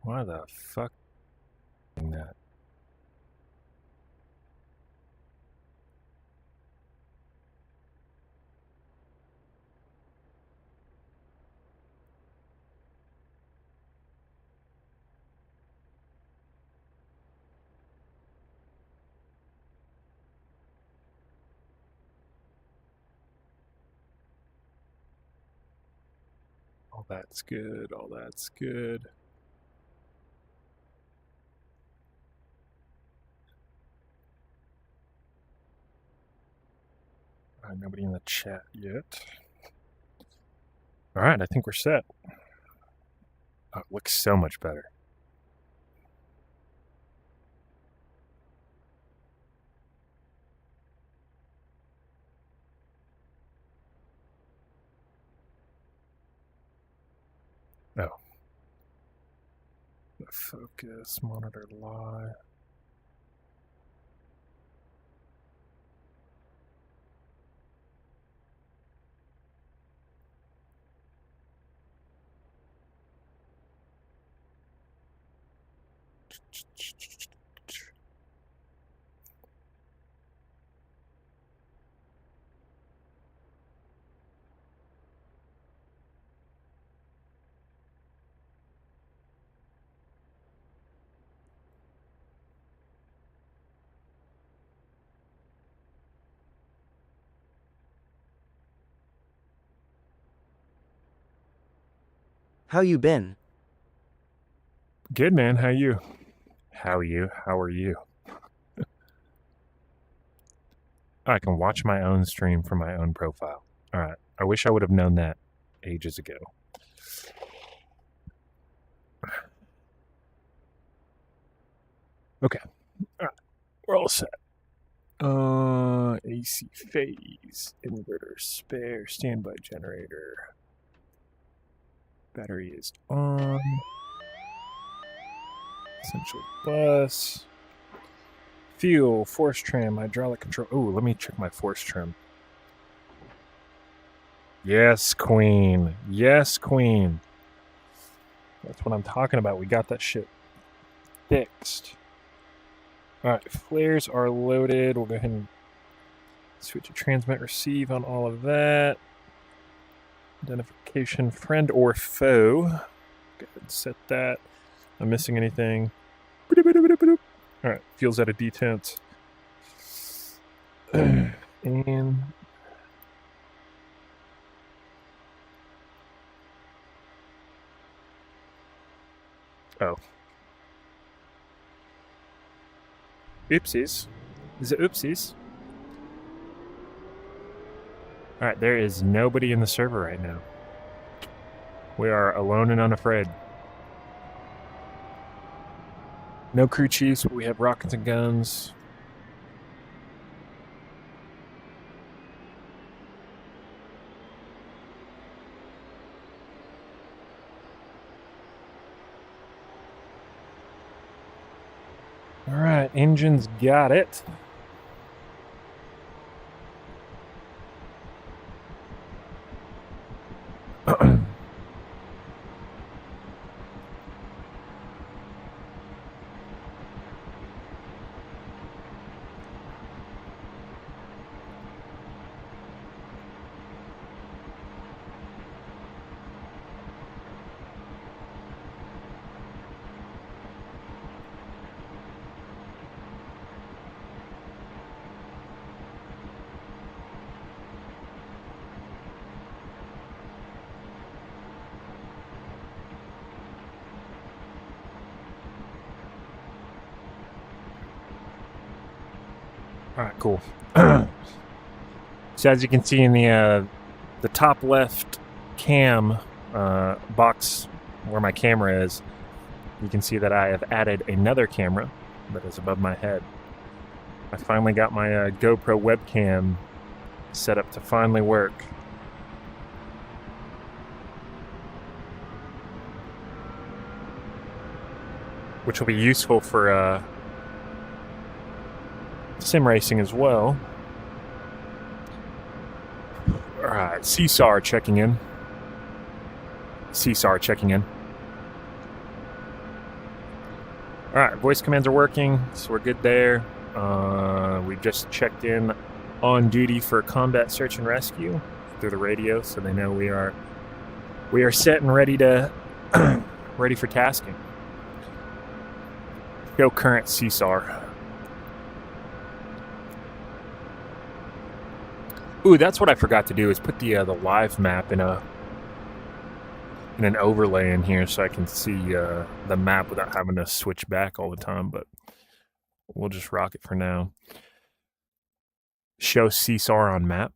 Why the fuck doing that? All that's good. All that's good. Nobody in the chat yet. All right, I think we're set. Oh, it looks so much better. Oh. The focus, monitor live. How you been? Good, man. How you? How are you? I can watch my own stream from my own profile. All right. I wish I would have known that ages ago. Okay. All right. We're all set. AC phase, inverter spare, standby generator. Battery is on. Essential bus. Fuel, force trim, hydraulic control. Oh, let me check my force trim. Yes, queen. Yes, queen. That's what I'm talking about. We got that shit fixed. All right, flares are loaded. We'll go ahead and switch to transmit receive on all of that. Identification, friend or foe. Go ahead and set that. Am I missing anything? All right, fuel's out of detent. And oh. Oopsies. Is it oopsies? All right, there is nobody in the server right now. We are alone and unafraid. No crew chiefs, but we have rockets and guns. All right, engines got it. All right, cool. So as you can see in the top left cam box where my camera is, you can see that I have added another camera that is above my head. I finally got my GoPro webcam set up to finally work. Which will be useful for sim racing as well. All right, CSAR checking in. CSAR checking in. All right, voice commands are working, so we're good there. We've just checked in on duty for combat search and rescue through the radio, so they know we are set and ready to ready for tasking. Show current CSAR. Ooh, that's what I forgot to do, is put the live map in an overlay in here so I can see the map without having to switch back all the time, but we'll just rock it for now. Show CSAR on map.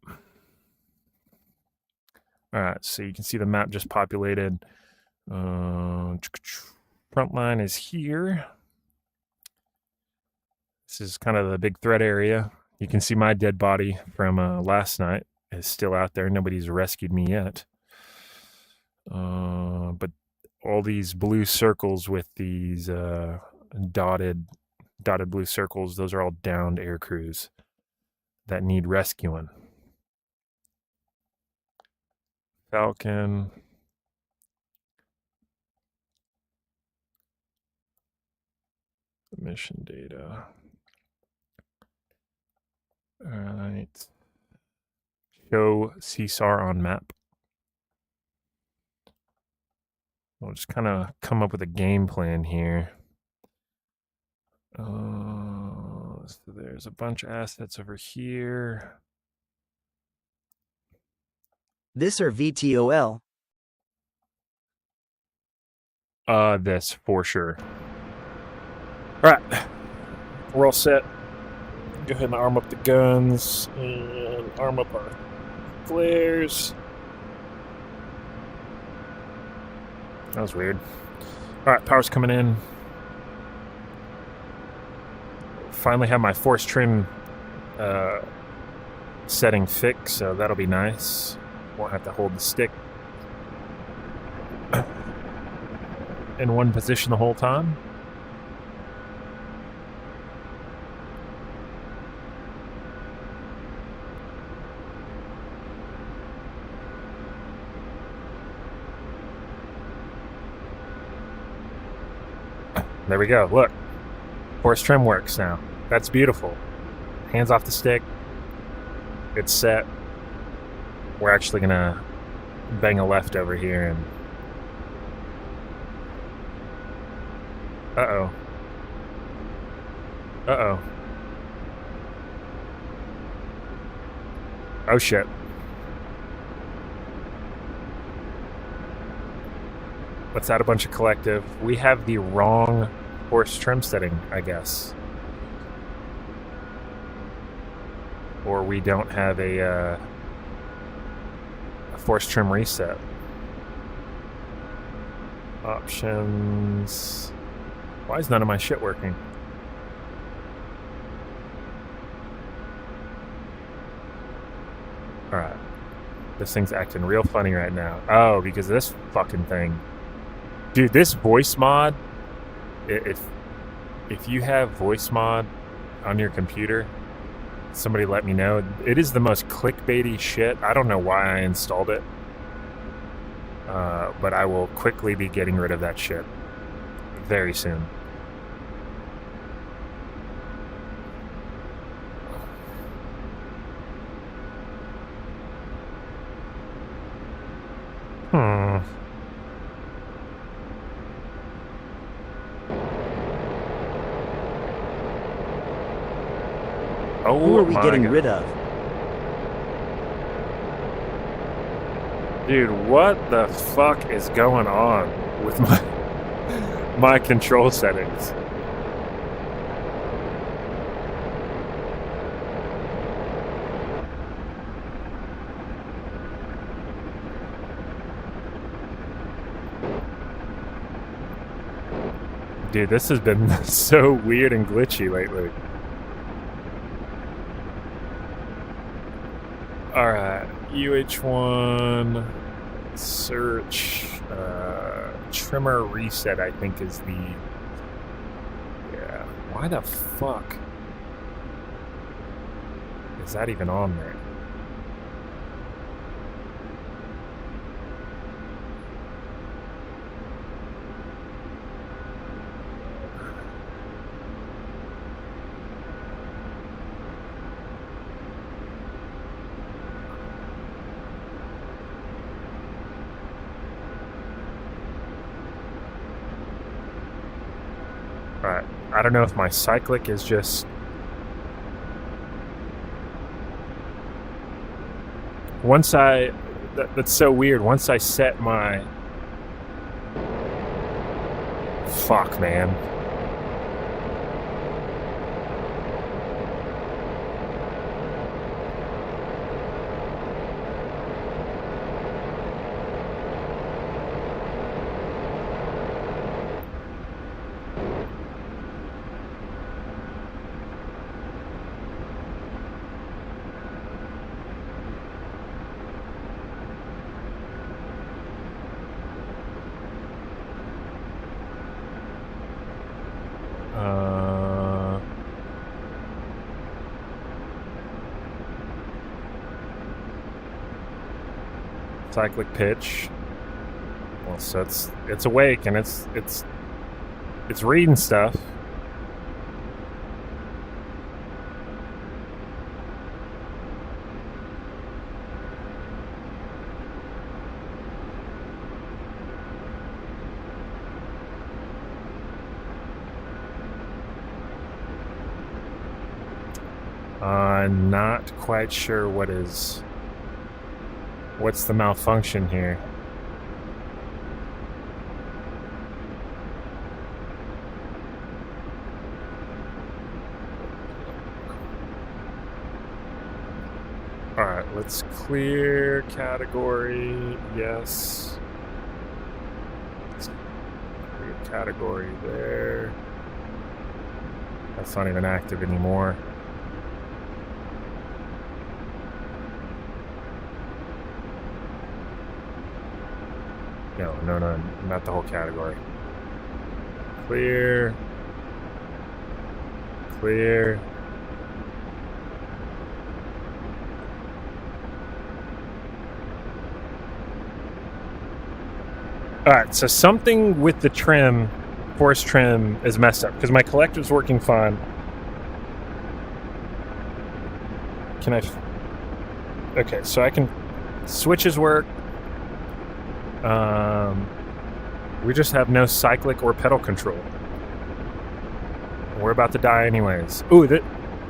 All right, so you can see the map just populated. Frontline is here. This is kind of the big threat area. You can see my dead body from last night is still out there. Nobody's rescued me yet. But all these blue circles with these dotted blue circles, those are all downed air crews that need rescuing. Falcon. Mission data. All right. Show CSAR on map. We'll just kind of come up with a game plan here. So there's a bunch of assets over here. This or VTOL? This for sure. All right, we're all set. Go ahead and arm up the guns and arm up our flares. That was weird. All right, power's coming in. Finally have my force trim setting fixed, so that'll be nice. Won't have to hold the stick in one position the whole time. There we go. Look, force trim works now. That's beautiful. Hands off the stick. It's set. We're actually gonna bang a left over here and uh-oh. Oh shit. Let's add a bunch of collective. We have the wrong force trim setting, I guess. Or we don't have a force trim reset. Options. Why is none of my shit working? Alright. This thing's acting real funny right now. Oh, because of this fucking thing. Dude, this voice mod, if you have voice mod on your computer, somebody let me know. It is the most clickbaity shit. I don't know why I installed it. But I will quickly be getting rid of that shit very soon. Who are we getting rid of? Dude, what the fuck is going on with my control settings? Dude, this has been so weird and glitchy lately. Alright, UH1 search trimmer reset, I think is the... Yeah, why the fuck is that even on there? I don't know if my cyclic is just... That's so weird. Once I set my... Fuck, man. Cyclic pitch. Well, so it's awake and it's reading stuff. I'm not quite sure what's the malfunction here. All right, let's clear category. Yes. Let's clear category there. That's not even active anymore. No, not the whole category. Clear. Clear. Alright, so something with the trim, force trim, is messed up because my collective's working fine. Can I... Okay, so I can... Switches work. We just have no cyclic or pedal control. We're about to die anyways. Ooh,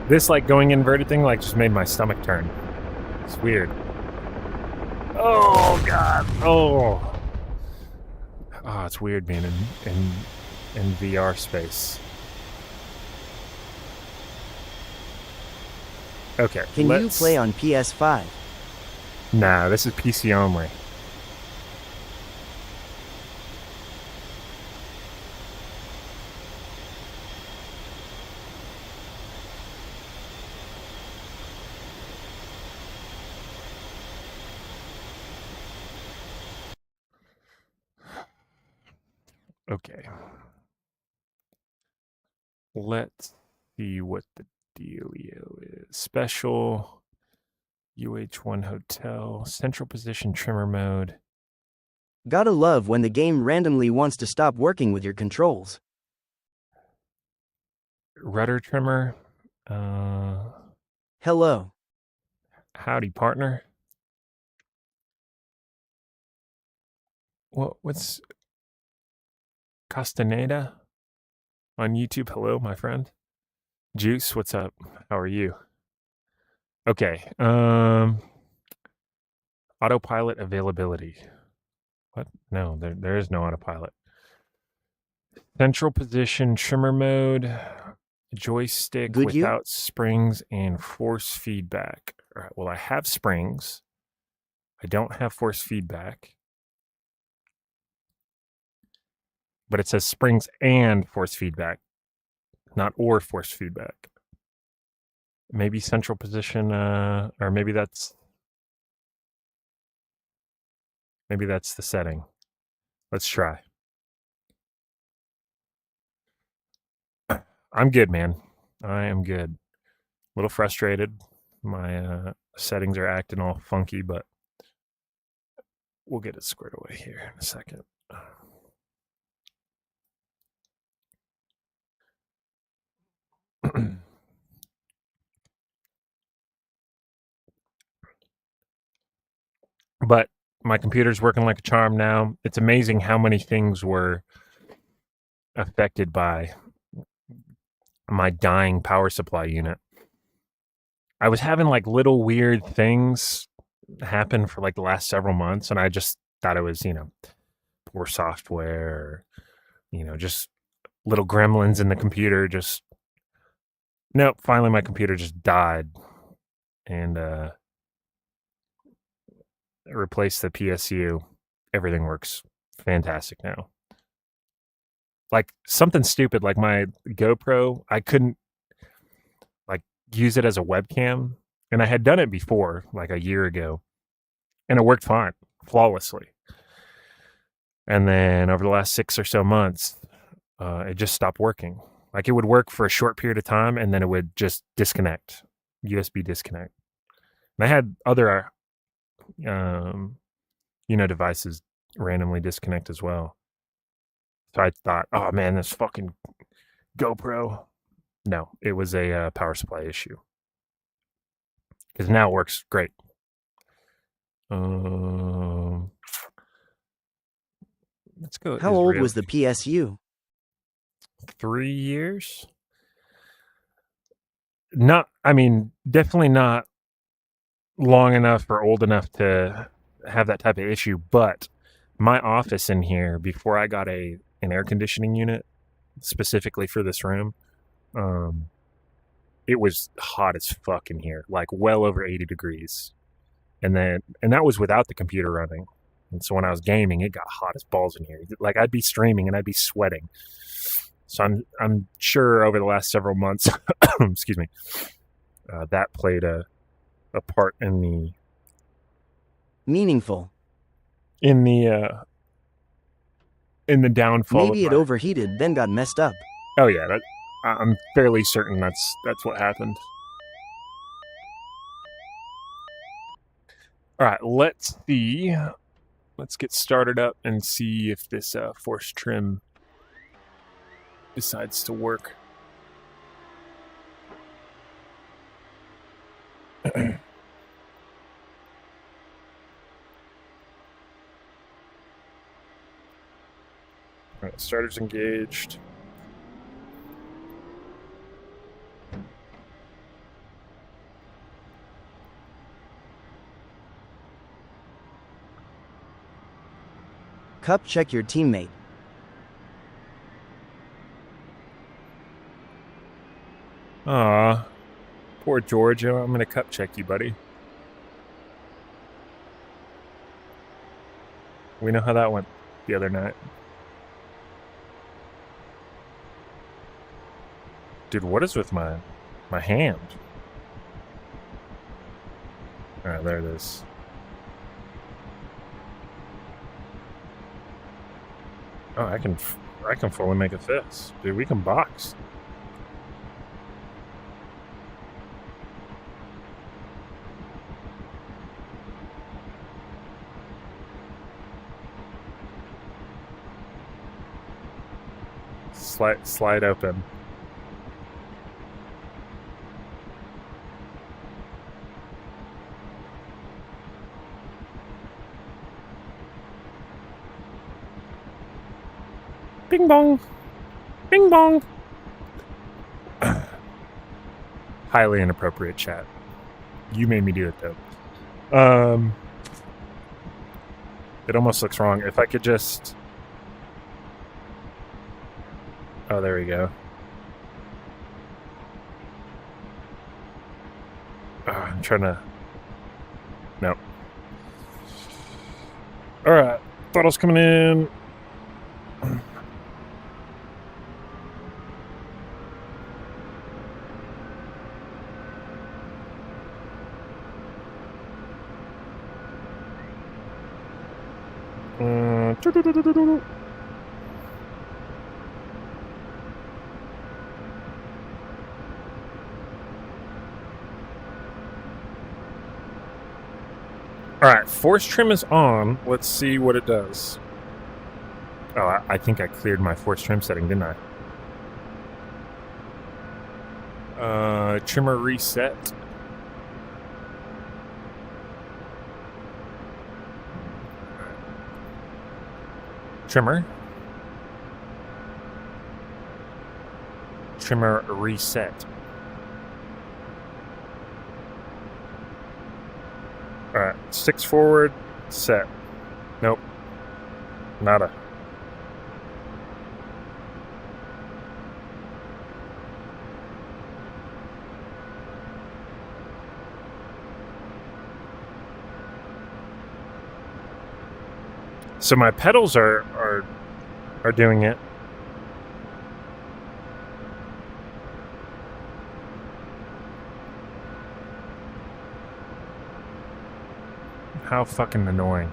this like going inverted thing like just made my stomach turn. It's weird. Oh god. Oh, it's weird being in VR space. Okay. Can you play on PS5? Nah, this is PC only. Okay. Let's see what the dealio is. Special UH1 Hotel, central position trimmer mode. Gotta love when the game randomly wants to stop working with your controls. Rudder trimmer. Hello. Howdy, partner. What's Castaneda on YouTube? Hello, my friend. Juice, what's up? How are you? Okay. Autopilot availability. What? No, there is no autopilot. Central position trimmer mode. Joystick without springs and force feedback. All right. Well, I have springs. I don't have force feedback. But it says springs and force feedback, not or force feedback. Maybe central position, or maybe that's the setting. Let's try. I'm good, man. I am good. A little frustrated. My settings are acting all funky, but we'll get it squared away here in a second. But my computer's working like a charm now. It's amazing how many things were affected by my dying power supply unit. I was having like little weird things happen for like the last several months, and I just thought it was, poor software, or, just little gremlins in the computer. Just nope. Finally, my computer just died, and replaced the PSU. Everything works fantastic now. Like something stupid, like my GoPro, I couldn't like use it as a webcam, and I had done it before, like a year ago, and it worked fine, flawlessly. And then over the last 6 or so months, it just stopped working. Like it would work for a short period of time, and then it would just disconnect, USB disconnect. And I had other, devices randomly disconnect as well. So I thought, oh man, this fucking GoPro. No, it was a power supply issue. Because now it works great. Let's go. How old was the PSU? 3 years? Definitely not long enough or old enough to have that type of issue. But my office in here, before I got an air conditioning unit specifically for this room, it was hot as fuck in here, like well over 80 degrees. And that was without the computer running. And so when I was gaming, it got hot as balls in here. Like I'd be streaming and I'd be sweating. So I'm sure over the last several months, excuse me, that played a part in the meaningful in the downfall. Maybe it overheated, then got messed up. Oh yeah, I'm fairly certain that's what happened. All right, let's see. Let's get started up and see if this force trim decides to work. All right, starter's engaged. Cup check your teammate. Aw, poor Giorgio. I'm gonna cup check you, buddy. We know how that went the other night. Dude, what is with my hand? All right, there it is. Oh, I can fully make a fist. Dude, we can box. Slide open. Bing bong. Bing bong. Highly inappropriate chat. You made me do it though. It almost looks wrong. If I could just... Oh, there we go. Oh, I'm trying to... Nope. Alright. Throttle's coming in. Alright, force trim is on. Let's see what it does. Oh, I think I cleared my force trim setting, didn't I? Trimmer reset. trimmer reset. Alright, 6 forward, set. Nope. Nada. So my pedals are doing it. How fucking annoying.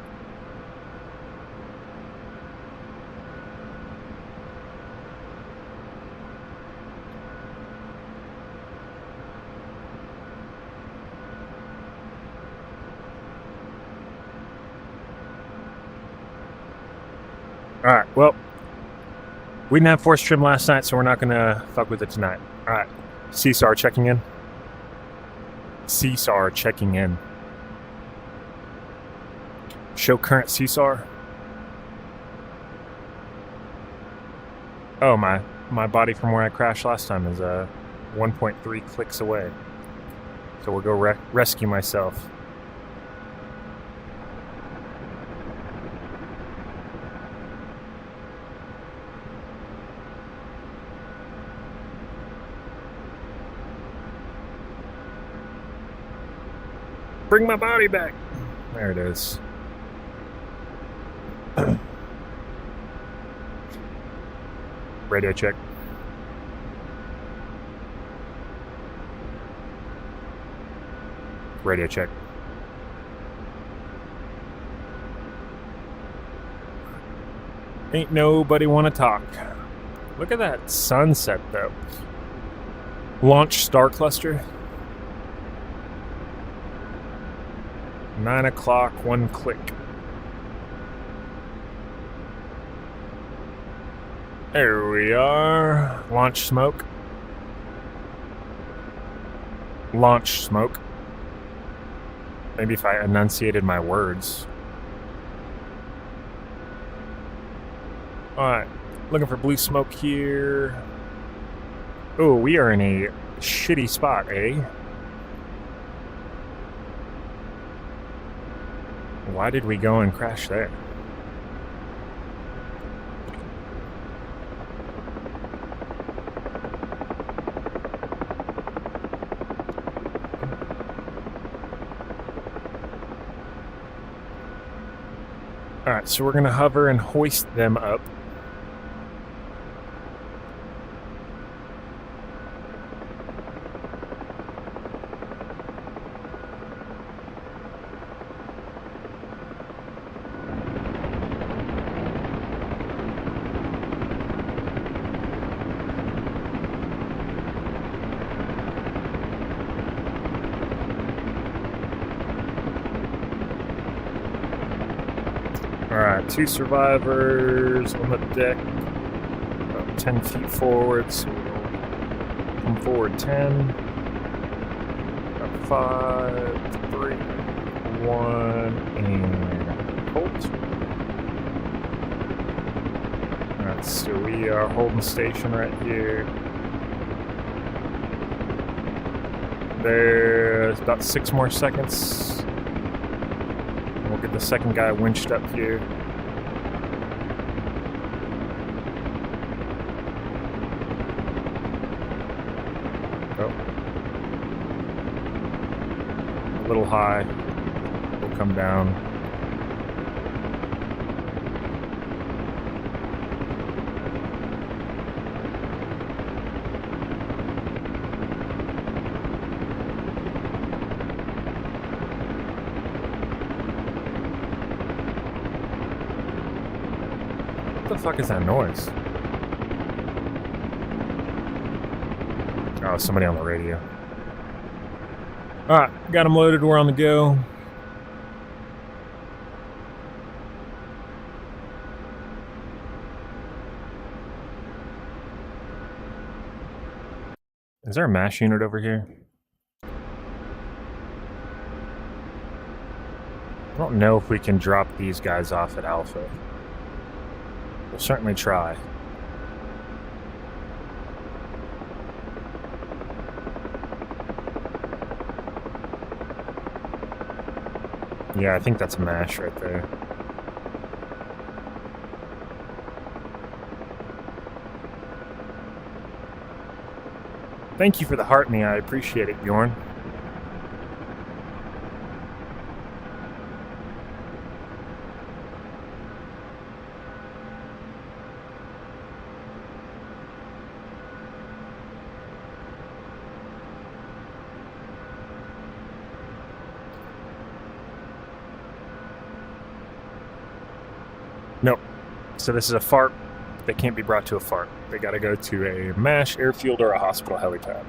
Alright, well, we didn't have force trim last night, so we're not gonna fuck with it tonight. Alright, CSAR checking in. CSAR checking in. Show current CSAR. Oh, my body from where I crashed last time is 1.3 clicks away. So we'll go rescue myself. Bring my body back. There it is. Radio check. Radio check. Ain't nobody want to talk. Look at that sunset, though. Launch star cluster. 9 o'clock, 1 click. There we are. Launch smoke. Launch smoke. Maybe if I enunciated my words. Alright. Looking for blue smoke here. Oh, we are in a shitty spot, eh? Why did we go and crash there? Alright, so we're going to hover and hoist them up. Alright, 2 survivors on the deck, about 10 feet forward, so we'll come forward 10, about 5, 3, 1, and hold. Alright, so we are holding station right here. There's about 6 more seconds. We'll get the second guy winched up here. Oh. A little high. We'll come down. What the fuck is that noise? Oh, somebody on the radio. Alright, got them loaded, we're on the go. Is there a MASH unit over here? I don't know if we can drop these guys off at Alpha. We'll certainly try. Yeah, I think that's a MASH right there. Thank you for the heart me. I appreciate it, Bjorn. Nope. So this is a fart. They can't be brought to a fart. They got to go to a MASH, airfield, or a hospital helipad.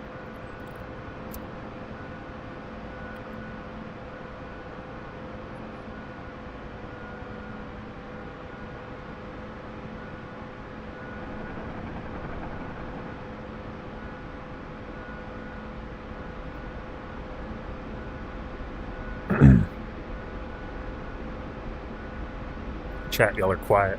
Chat, y'all are quiet.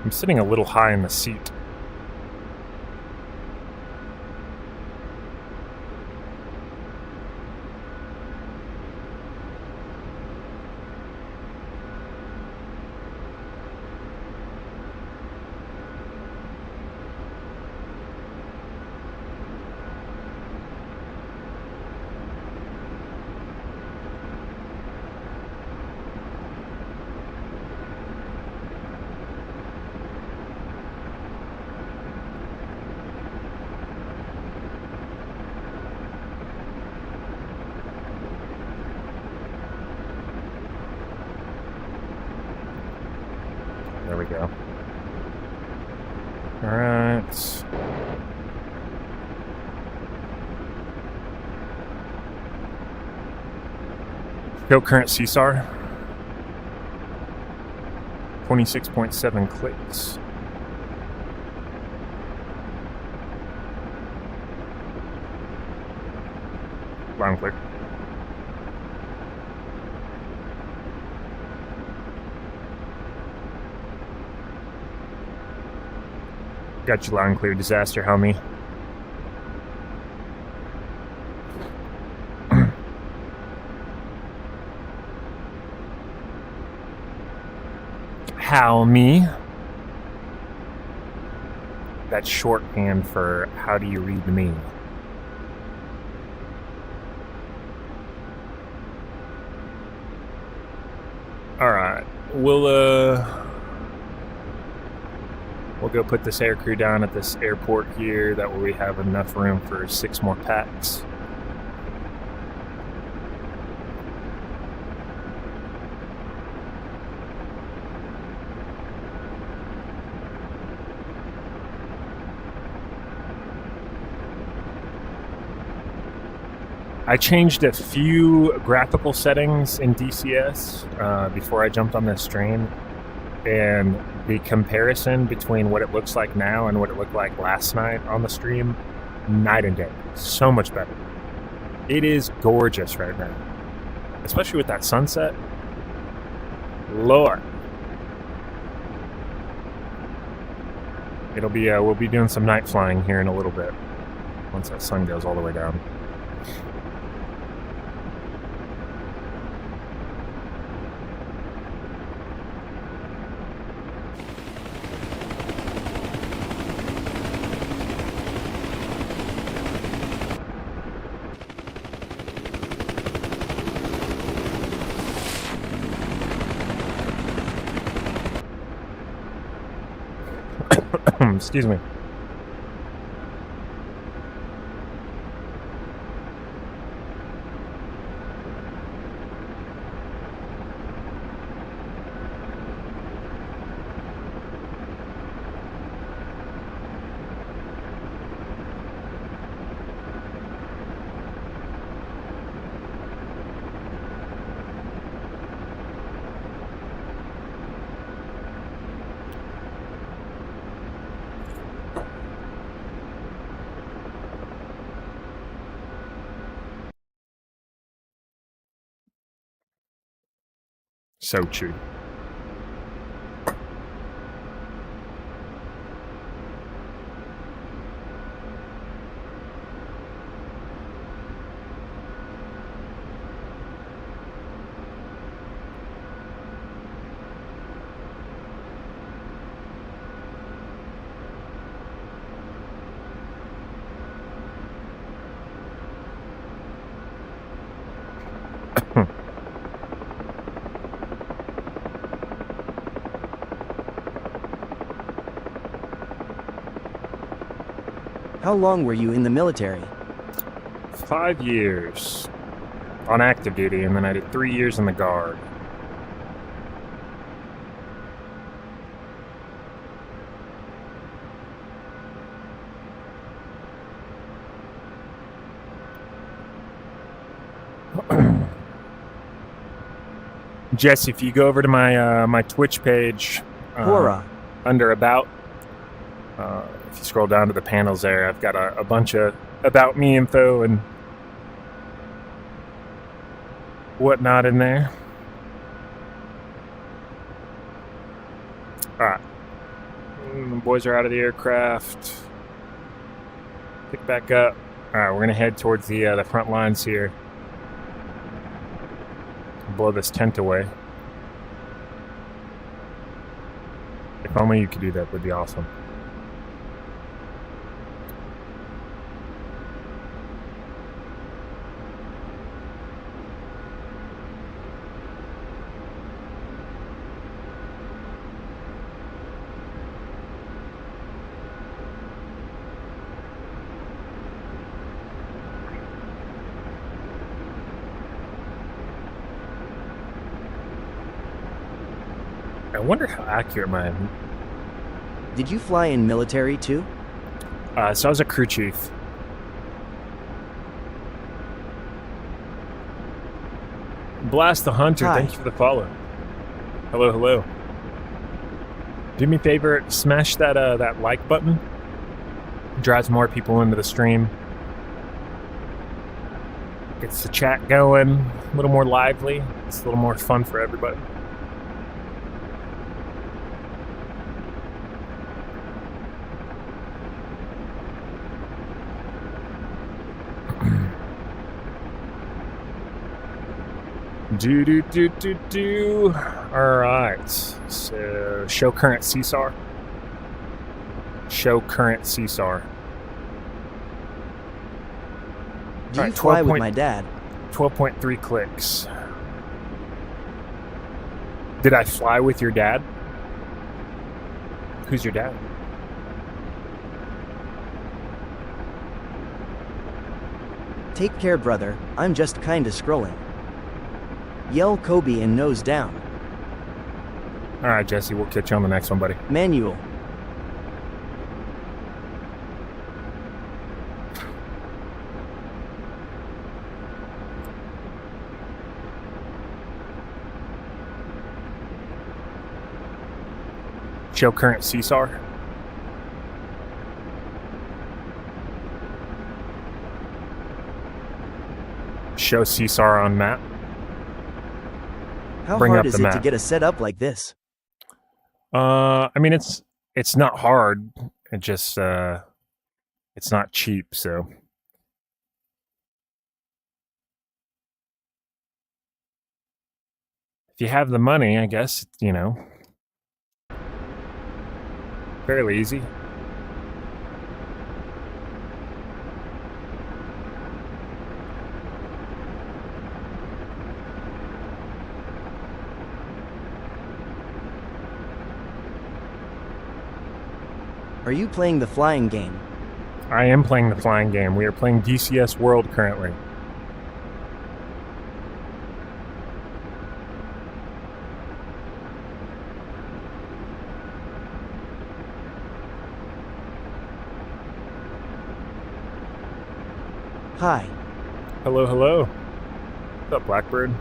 I'm sitting a little high in the seat. There we go. All right. Show current CSAR. 26.7 clicks. Loud and clear. Got you loud and clear, Disaster Helmy. How me? That's shorthand for how do you read me? Alright, we'll go put this aircrew down at this airport here. That way we have enough room for 6 more packs. I changed a few graphical settings in DCS before I jumped on this train, and the comparison between what it looks like now and what it looked like last night on the stream, night and day. So much better. It is gorgeous right now, especially with that sunset. Lord. It'll be we'll be doing some night flying here in a little bit once that sun goes all the way down. Excuse me. So true. How long were you in the military? 5 years on active duty, and then I did 3 years in the Guard. Jesse, if you go over to my Twitch page, Hora. under About, if you scroll down to the panels there, I've got a bunch of About Me info and whatnot in there. Alright. The boys are out of the aircraft. Pick back up. Alright, we're going to head towards the front lines here. Blow this tent away. If only you could do that, would be awesome. I wonder how accurate my... Did you fly in military too? So I was a crew chief. Blast the Hunter, Hi. thank you for the follow. Hello, hello. Do me a favor, smash that like button. Drives more people into the stream. Gets the chat going, a little more lively. It's a little more fun for everybody. Do. Alright. So, show current CSAR. Show current CSAR. Do you Alright, fly 12 with my dad? 12.3 clicks. Did I fly with your dad? Who's your dad? Take care, brother. I'm just kinda scrolling. Yell Kobe and nose down. Alright, Jesse, we'll catch you on the next one, buddy. Manual. Show current CSAR. Show CSAR on map. How Bring hard up is the it map. to get a setup like this? I mean it's not hard. It just it's not cheap, so if you have the money, I guess, you know, fairly easy. Are you playing the flying game? I am playing the flying game. We are playing DCS World currently. Hi. Hello, hello. What's up, Blackbird?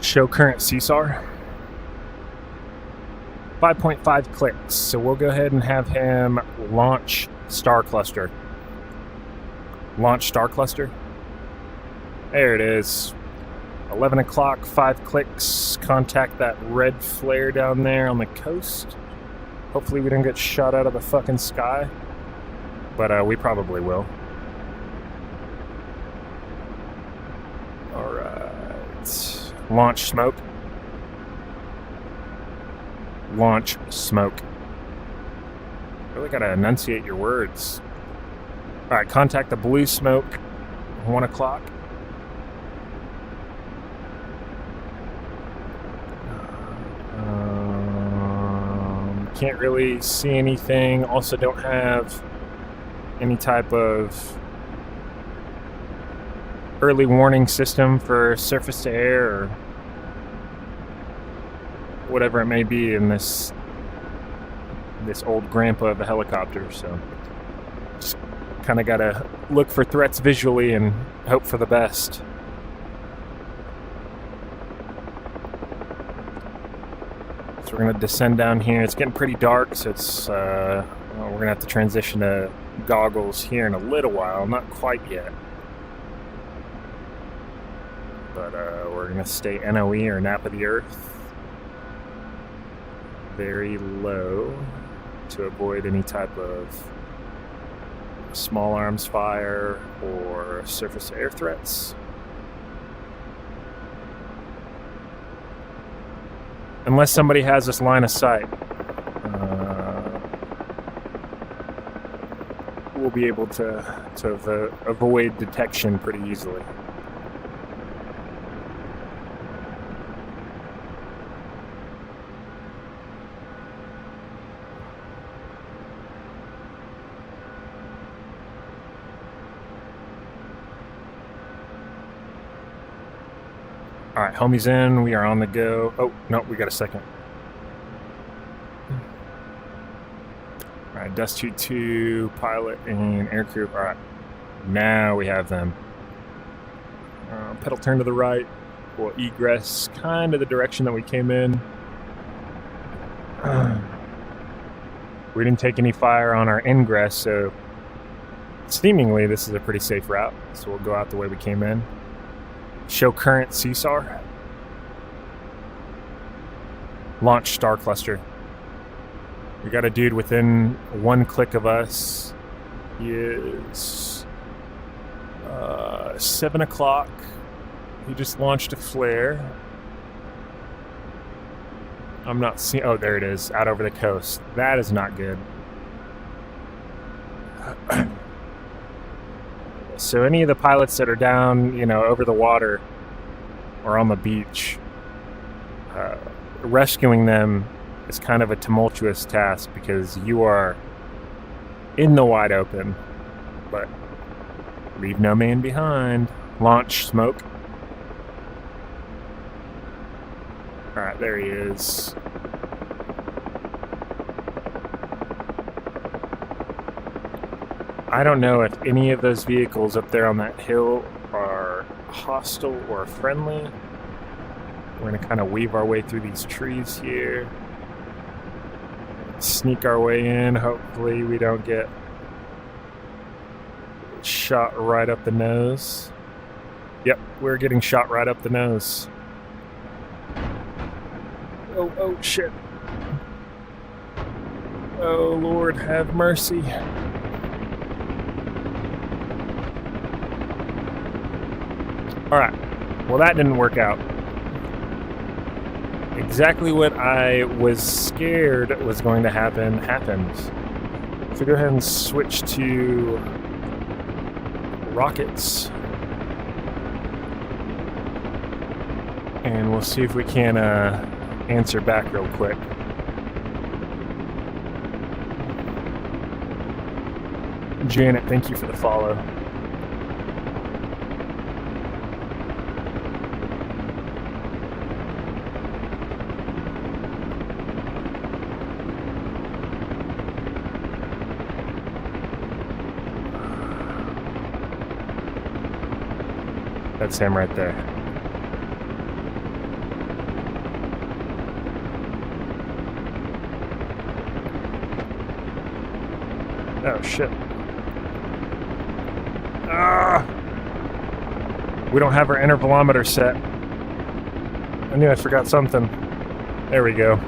Show current CSAR. 5.5 clicks. So we'll go ahead and have him launch Star Cluster. Launch Star Cluster. There it is. 11 o'clock, 5 clicks. Contact that red flare down there on the coast. Hopefully we don't get shot out of the fucking sky. But we probably will. Alright. Launch smoke. Launch smoke. Really gotta enunciate your words. Alright, contact the blue smoke. 1 o'clock. Can't really see anything. Also don't have any type of early warning system for surface to air or whatever it may be in this old grandpa of a helicopter. So just kind of gotta look for threats visually and hope for the best. So we're gonna descend down here. It's getting pretty dark, so it's we're gonna have to transition to goggles here in a little while. Not quite yet, but we're gonna stay NOE or nap of the earth very low to avoid any type of small arms fire or surface air threats. Unless somebody has this line of sight, we'll be able to avoid detection pretty easily. All right, homies in. We are on the go. Oh, no, we got a second. All right, Dust 2, pilot and aircrew. All right, now we have them. Pedal turn to the right. We'll egress kind of the direction that we came in. We didn't take any fire on our ingress, so seemingly this is a pretty safe route. So we'll go out the way we came in. Show current CSAR. Launch Star Cluster. We got a dude within 1 click of us. He is 7 o'clock. He just launched a flare. I'm not seeing. Oh, there it is, out over the coast. That is not good. So any of the pilots that are down, over the water or on the beach, rescuing them is kind of a tumultuous task because you are in the wide open, but leave no man behind. Launch smoke. All right, there he is. I don't know if any of those vehicles up there on that hill are hostile or friendly. We're going to kind of weave our way through these trees here. Sneak our way in. Hopefully we don't get shot right up the nose. Yep, we're getting shot right up the nose. Oh, shit. Oh, Lord, have mercy. Alright, well that didn't work out. Exactly what I was scared was going to happen happened. So go ahead and switch to rockets. And we'll see if we can answer back real quick. Janet, thank you for the follow. That's him right there. Oh shit. Ah! We don't have our intervalometer set. I knew I forgot something. There we go.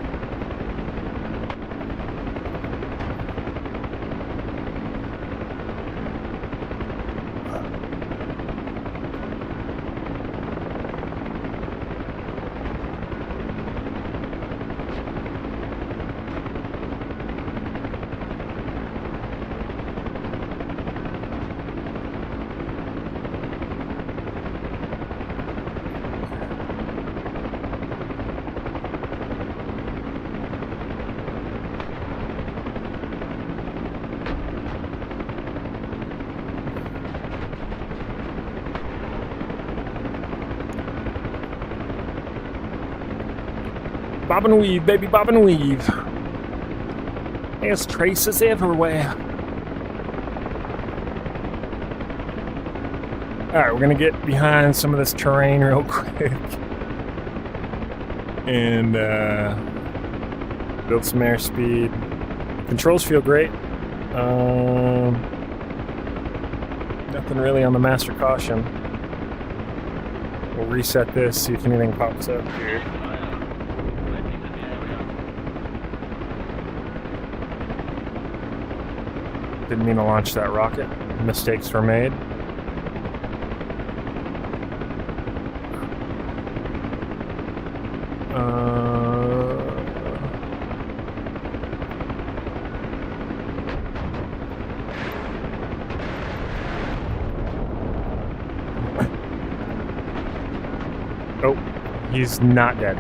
Bob and weave, baby, bob and weave. There's traces everywhere. Alright, we're gonna get behind some of this terrain real quick. And build some airspeed. Controls feel great. Nothing really on the master caution. We'll reset this, see if anything pops up here. Didn't mean to launch that rocket. Mistakes were made. Oh, he's not dead.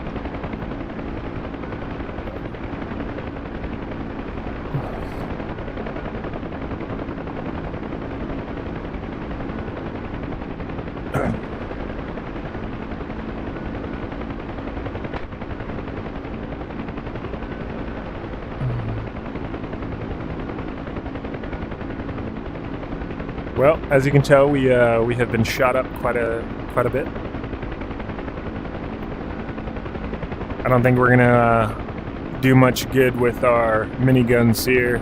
Well, as you can tell, we have been shot up quite a bit. I don't think we're gonna do much good with our miniguns here,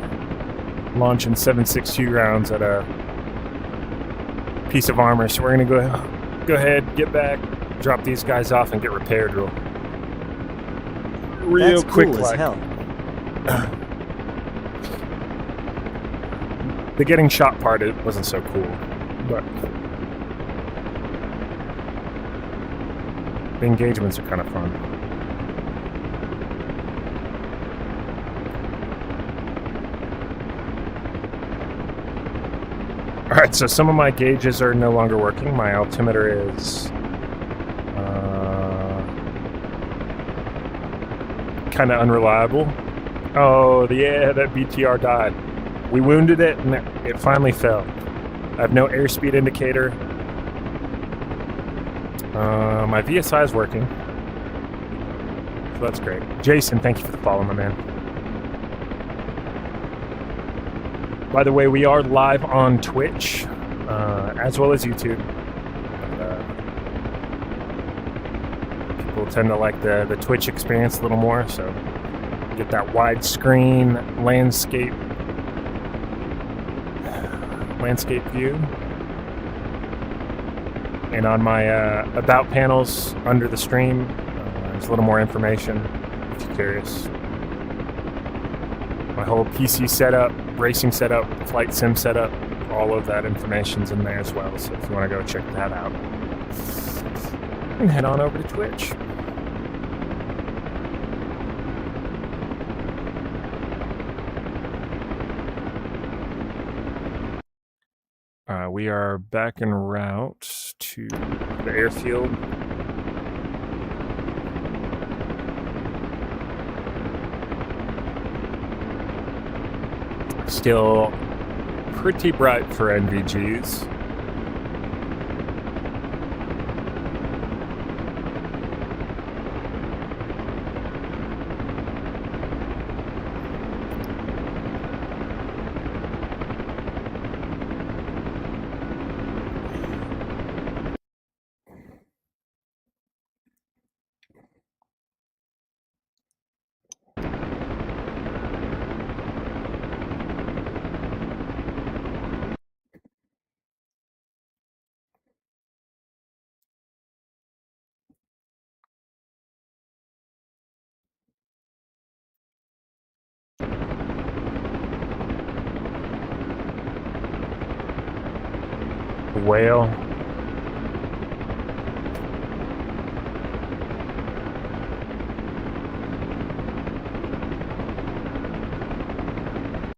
launching 7.62 rounds at a piece of armor. So we're gonna go ahead, get back, drop these guys off, and get repaired real That's quick. Cool as hell. The getting shot part, it wasn't so cool, but the engagements are kind of fun. Alright, so some of my gauges are no longer working. My altimeter is kind of unreliable. Oh, yeah, that BTR died. We wounded it and it finally fell. I have no airspeed indicator. My VSI is working. So that's great. Jason, thank you for the follow, my man. By the way, we are live on Twitch, as well as YouTube. People tend to like the Twitch experience a little more, so get that widescreen landscape view. And on my about panels under the stream, there's a little more information if you're curious. My whole PC setup, racing setup, flight sim setup, all of that information's in there as well. So if you want to go check that out, you can head on over to Twitch. We are back en route to the airfield. Still pretty bright for NVGs. whale.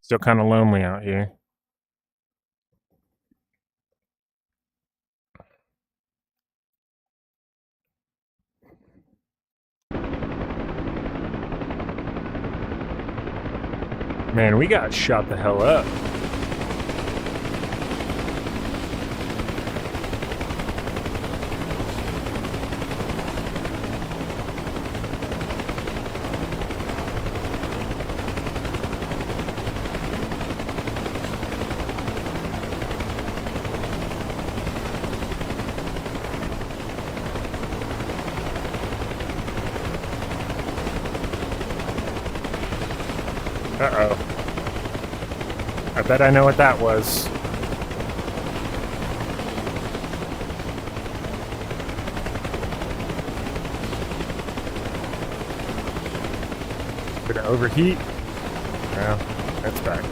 Still kind of lonely out here. Man, we got shot the hell up. Uh-oh. I bet I know what that was. Did it overheat? No, that's back.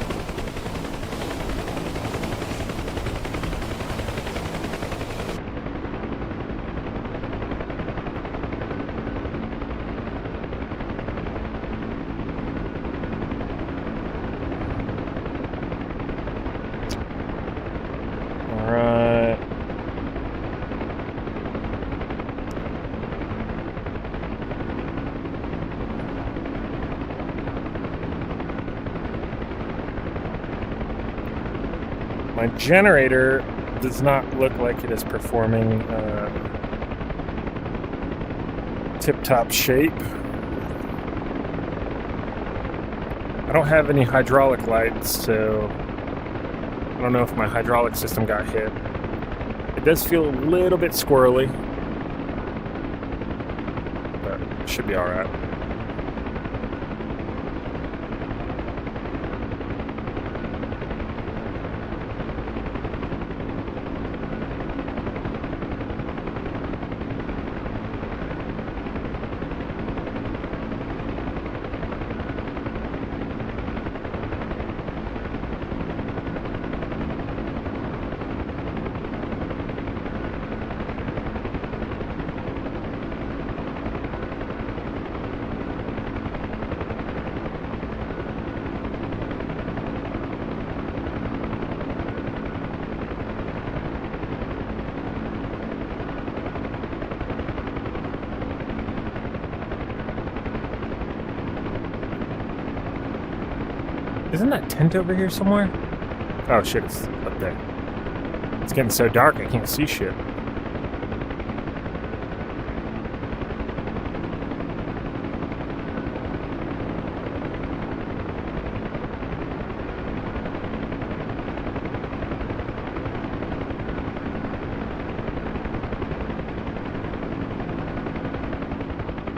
My generator does not look like it is performing tip-top shape. I don't have any hydraulic lights, so I don't know if my hydraulic system got hit. It does feel a little bit squirrely, but it should be all right. Isn't that tent over here somewhere? Oh shit, it's up there. It's getting so dark I can't see shit.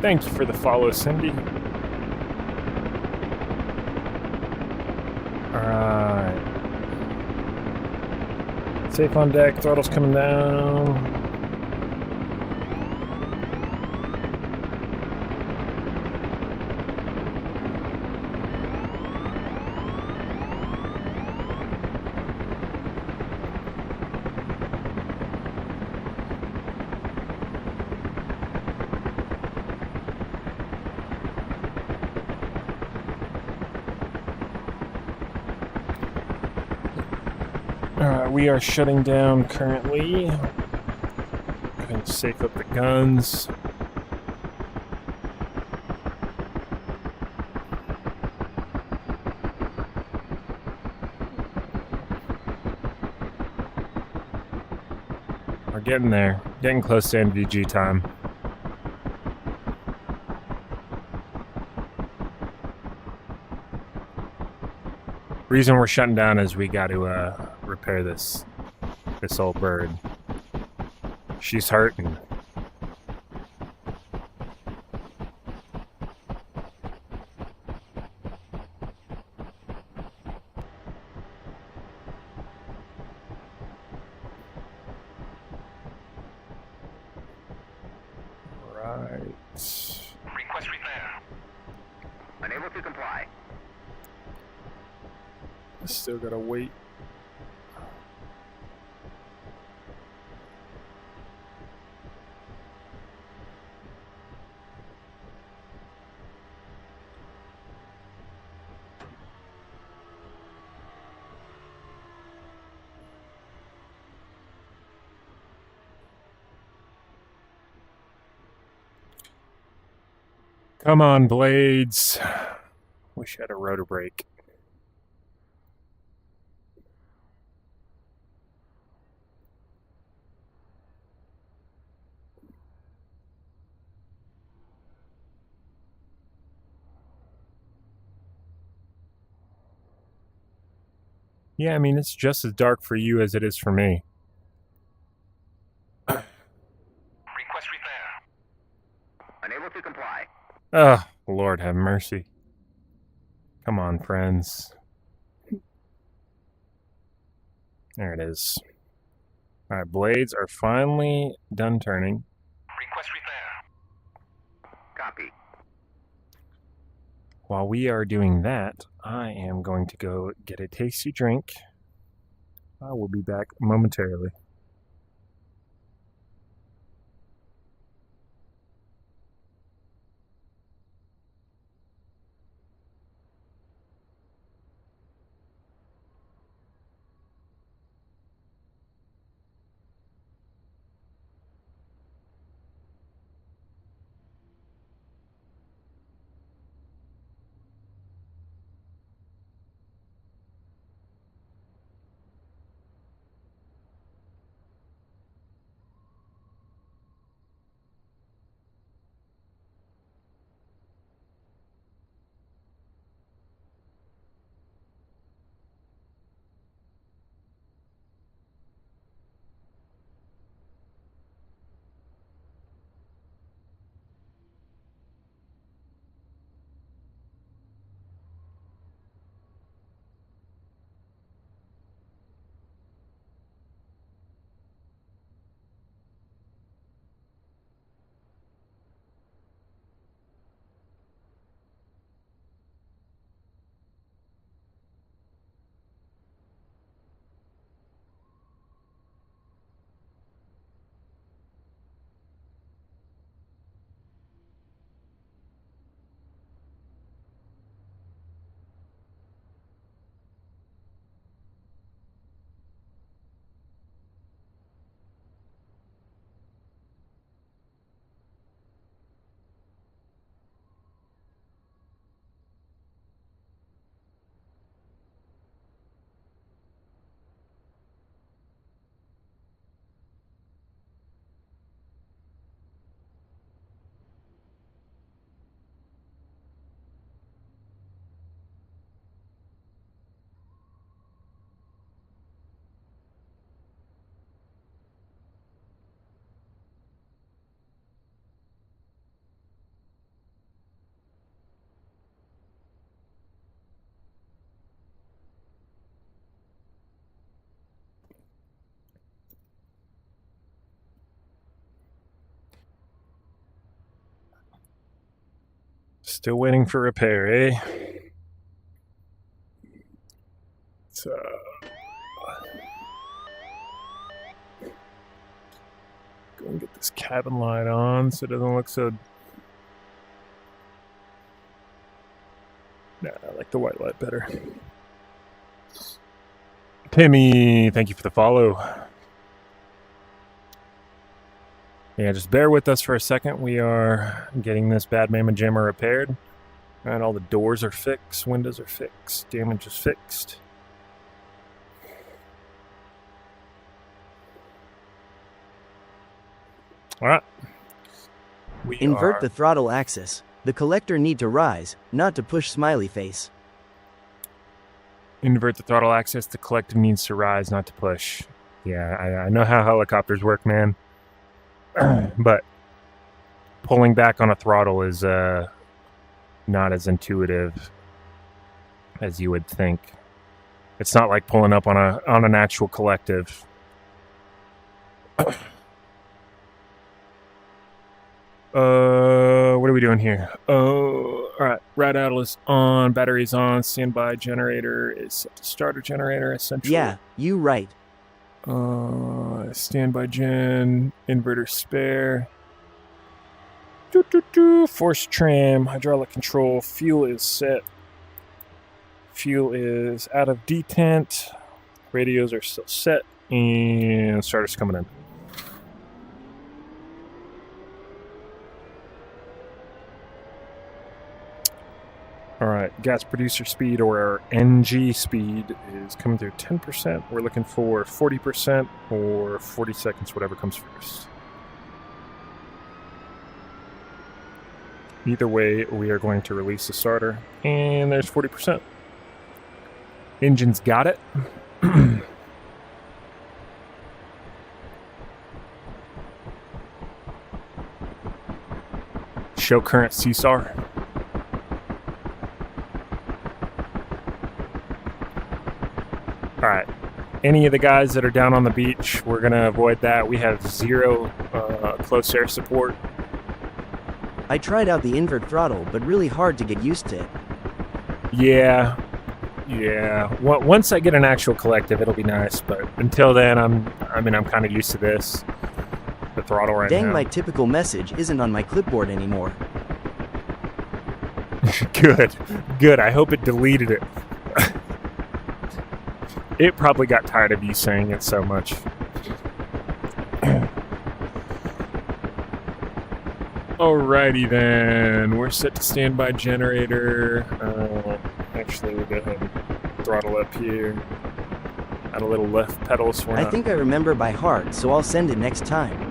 Thank you for the follow, Cindy. Alright. Safe on deck, throttle's coming down. We are shutting down currently. Going to safe up the guns. We're getting there. Getting close to NVG time. Reason we're shutting down is we got to repair this old bird. She's hurting. Right. Request repair. Unable to comply. Still gotta wait. Come on, blades. Wish I had a rotor brake. Yeah, I mean, it's just as dark for you as it is for me. Request repair. Unable to comply. Oh, Lord have mercy. Come on, friends. There it is. All right, blades are finally done turning. Request repair. Copy. While we are doing that, I am going to go get a tasty drink. I will be back momentarily. Still waiting for repair, eh? So, go and get this cabin light on so it doesn't look so... Nah, I like the white light better. Timmy, thank you for the follow. Yeah, just bear with us for a second. We are getting this Bad Mama Jammer repaired. And all the doors are fixed, windows are fixed, damage is fixed. All right. Invert the throttle axis. The collector need to rise, not to push smiley face. Invert the throttle axis. The collector needs to rise, not to push. Yeah, I know how helicopters work, man. But pulling back on a throttle is not as intuitive as you would think. It's not like pulling up on an actual collective. What are we doing here? Oh, all right. Rad idle is on. Battery's on. Standby generator is set to starter generator. Essentially. Yeah, you right. Standby gen. Inverter spare. Force tram. Hydraulic control. Fuel is set. Fuel is out of detent. Radios are still set. And starter's coming in. All right, gas producer speed, or our NG speed, is coming through 10%. We're looking for 40% or 40 seconds, whatever comes first. Either way, we are going to release the starter, and there's 40%. Engine's got it. Show current CSAR. All right. Any of the guys that are down on the beach, we're going to avoid that. We have 0 close air support. I tried out the invert throttle, but really hard to get used to it. Yeah. Once I get an actual collective, it'll be nice. But until then, I'm kind of used to this. The throttle right now. Dang, my typical message isn't on my clipboard anymore. Good. I hope it deleted it. It probably got tired of you saying it so much. Alrighty then, we're set to standby generator. Actually, we'll go ahead and throttle up here. Add a little left pedal so I think I remember by heart, so I'll send it next time.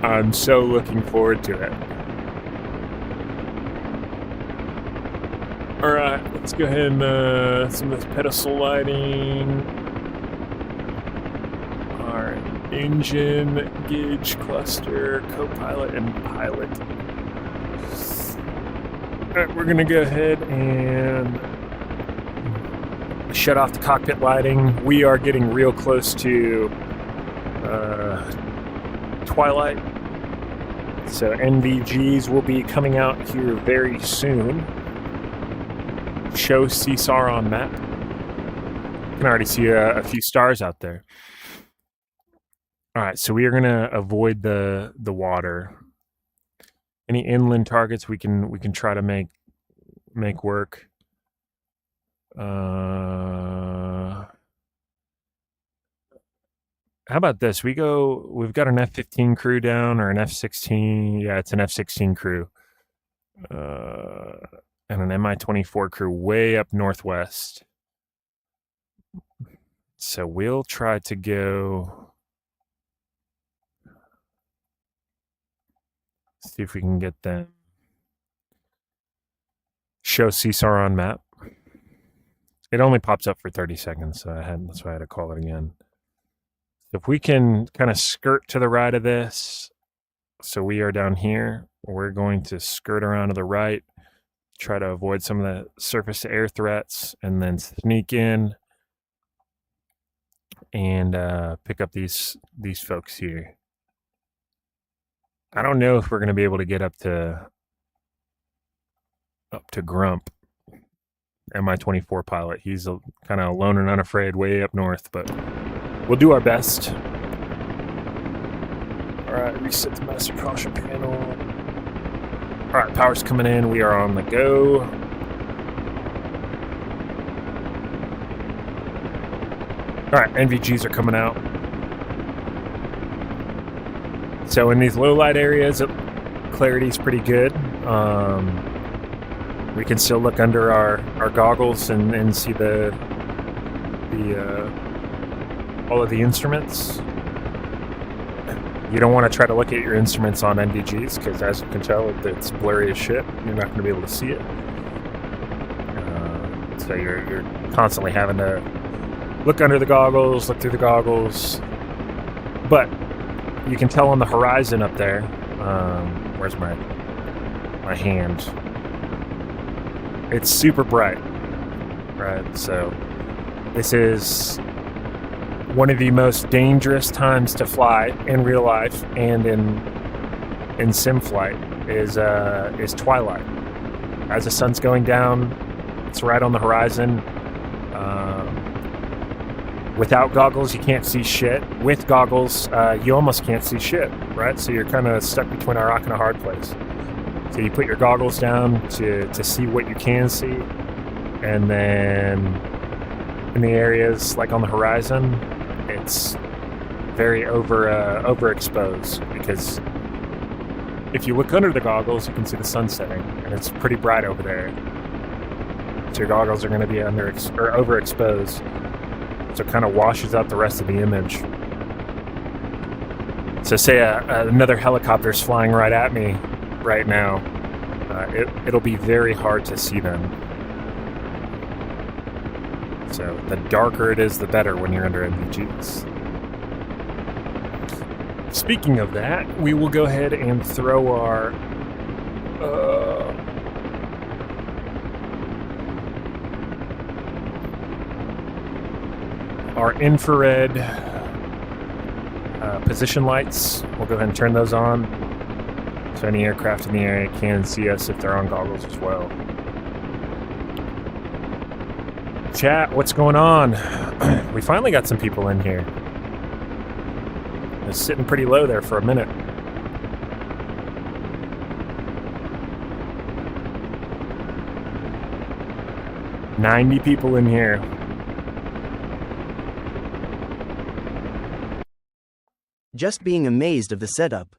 I'm so looking forward to it. Alright, let's go ahead and some of this pedestal lighting. Alright, engine, gauge, cluster, co-pilot, and pilot. Alright, we're going to go ahead and shut off the cockpit lighting. We are getting real close to twilight. So NVGs will be coming out here very soon. Show CSAR on map. You can already see a few stars out there. All right, so we are going to avoid the water. Any inland targets we can try to make work. How about this? We've got an F-15 crew down, or an F-16. Yeah, it's an F-16 crew. And an Mi-24 crew way up northwest. So we'll try to go... see if we can get them. Show CSAR on map. It only pops up for 30 seconds, so that's why I had to call it again. If we can kind of skirt to the right of this, so we are down here, we're going to skirt around to the right, try to avoid some of the surface to air threats, and then sneak in and pick up these folks here. I don't know if we're going to be able to get up to Grump, Mi-24 pilot. He's kind of alone and unafraid way up north, but we'll do our best. All right, reset the master caution panel. All right, power's coming in. We are on the go. All right, NVGs are coming out. So in these low light areas, clarity's pretty good. We can still look under our goggles and see the all of the instruments. You don't want to try to look at your instruments on NVGs because, as you can tell, it's blurry as shit. You're not going to be able to see it. So you're constantly having to look under the goggles, look through the goggles. But you can tell on the horizon up there. Where's my hand? It's super bright, right? So this is one of the most dangerous times to fly in real life and in sim flight is twilight. As the sun's going down, it's right on the horizon. Without goggles, you can't see shit. With goggles, you almost can't see shit, right? So you're kind of stuck between a rock and a hard place. So you put your goggles down to see what you can see, and then in the areas like on the horizon, it's very overexposed, because if you look under the goggles, you can see the sun setting, and it's pretty bright over there. So your goggles are going to be overexposed, so it kind of washes out the rest of the image. So say another helicopter's flying right at me right now, it'll be very hard to see them. So the darker it is, the better when you're under NVGs. Speaking of that, we will go ahead and throw our infrared position lights. We'll go ahead and turn those on, so any aircraft in the area can see us if they're on goggles as well. Chat, what's going on? We finally got some people in here. It was sitting pretty low there for a minute. "90 people in here." Just being amazed of the setup.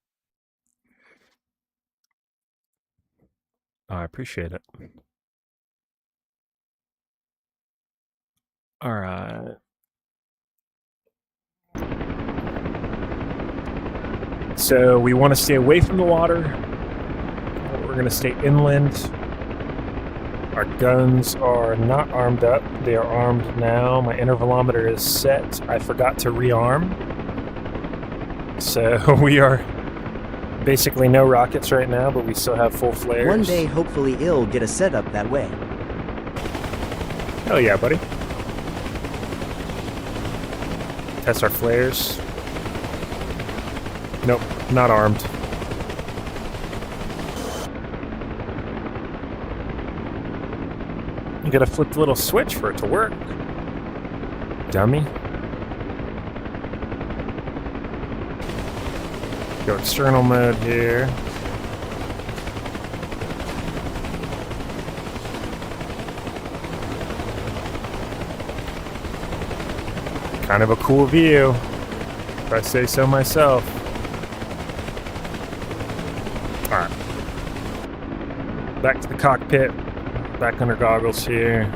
I appreciate it. All right. So we want to stay away from the water. We're going to stay inland. Our guns are not armed up. They are armed now. My intervalometer is set. I forgot to rearm. So we are basically no rockets right now, but we still have full flares. One day, hopefully, it'll get a setup that way. Hell yeah, buddy. Test our flares. Nope, not armed. You gotta flip the little switch for it to work. Dummy. Go external mode here. Kind of a cool view, if I say so myself. Alright. Back to the cockpit. Back under goggles here.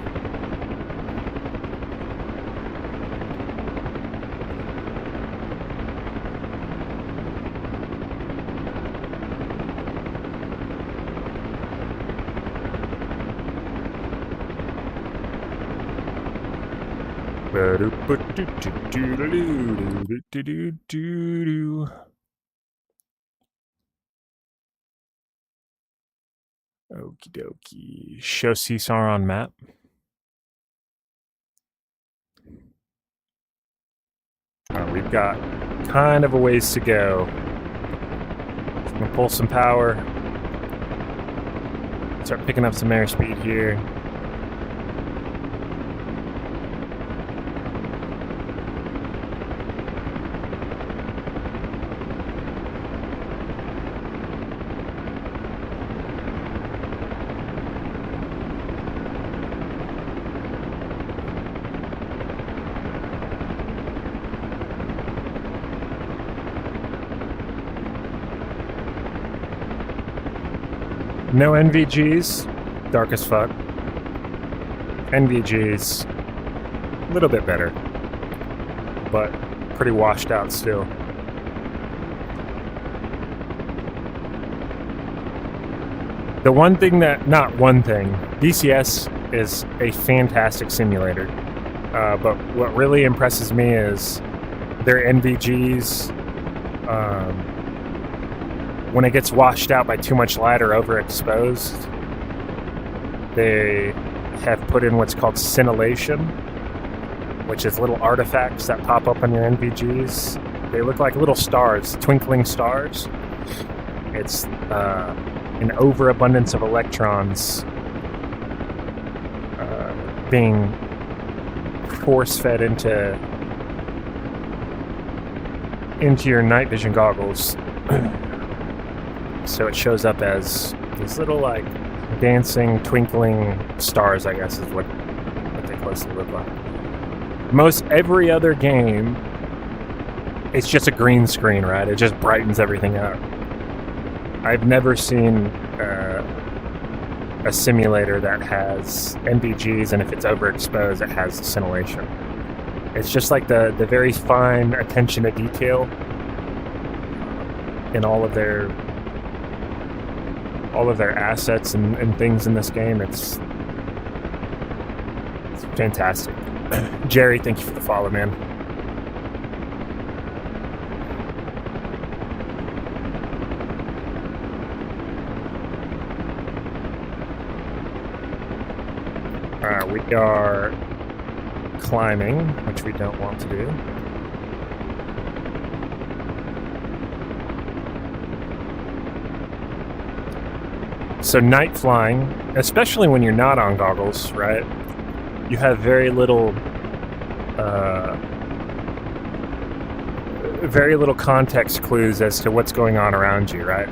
Okie dokie. Show CSAR on map. We've got kind of a ways to go. I'm gonna pull some power. Start picking up some airspeed here. No NVGs, dark as fuck. NVGs, a little bit better, but pretty washed out still. The one thing that, not one thing, DCS is a fantastic simulator, but what really impresses me is their NVGs. When it gets washed out by too much light or overexposed, they have put in what's called scintillation, which is little artifacts that pop up on your NVGs. They look like little stars, twinkling stars. It's an overabundance of electrons being force-fed into your night vision goggles. So it shows up as these little, like, dancing, twinkling stars, I guess is what they closely look like. Most every other game it's just a green screen, right? It just brightens everything up. I've never seen a simulator that has NVGs, and if it's overexposed, it has scintillation. It's just like the very fine attention to detail in all of their assets and things in this game. It's fantastic. Jerry, thank you for the follow, man. We are climbing, which we don't want to do. So night flying, especially when you're not on goggles, right? You have very little context clues as to what's going on around you, right?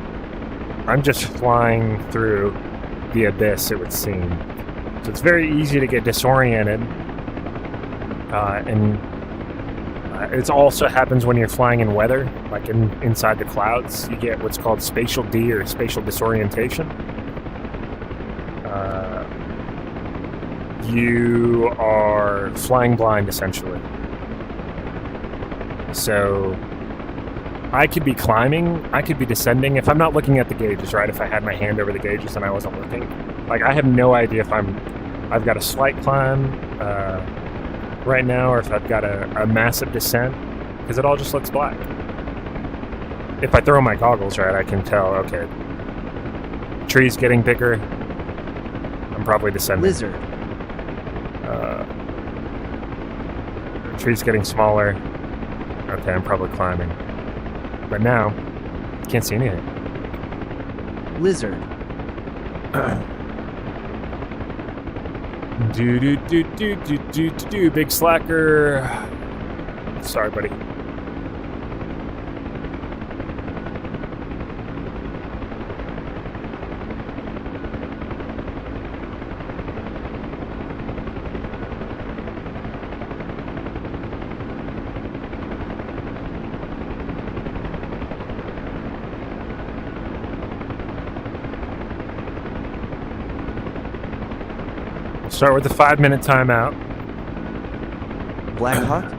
I'm just flying through the abyss, it would seem. So it's very easy to get disoriented, and it also happens when you're flying in weather, like inside the clouds. You get what's called spatial D, or spatial disorientation. You are flying blind, essentially. So I could be climbing, I could be descending. If I'm not looking at the gauges, right? If I had my hand over the gauges and I wasn't looking, like, I have no idea if I've got a slight climb right now, or if I've got a massive descent, because it all just looks black. If I throw my goggles, right, I can tell, okay, trees getting bigger, I'm probably descending. Lizard. Trees getting smaller, okay, I'm probably climbing. But now, can't see anything. Lizard. Do, big slacker. Sorry, buddy. Start with the 5-minute timeout. Black Hawk?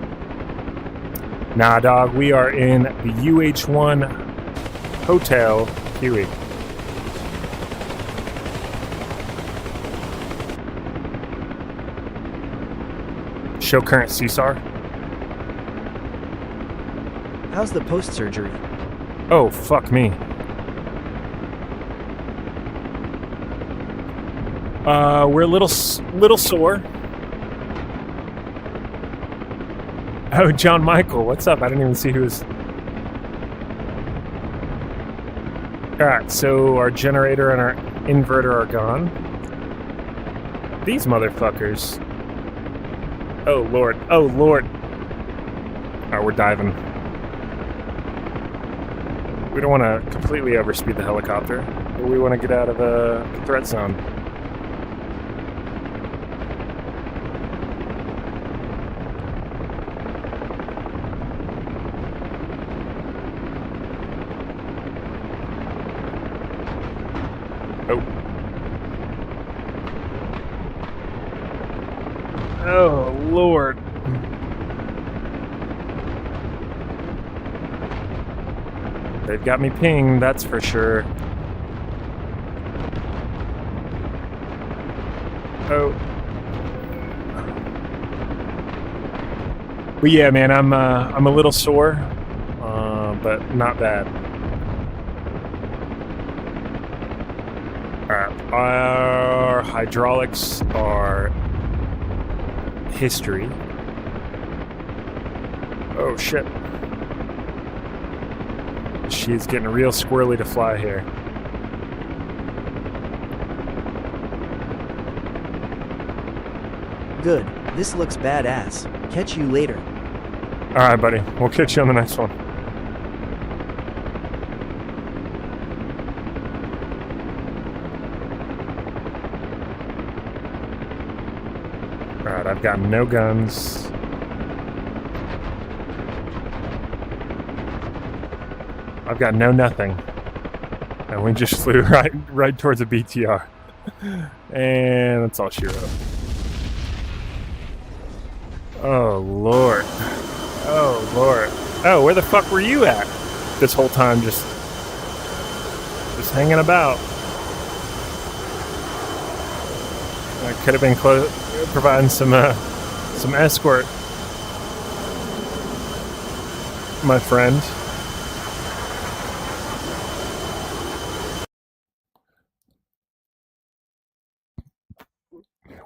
Nah, dog, we are in the UH-1 Hotel, Huey. Show current CSAR. How's the post-surgery? Oh, fuck me. We're a little sore. Oh, John Michael, what's up? I didn't even see who was... Alright, so our generator and our inverter are gone. These motherfuckers. Oh, Lord. Oh, Lord. Alright, we're diving. We don't want to completely overspeed the helicopter, but we want to get out of the threat zone. Oh, Lord. They've got me pinged, that's for sure. Oh. But yeah, man, I'm a little sore, but not bad. Alright, our hydraulics are history. Oh shit. She's getting real squirrely to fly here. Good. This looks badass. Catch you later. Alright, buddy. We'll catch you on the next one. Alright, I've got no guns. I've got no nothing. And we just flew right towards a BTR. And that's all she wrote. Oh, Lord. Oh, Lord. Oh, where the fuck were you at this whole time? Just hanging about. I could have been providing some escort, my friend.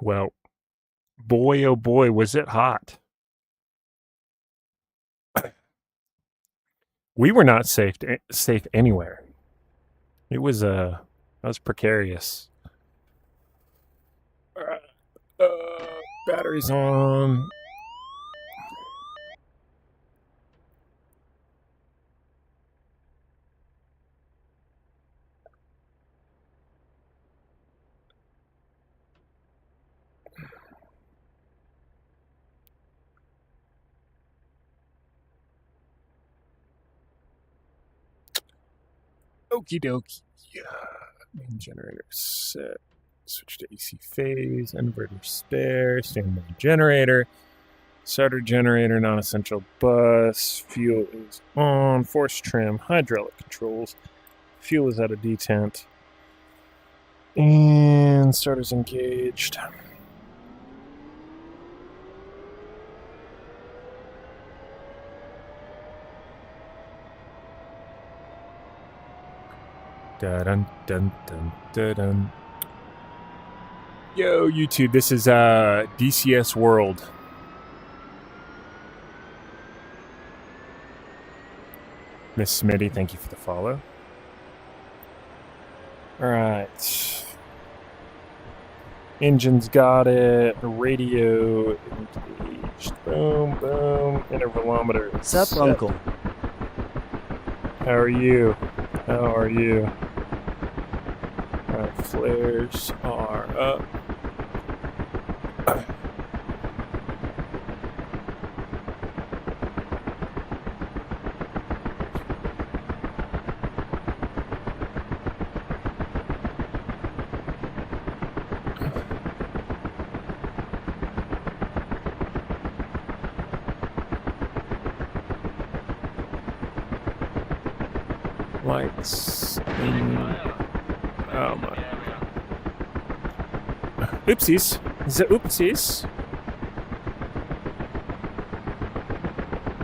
Well, boy, oh boy, was it hot. We were not safe anywhere. It was precarious. Batteries on. Okie dokie. Yeah. Main generator set. Switch to AC phase. Inverter spare. Standby generator. Starter generator. Non-essential bus. Fuel is on. Force trim. Hydraulic controls. Fuel is out of detent. And starter's engaged. Dun dun dun dun dun. Yo, YouTube, this is DCS World. Miss Smitty, thank you for the follow. Alright. Engine's got it. Radio engaged. Boom, boom. Intervalometer. Sup, set. Uncle? How are you? How are you? Alright, flares are up. Lights. Oh my. Oopsies. The oopsies.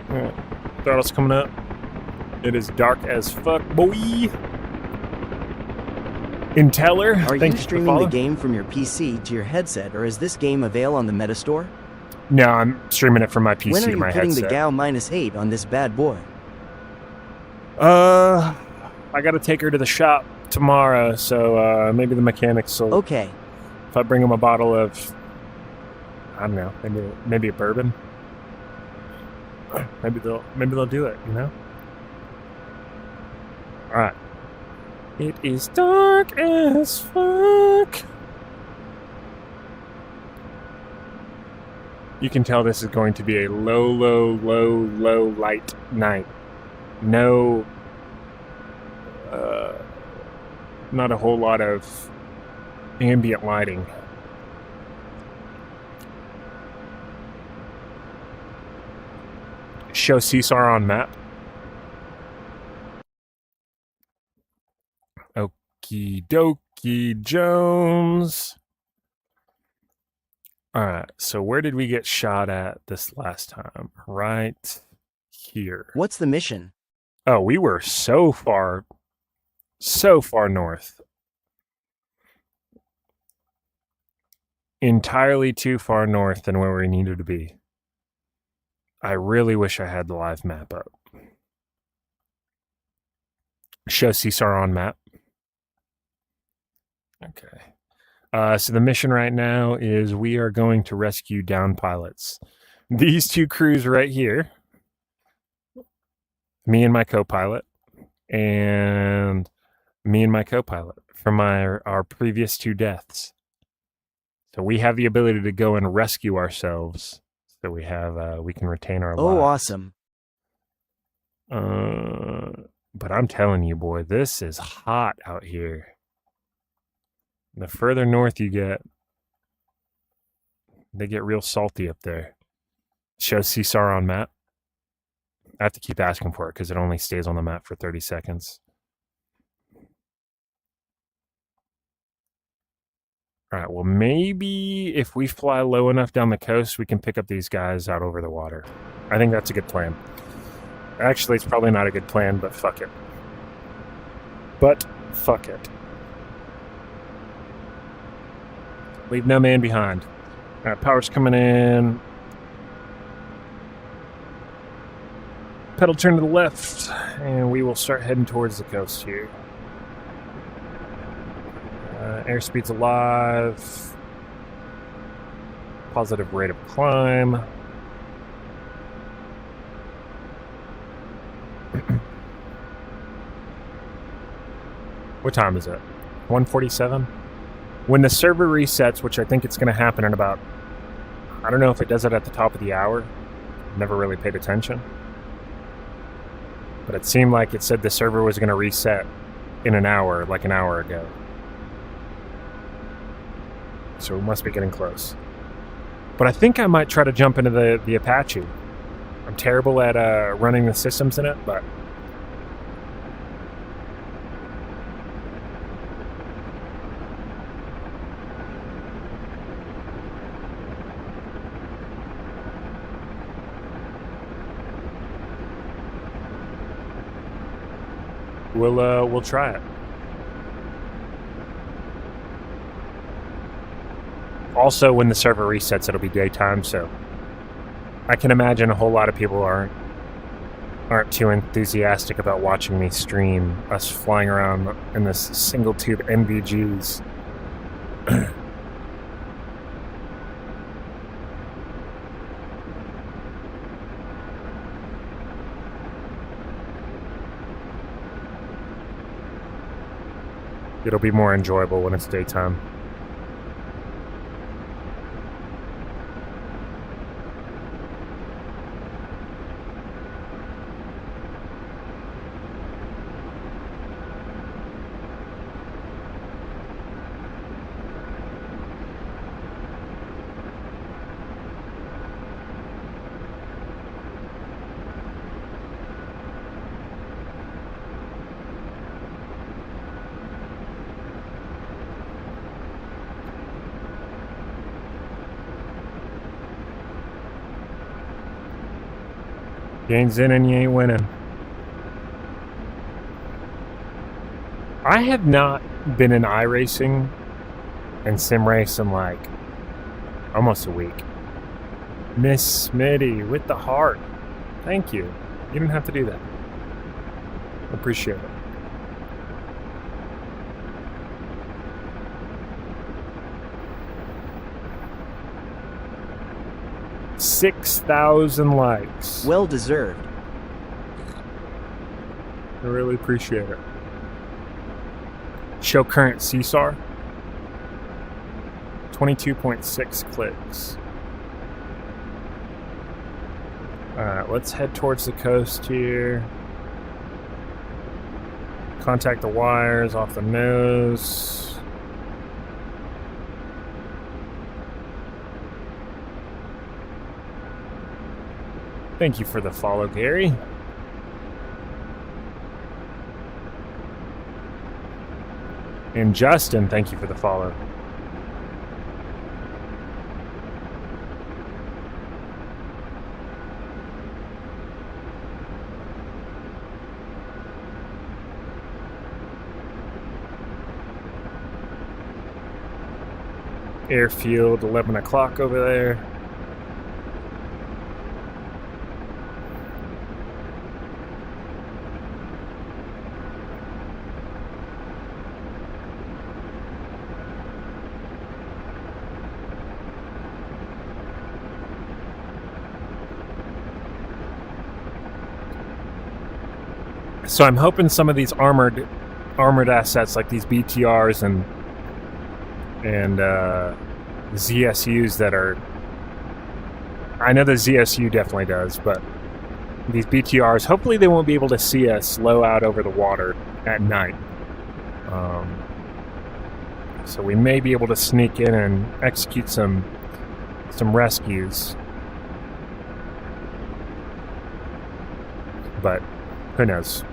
Alright. Throttle's coming up. It is dark as fuck, boy. Inteller, Are thank you for streaming the following. game from your PC to your headset, or is this game available on the Metastore? No, I'm streaming it from my PC When are to you my putting headset. the GAU -8 on this bad boy? I gotta take her to the shop tomorrow, so maybe the mechanics will. Okay. If I bring them a bottle of, I don't know, maybe a bourbon. Maybe they'll do it, you know. All right. It is dark as fuck. You can tell this is going to be a low light night. No, not a whole lot of ambient lighting. Show Cesar on map. Okie dokie Jones. Alright, so where did we get shot at this last time? Right here. What's the mission? Oh, we were so far north. Entirely too far north than where we needed to be. I really wish I had the live map up. Show Cesar on map. Okay. So the mission right now is we are going to rescue down pilots. These two crews right here. Me and my co-pilot. And me and my co-pilot from our previous two deaths. So we have the ability to go and rescue ourselves. So we have we can retain our lives. Oh, awesome. But But I'm telling you, boy, this is hot out here. The further north you get, they get real salty up there. Show CSAR on map. I have to keep asking for it because it only stays on the map for 30 seconds. All right, well, maybe if we fly low enough down the coast, we can pick up these guys out over the water. I think that's a good plan. Actually, it's probably not a good plan, but fuck it. Leave no man behind. All right, power's coming in. Pedal turn to the left, and we will start heading towards the coast here. Airspeed's alive. Positive rate of climb. What time is it? 1:47? When the server resets, which I think it's going to happen in about... I don't know if it does it at the top of the hour. Never really paid attention. But it seemed like it said the server was going to reset in an hour, like an hour ago. So we must be getting close. But I think I might try to jump into the Apache. I'm terrible at running the systems in it, but... We'll try it. Also, when the server resets, it'll be daytime, so I can imagine a whole lot of people aren't too enthusiastic about watching me stream us flying around in this single tube NVGs. It'll be more enjoyable when it's daytime. You ain't zinning, you ain't winning. I have not been in iRacing and sim race in like almost a week. Miss Smitty with the heart. Thank you. You didn't have to do that. Appreciate it. $6,000 likes. Well deserved. I really appreciate it. Show current CSAR. 22.6 clicks. Alright, let's head towards the coast here. Contact the wires off the nose. Thank you for the follow, Gary. And Justin, thank you for the follow. Airfield, 11 o'clock over there. So I'm hoping some of these armored assets like these BTRs and ZSUs that are... I know the ZSU definitely does, but these BTRs, hopefully they won't be able to see us low out over the water at night. So we may be able to sneak in and execute some rescues. But who knows?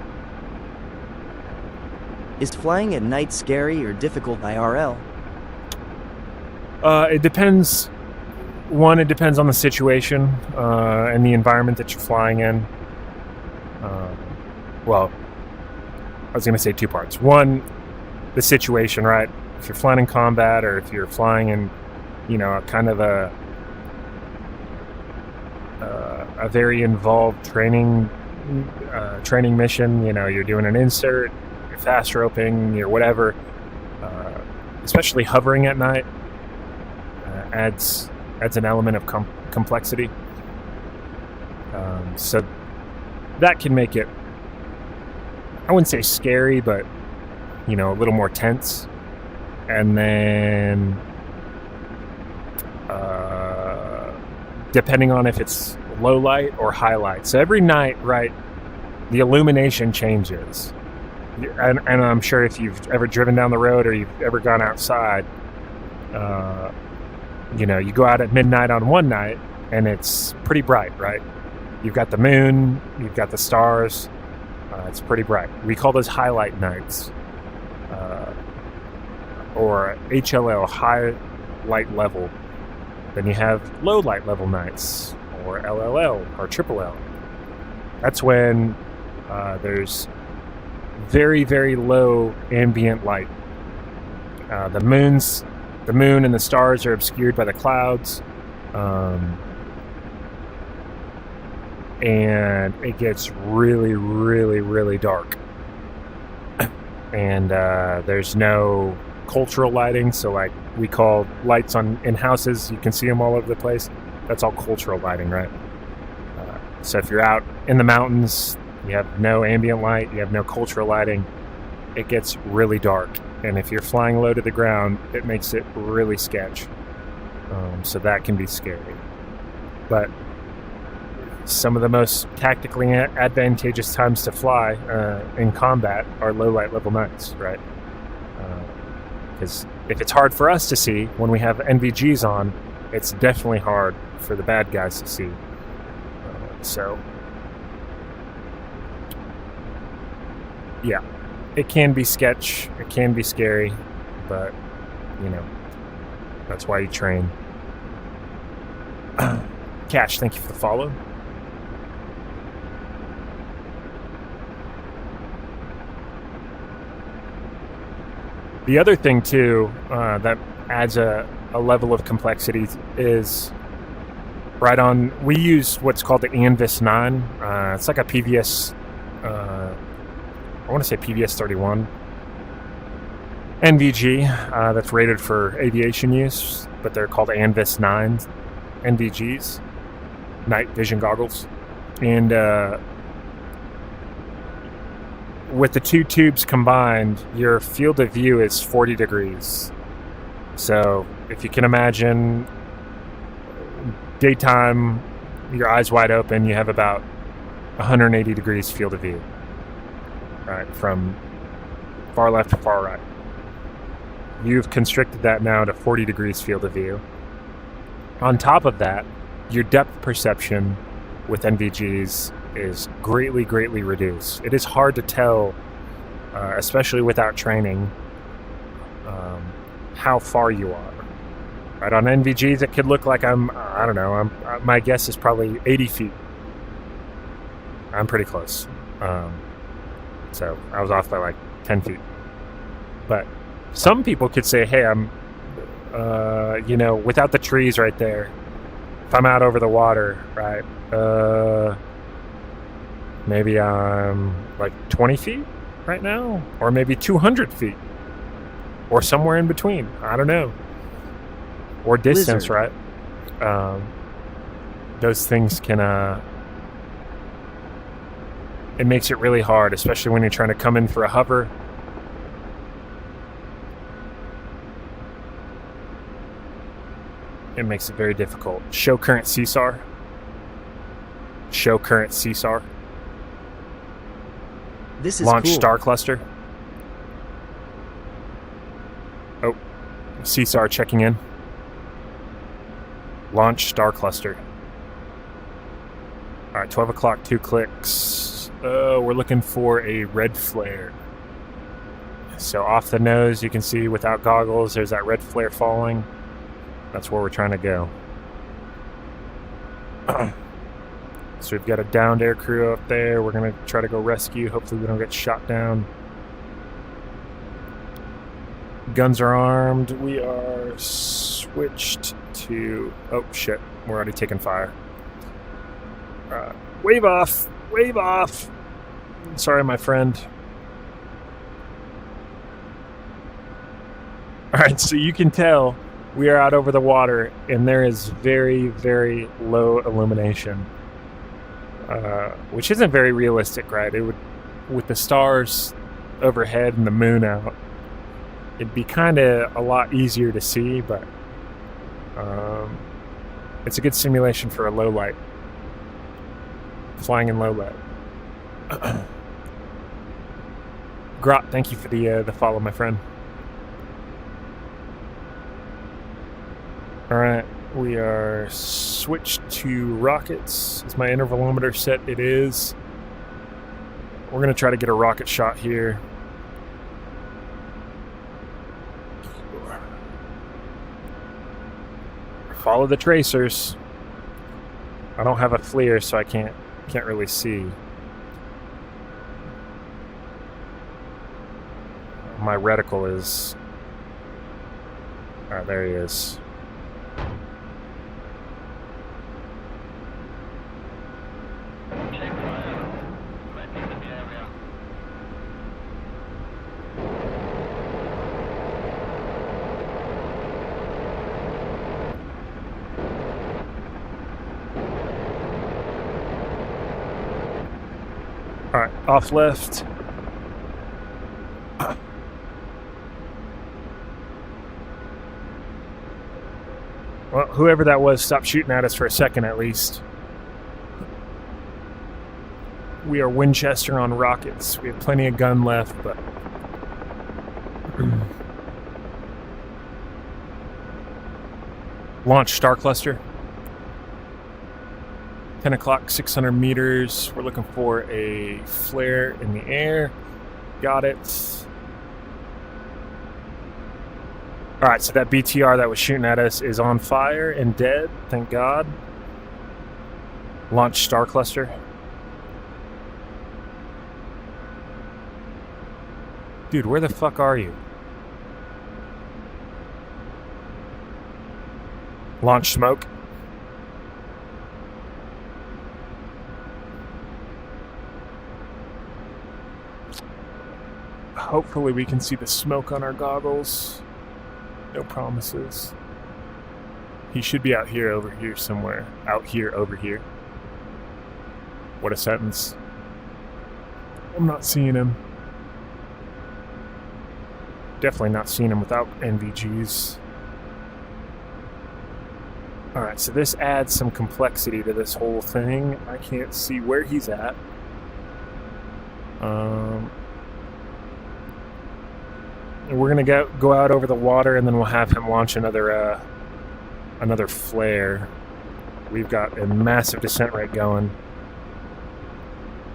Is flying at night scary or difficult IRL? It depends. One, it depends on the situation and the environment that you're flying in. Well, I was going to say two parts. One, the situation, right? If you're flying in combat, or if you're flying in, kind of a very involved training mission. You're doing an insert, you're fast roping, you're whatever. Especially hovering at night adds an element of complexity. So that can make it, I wouldn't say scary, but a little more tense. And then depending on if it's low light or high light. So every night, right, the illumination changes. And I'm sure if you've ever driven down the road or you've ever gone outside, you go out at midnight on one night and it's pretty bright, right? You've got the moon, you've got the stars. It's pretty bright. We call those highlight nights, or HLL, high light level. Then you have low light level nights, or LLL, or triple L. That's when there's very, very low ambient light. The moon and the stars are obscured by the clouds, and it gets really, really, really dark. And there's no cultural lighting, so like we call lights in houses, you can see them all over the place. That's all cultural lighting, right? So if you're out in the mountains, you have no ambient light, you have no cultural lighting, it gets really dark. And if you're flying low to the ground, it makes it really sketch. So that can be scary. But some of the most tactically advantageous times to fly in combat are low light level nights, right? Because if it's hard for us to see when we have NVGs on, it's definitely hard for the bad guys to see. So, yeah, it can be sketch, it can be scary, but, that's why you train. Cash, thank you for the follow. The other thing, too, that adds a level of complexity is right on. We use what's called the Anvis 9. It's like a PVS, I want to say PVS 31 NVG that's rated for aviation use, but they're called Anvis 9 NVGs, night vision goggles. And with the two tubes combined, your field of view is 40 degrees. So if you can imagine daytime, your eyes wide open, you have about 180 degrees field of view, right, from far left to far right. You've constricted that now to 40 degrees field of view. On top of that, your depth perception with NVGs is greatly, greatly reduced. It is hard to tell, especially without training, how far you are. Right, on NVGs, it could look like my guess is probably 80 feet. I'm pretty close. So I was off by like 10 feet. But some people could say, hey, I'm, without the trees right there, if I'm out over the water, right, maybe I'm like 20 feet right now, or maybe 200 feet, or somewhere in between. I don't know. Or distance, Blizzard. right? Those things can, it makes it really hard, especially when you're trying to come in for a hover. It makes it very difficult. Show current CSAR. Show current CSAR. This is Launch cool. star cluster. Oh, CSAR checking in. Launch star cluster. All right, 12 o'clock, 2 clicks. We're looking for a red flare. So off the nose, you can see without goggles, there's that red flare falling. That's where we're trying to go. So we've got a downed air crew up there. We're going to try to go rescue. Hopefully we don't get shot down. Guns are armed. We are switched to... Oh, shit. We're already taking fire. Wave off! Wave off! Sorry, my friend. Alright, so you can tell we are out over the water, and there is very, very low illumination. Which isn't very realistic, right? It would, with the stars overhead and the moon out, it'd be kind of a lot easier to see, but it's a good simulation for a low light. Flying in low light. Grot, thank you for the follow, my friend. All right, we are switched to rockets. Is my intervalometer set? It is. We're going to try to get a rocket shot here. Follow the tracers. I don't have a FLIR, so I can't really see. My reticle is... Alright, there he is. Alright, off left. Well, whoever that was stopped shooting at us for a second at least. We are Winchester on rockets. We have plenty of gun left, but... Launch star cluster. 10 o'clock, 600 meters. We're looking for a flare in the air. Got it. All right, so that BTR that was shooting at us is on fire and dead, thank God. Launch star cluster. Dude, where the fuck are you? Launch smoke. Hopefully we can see the smoke on our goggles. No promises. He should be out here, over here somewhere. Out here, over here. What a sentence. I'm not seeing him. Definitely not seeing him without NVGs. Alright, so this adds some complexity to this whole thing. I can't see where he's at. We're gonna go out over the water, and then we'll have him launch another flare. We've got a massive descent rate going.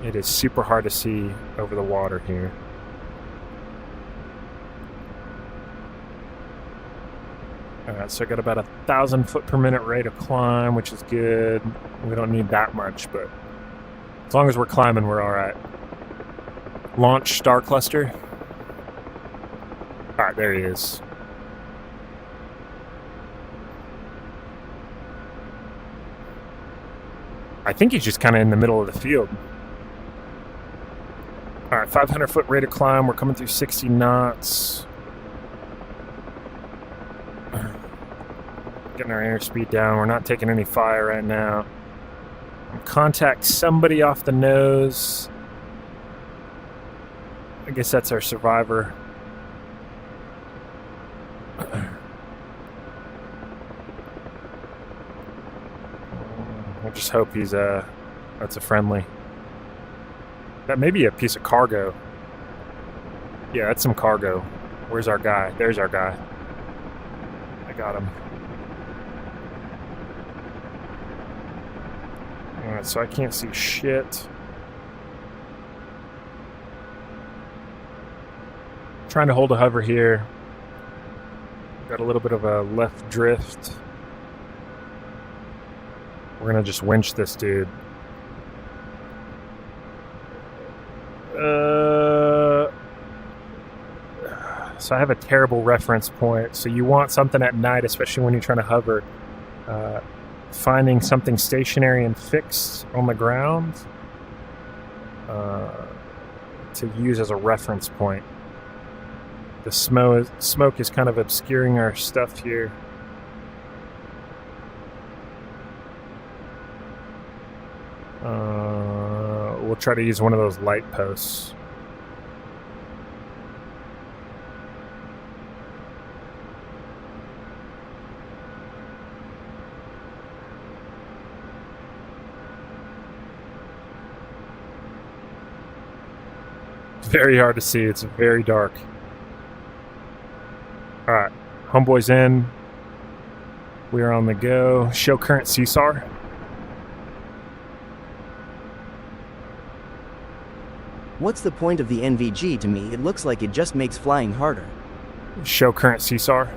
It is super hard to see over the water here. Alright, so I got about 1,000 foot per minute rate of climb, which is good. We don't need that much, but as long as we're climbing, we're alright. Launch star cluster. Alright, there he is. I think he's just kind of in the middle of the field. Alright, 500 foot rate of climb. We're coming through 60 knots. Getting our airspeed down. We're not taking any fire right now. Contact somebody off the nose. I guess that's our survivor. I just hope he's That's a friendly. That may be a piece of cargo. Yeah, that's some cargo. Where's our guy? There's our guy. I got him. Alright, so I can't see shit. Trying to hold a hover here. Got a little bit of a left drift. We're gonna just winch this dude. So I have a terrible reference point. So you want something at night, especially when you're trying to hover. Finding something stationary and fixed on the ground to use as a reference point. The smoke is kind of obscuring our stuff here. We'll try to use one of those light posts. Very hard to see. It's very dark. All right, homeboy's in. We are on the go. Show current CSAR. What's the point of the NVG to me? It looks like it just makes flying harder. Show current CSAR.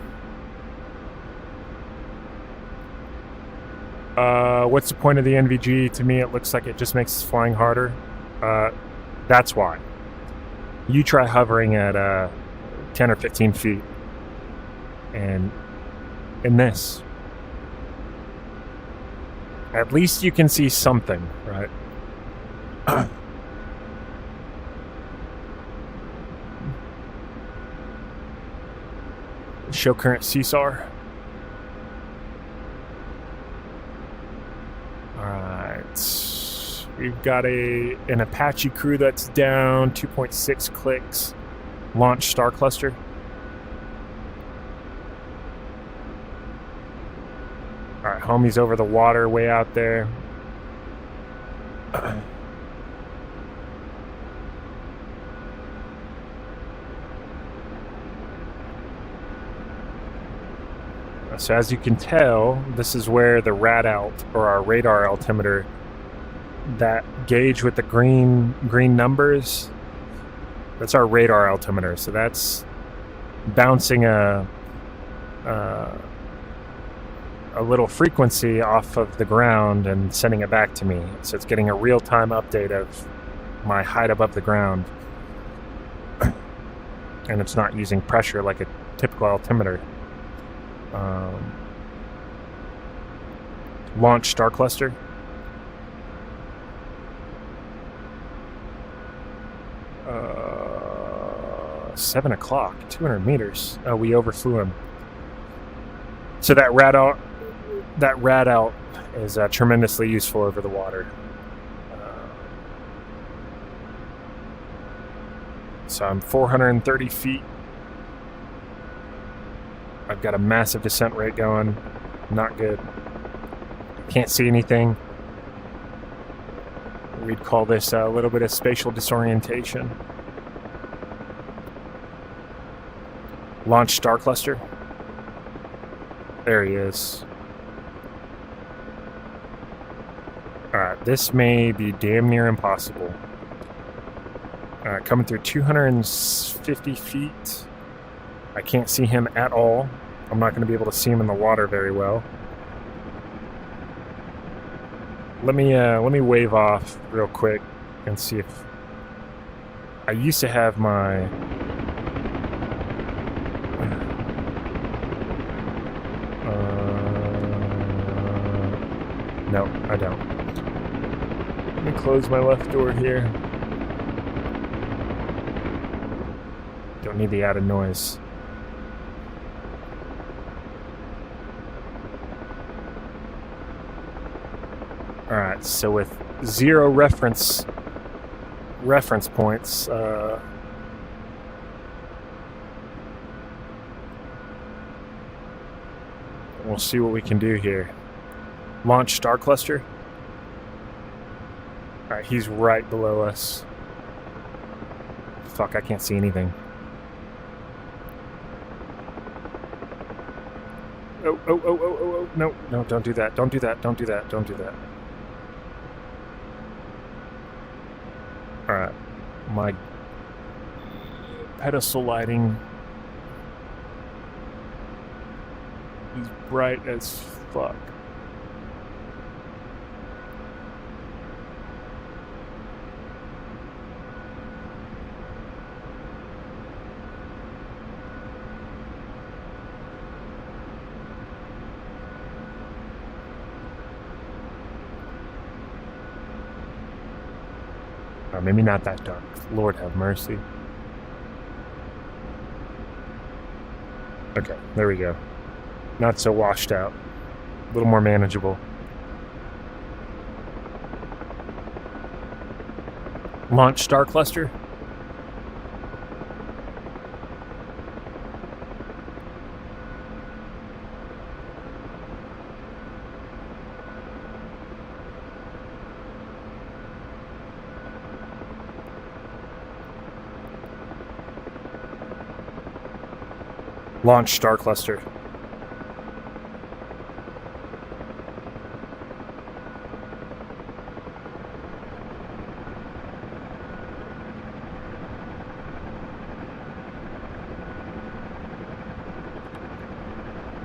What's the point of the NVG? To me, it looks like it just makes flying harder. That's why. You try hovering at 10 or 15 feet. And in this, at least you can see something, right? Show current CSAR. Alright. We've got an Apache crew that's down, 2.6 clicks. Launch Star Cluster. Alright, homie's over the water, way out there. So as you can tell, this is where the rad alt, or our radar altimeter, that gauge with the green numbers, that's our radar altimeter. So that's bouncing a little frequency off of the ground and sending it back to me. So it's getting a real-time update of my height above the ground. And it's not using pressure like a typical altimeter. Launch Star Cluster. Uh, 7 o'clock, 200 meters. Oh, we overflew him. So that rad alt is tremendously useful over the water. So I'm 430 feet. I've got a massive descent rate going. Not good. Can't see anything. We'd call this a little bit of spatial disorientation. Launch Star Cluster. There he is. Alright, this may be damn near impossible. Coming through 250 feet. I can't see him at all. I'm not going to be able to see him in the water very well. Let me wave off real quick and see if I used to have my no, I don't. Let me close my left door here. Don't need the added noise. Alright, so with 0 reference points, we'll see what we can do here. Launch Star Cluster. Alright, he's right below us. Fuck, I can't see anything. Oh. No, don't do that. Don't do that. Don't do that. Don't do that. Alright. My pedestal lighting is bright as fuck. Or maybe not that dark. Lord have mercy. Okay, there we go. Not so washed out. A little more manageable. Launch Star Cluster. Launch Star Cluster.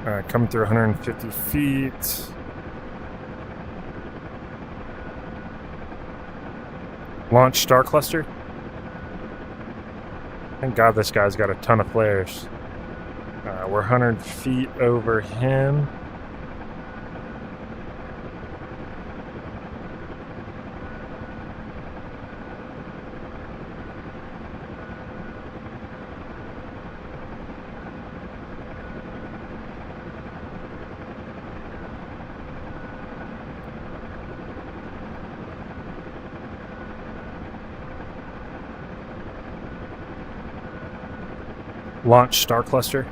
Alright, coming through 150 feet. Launch Star Cluster. Thank God this guy's got a ton of flares. We're 100 feet over him. Launch Star Cluster.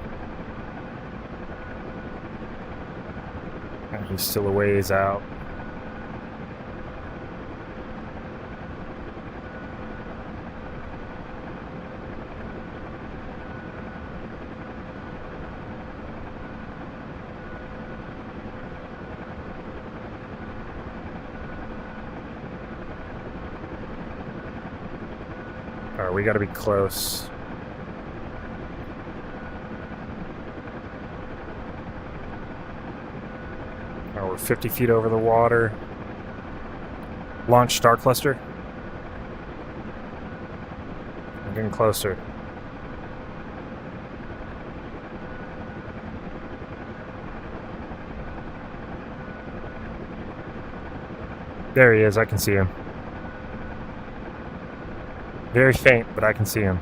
And he's still a ways out. Alright, we gotta be close. We're 50 feet over the water. Launch Star Cluster. I'm getting closer. There he is, I can see him. Very faint, but I can see him.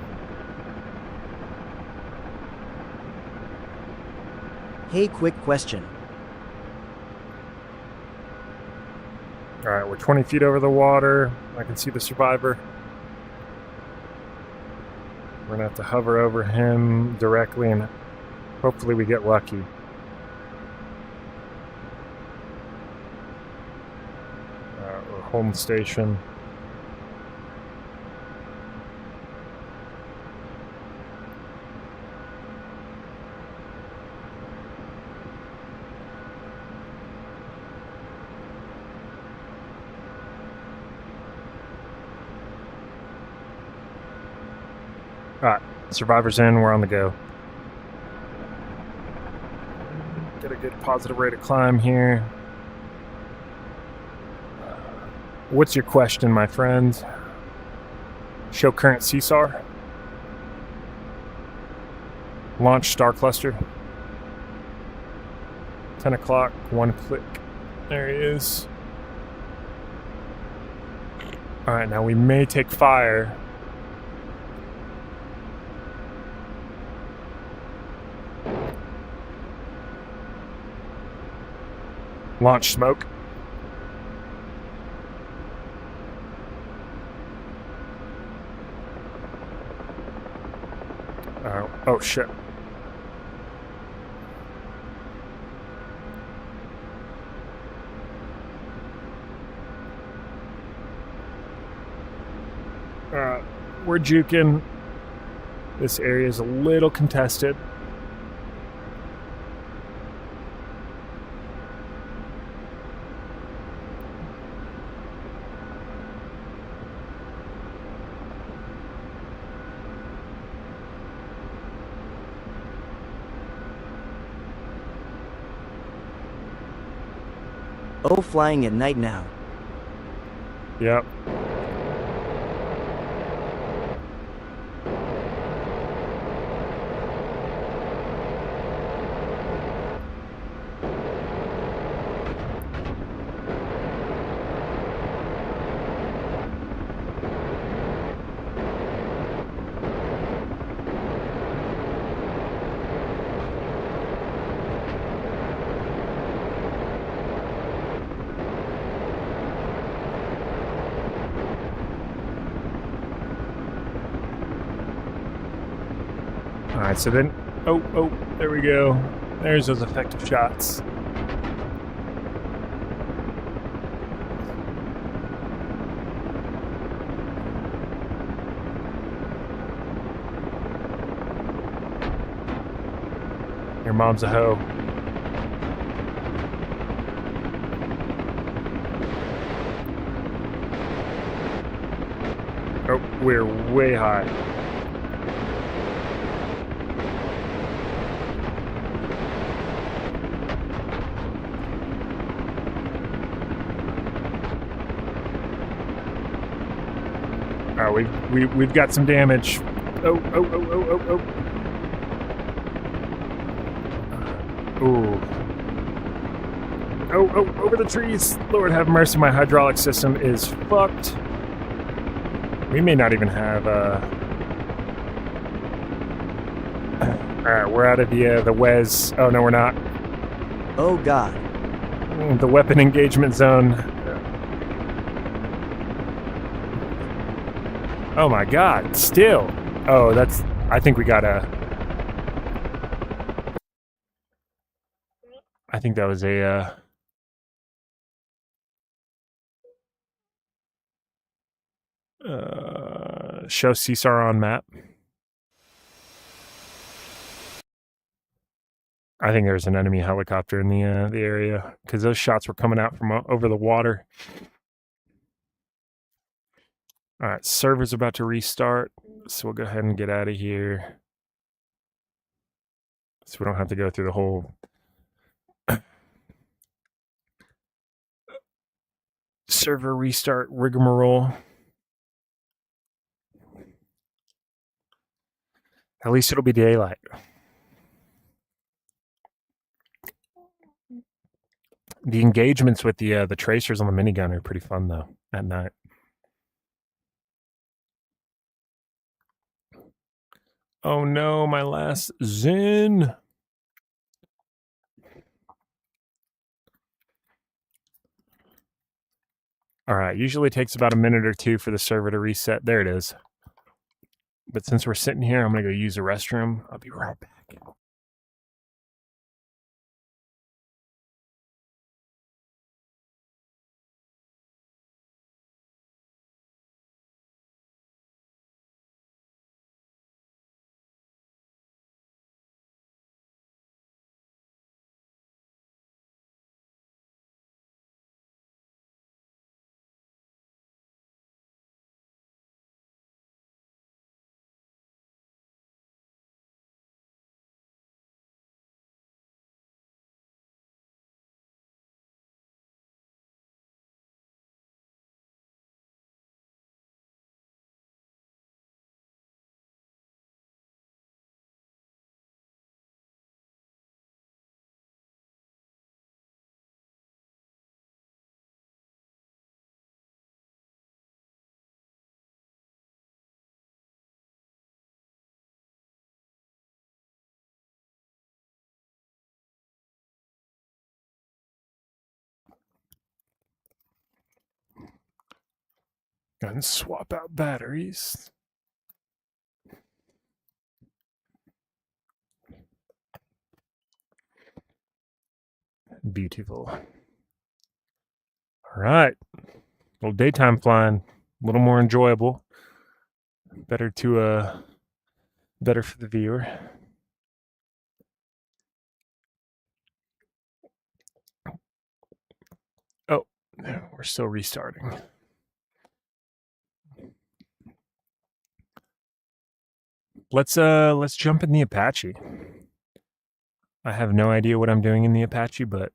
Hey, quick question. Alright, we're 20 feet over the water. I can see the survivor. We're gonna have to hover over him directly and hopefully we get lucky. We're home station. Alright, survivor's in, we're on the go. Get a good positive rate of climb here. What's your question, my friend? Show current CSAR. Launch Star Cluster. 10 o'clock, 1 click. There he is. Alright, now we may take fire. Launch smoke. Oh shit. we're juking. This area is a little contested. Oh, flying at night now. Yep. All right, so then, oh, there we go. There's those effective shots. Your mom's a hoe. Oh, we're way high. All right, we've got some damage. Oh. Ooh. Oh, over the trees. Lord have mercy, my hydraulic system is fucked. We may not even have, Alright, we're out of the WES. Oh, no, we're not. Oh God. The weapon engagement zone. Oh my God, still. Oh, that's, I think we gotta, I think that was a, show CSAR on map. I think there's an enemy helicopter in the area because those shots were coming out from over the water. All right, server's about to restart, so we'll go ahead and get out of here, so we don't have to go through the whole server restart rigmarole. At least it'll be daylight. The engagements with the tracers on the minigun are pretty fun though at night. Oh no, my last Zen. All right, usually takes about a minute or two for the server to reset. There it is. But since we're sitting here, I'm gonna go use the restroom. I'll be right back. And swap out batteries. Beautiful. All right. A little daytime flying, a little more enjoyable. better for the viewer. Oh, we're still restarting. Let's jump in the Apache. I have no idea what I'm doing in the Apache, but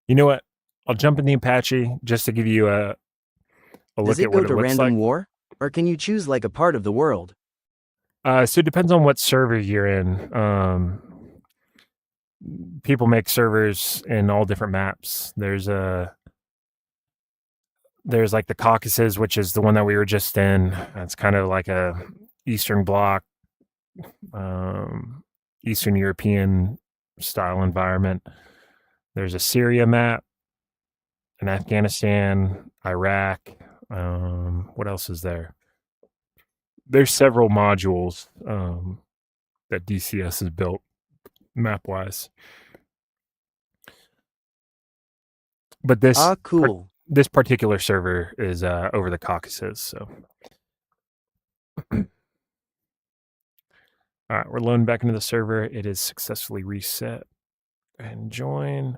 you know what? I'll jump in the Apache just to give you a Does look it at what go it to looks random like. war? Or can you choose like a part of the world? So it depends on what server you're in. People make servers in all different maps. There's like the Caucasus, which is the one that we were just in. It's kind of like a Eastern Bloc, Eastern European style environment. There's a Syria map, and Afghanistan, Iraq. What else is there? There's several modules that DCS has built map-wise. But Cool. this particular server is over the Caucasus. So, all right, we're loading back into the server. It is successfully reset. Go ahead and join.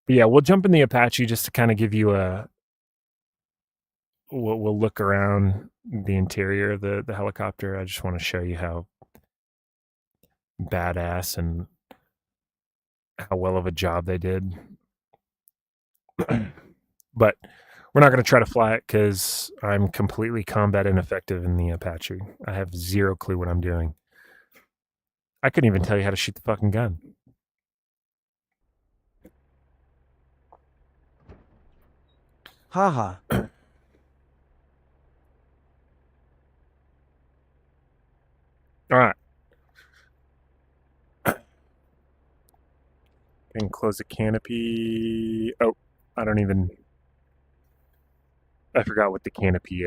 But yeah, we'll jump in the Apache just to kind of give you we'll look around the interior of the helicopter. I just want to show you how badass and how well of a job they did. But we're not going to try to fly it because I'm completely combat ineffective in the Apache. I have zero clue what I'm doing. I couldn't even tell you how to shoot the fucking gun. Haha. All right. And close the canopy. Oh, I forgot what the canopy.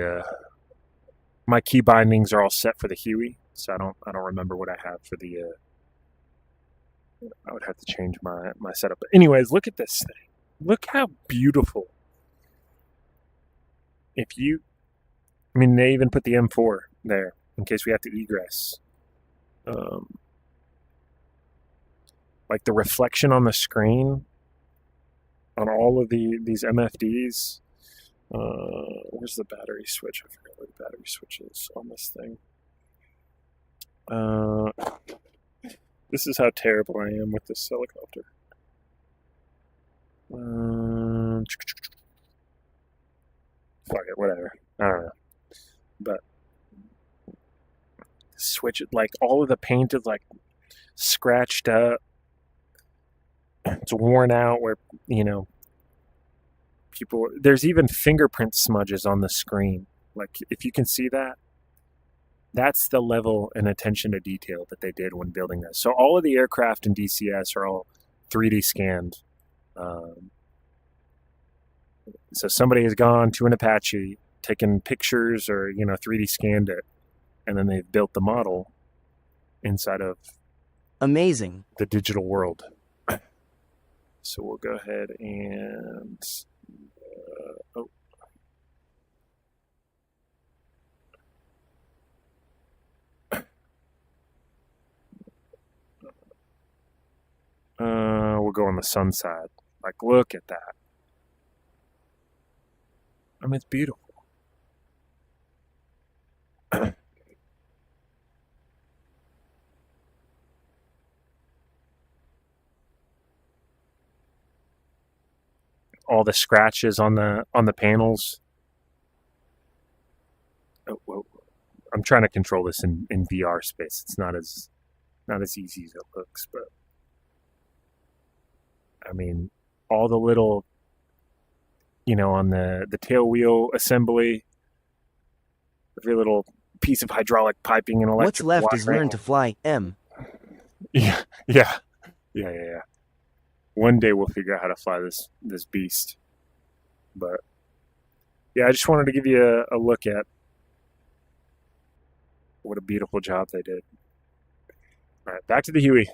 My key bindings are all set for the Huey, so I don't remember what I have for the. I would have to change my setup. But anyways, look at this thing. Look how beautiful. They even put the M4 there in case we have to egress. Like the reflection on the screen on all of these MFDs. Where's the battery switch? I forgot where the battery switch is on this thing. This is how terrible I am with this helicopter. Fuck it, whatever. I don't know. But switch it, like all of the paint is like scratched up. It's worn out where, there's even fingerprint smudges on the screen. Like if you can see that, that's the level and attention to detail that they did when building this. So all of the aircraft in DCS are all 3D scanned. So somebody has gone to an Apache, taken pictures or, 3D scanned it, and then they've built the model inside of Amazing. the digital world. So we'll go ahead and... we'll go on the sun side. Like, look at that. I mean, it's beautiful. All the scratches on the panels. Oh, I'm trying to control this in VR space. It's not as easy as it looks, but I mean, all the little, on the tail wheel assembly, every little piece of hydraulic piping and electric. What's left wiring. is learn to fly, M. Yeah. One day we'll figure out how to fly this beast. But yeah, I just wanted to give you a look at what a beautiful job they did. All right, back to the Huey.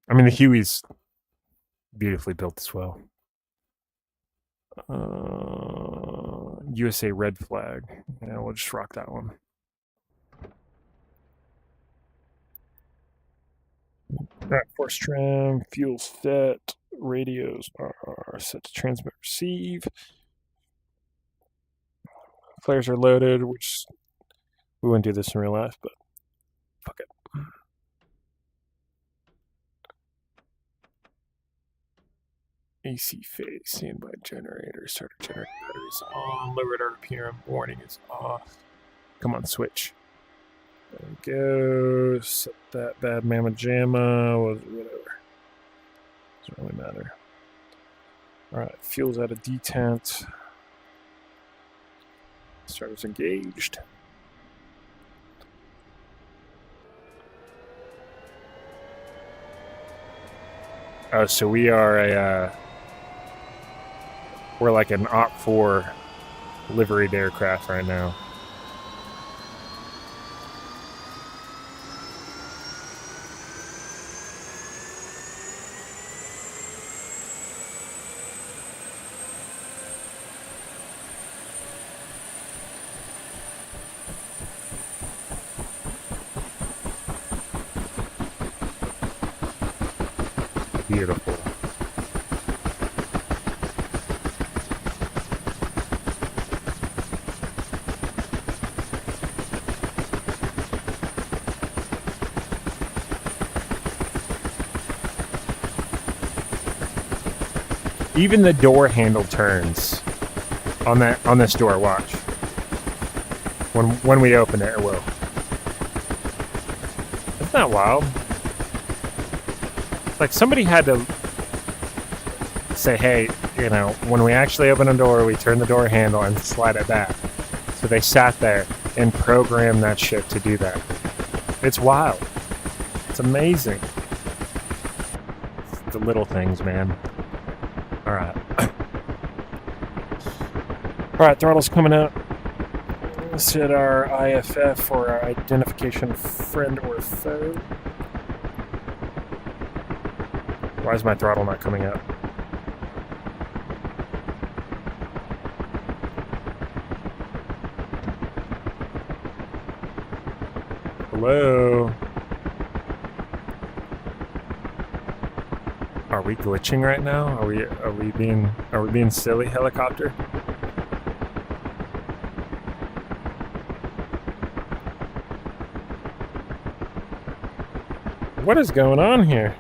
I mean, the Huey's beautifully built as well. USA red flag. Yeah, we'll just rock that one. Alright, force trim, fuel set, radios are set to transmit receive. Flares are loaded, which we wouldn't do this in real life, but fuck it. AC phase, standby generator, starter generator batteries on, lowered RPM, warning is off. Come on, switch. There we go. Set that bad mamma jamma, whatever. Doesn't really matter. Alright, fuel's out of detent. Starter's engaged. So we are we're like an OP4 liveried aircraft right now. Beautiful. Even the door handle turns on this door. Watch. When we open it, it will. Isn't that wild? Like somebody had to say, hey, you know, when we actually open a door, we turn the door handle and slide it back. So they sat there and programmed that shit to do that. It's wild. It's amazing. It's the little things, man. All right. All right, throttle's coming out. Let's hit our IFF or our identification friend or foe. Why is my throttle not coming up? Hello? Are we glitching right now? Are we being silly, helicopter? What is going on here?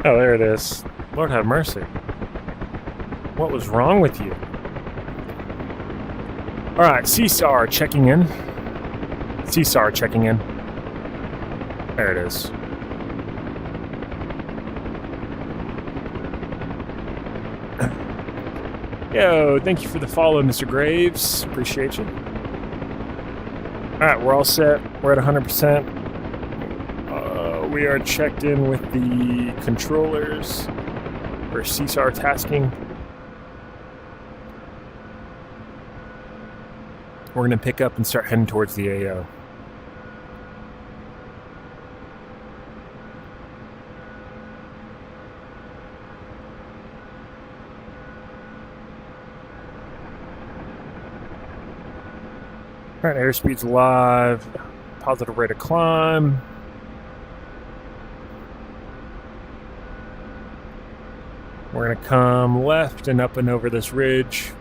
Oh, there it is. Lord have mercy. What was wrong with you? Alright, CSAR checking in. CSAR checking in. There it is. Yo, thank you for the follow, Mr. Graves. Appreciate you. Alright, we're all set. We're at 100%. We are checked in with the controllers for CSAR tasking. We're going to pick up and start heading towards the AO. Alright, airspeed's live. Positive rate of climb. We're going to come left and up and over this ridge.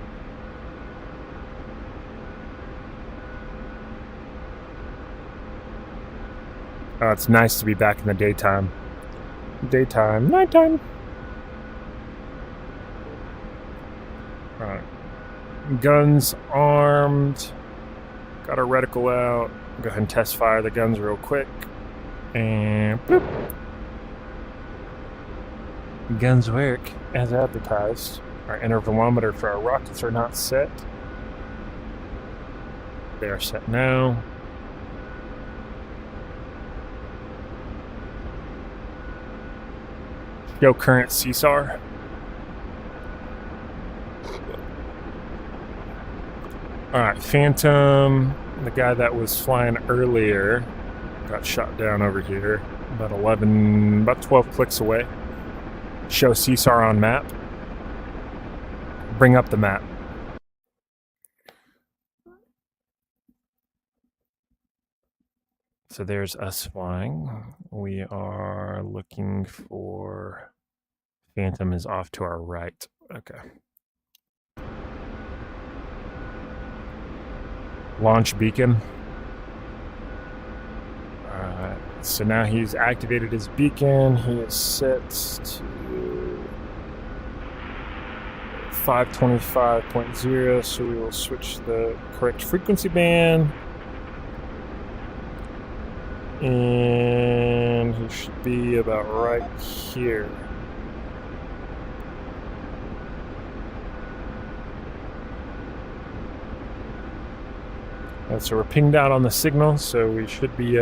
Oh, it's nice to be back in the daytime. Daytime, nighttime. All right. Guns armed. Got our reticle out. Go ahead and test fire the guns real quick. And boop. Guns work as advertised. Our intervalometer for our rockets are not set. They are set now. Show current CSAR. Alright, Phantom, the guy that was flying earlier, got shot down over here. About 12 clicks away. Show CSAR on map. Bring up the map. So there's us flying. We are looking for... Phantom is off to our right. Okay. Launch beacon. Alright, so now he's activated his beacon. He is set to 525.0, so we will switch the correct frequency band. And he should be about right here. So we're pinged out on the signal, so we should be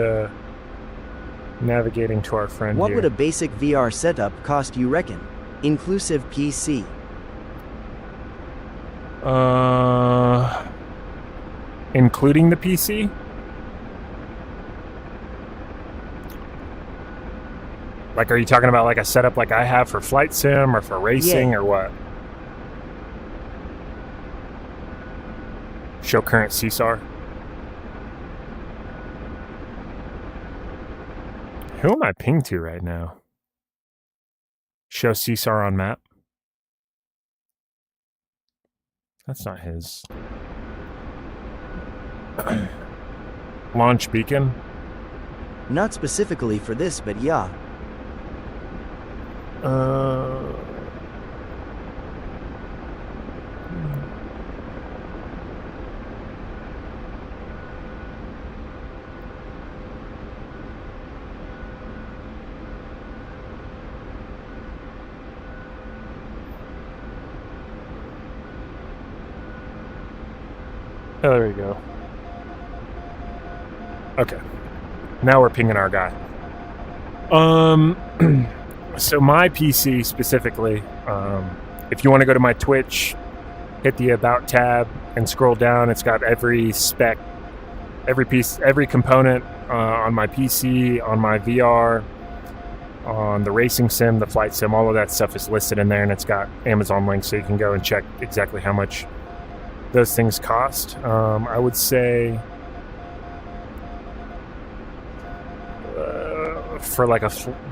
navigating to our friend What here. would a basic VR setup cost, you reckon? Inclusive PC. Including the PC? Like, are you talking about like a setup like I have for flight sim or for racing Yeah. or what? Show current CSAR. Who am I pinged to right now? Show CSAR on map. That's not his. Launch beacon. Not specifically for this, but yeah. Oh, there we go. Okay. Now we're pinging our guy. So my PC specifically, if you want to go to my Twitch, hit the About tab and scroll down. It's got every spec, every piece, every component on my PC, on my VR, on the racing sim, the flight sim, all of that stuff is listed in there, and it's got Amazon links so you can go and check exactly how much those things cost. I would say for like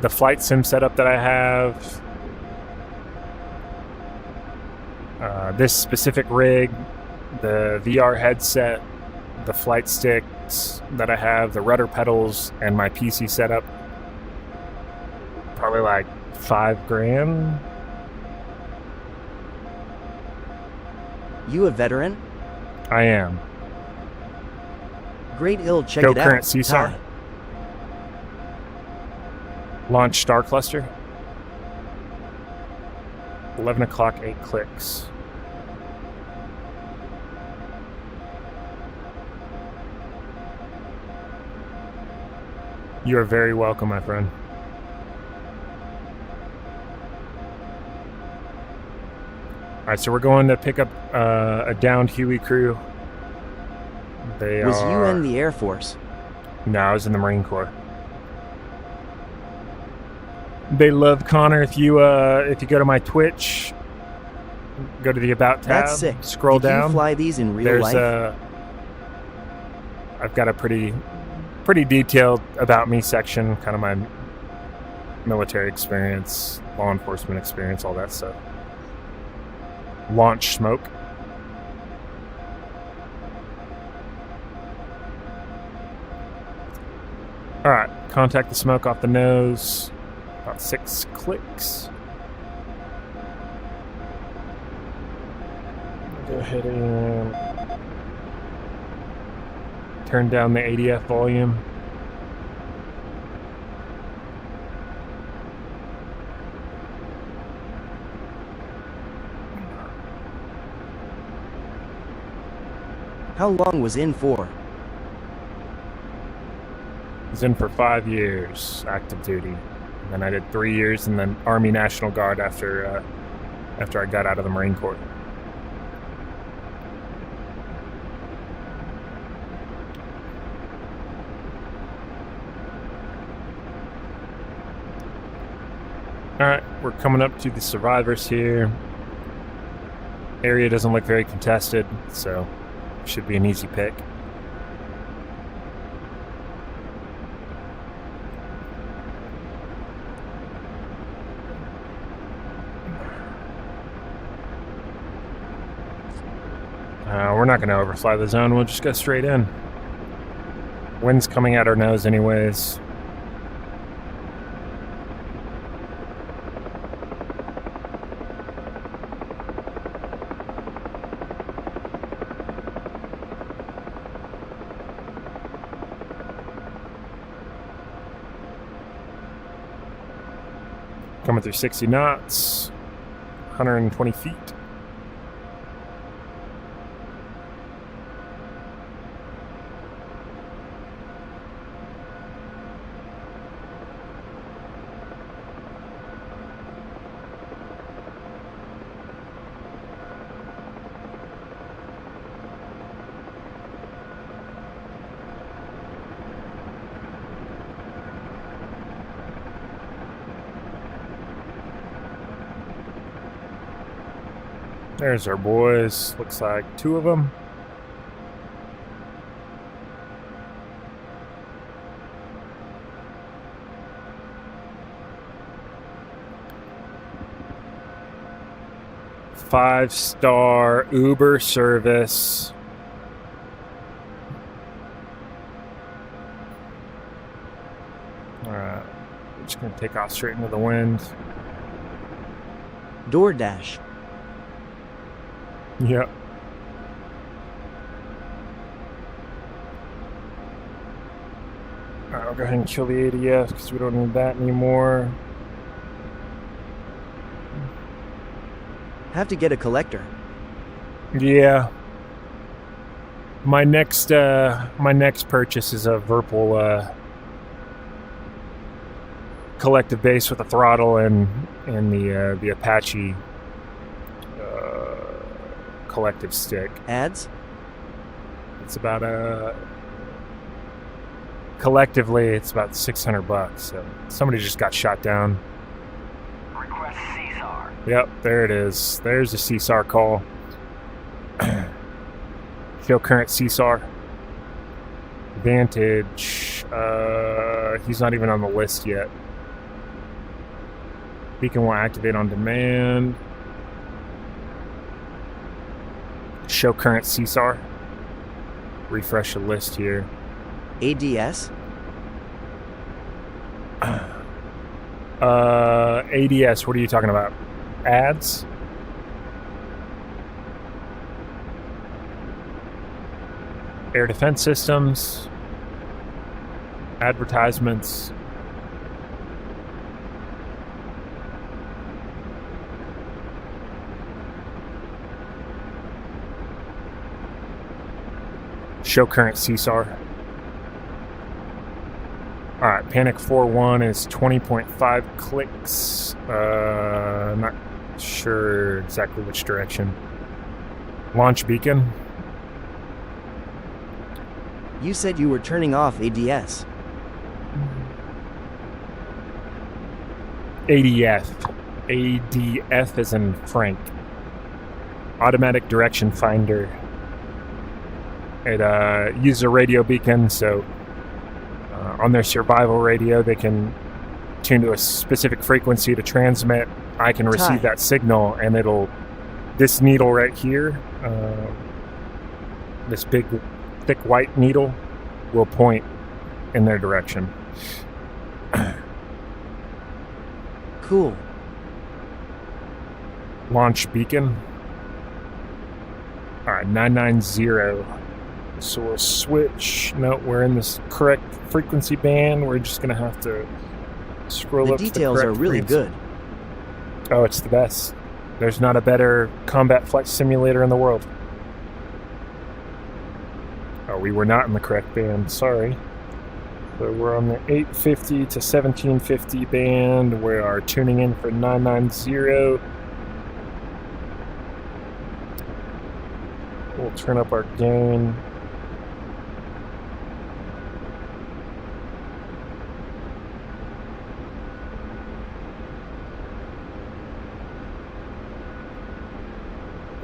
the flight sim setup that I have, this specific rig, the VR headset, the flight sticks that I have, the rudder pedals, and my PC setup, probably like $5,000. You a veteran? I am. Great ill, check Show it out. current CSAR. Ty. Launch Star Cluster. 11 o'clock, 8 clicks. You are very welcome, my friend. Alright, so we're going to pick up a downed Huey crew. Was you in the Air Force? No, I was in the Marine Corps. They love Connor. If you go to my Twitch, go to the About tab. That's sick. Scroll Did down. you fly these in real There's life? I've got a pretty detailed About Me section, kind of my military experience, law enforcement experience, all that stuff. Launch smoke. All right, contact the smoke off the nose. About 6 clicks. Go ahead and turn down the ADF volume. How long was in for? He's in for 5 years, active duty. And I did 3 years in the Army National Guard after I got out of the Marine Corps. Alright, we're coming up to the survivors here. Area doesn't look very contested, so should be an easy pick. We're not going to overfly the zone, we'll just go straight in. Wind's coming at our nose anyways. Coming through 60 knots, 120 feet. There's our boys. Looks like 2 of them. Five-star Uber service. All right, we're just gonna take off straight into the wind. DoorDash. Yep. Alright, I'll go ahead and kill the ADF because we don't need that anymore. Have to get a collector. Yeah. My next purchase is a Virpil collective base with a throttle and the Apache collective stick. Ads? It's about collectively it's about $600. So somebody just got shot down. Request CSAR. Yep, there it is. There's a CSAR call. Show current CSAR. Vantage. He's not even on the list yet. Beacon will activate on demand. Show current CSAR. Refresh the list here. ADS? ADS, what are you talking about? Ads? Air defense systems. Advertisements. Show current CSAR. Alright, Panic 4-1 is 20.5 clicks. Not sure exactly which direction. Launch beacon. You said you were turning off ADS. ADF. ADF as in Frank. Automatic Direction Finder. It uses a radio beacon, so on their survival radio, they can tune to a specific frequency to transmit. I can receive that signal, and this needle right here, this big, thick white needle, will point in their direction. Cool. Launch beacon. All right, 990. So we'll switch. No, we're in this correct frequency band. We're just going to have to scroll the up. The details are really good. Oh, it's the best. There's not a better combat flight simulator in the world. Oh, we were not in the correct band. Sorry. So we're on the 850 to 1750 band. We are tuning in for 990. We'll turn up our gain.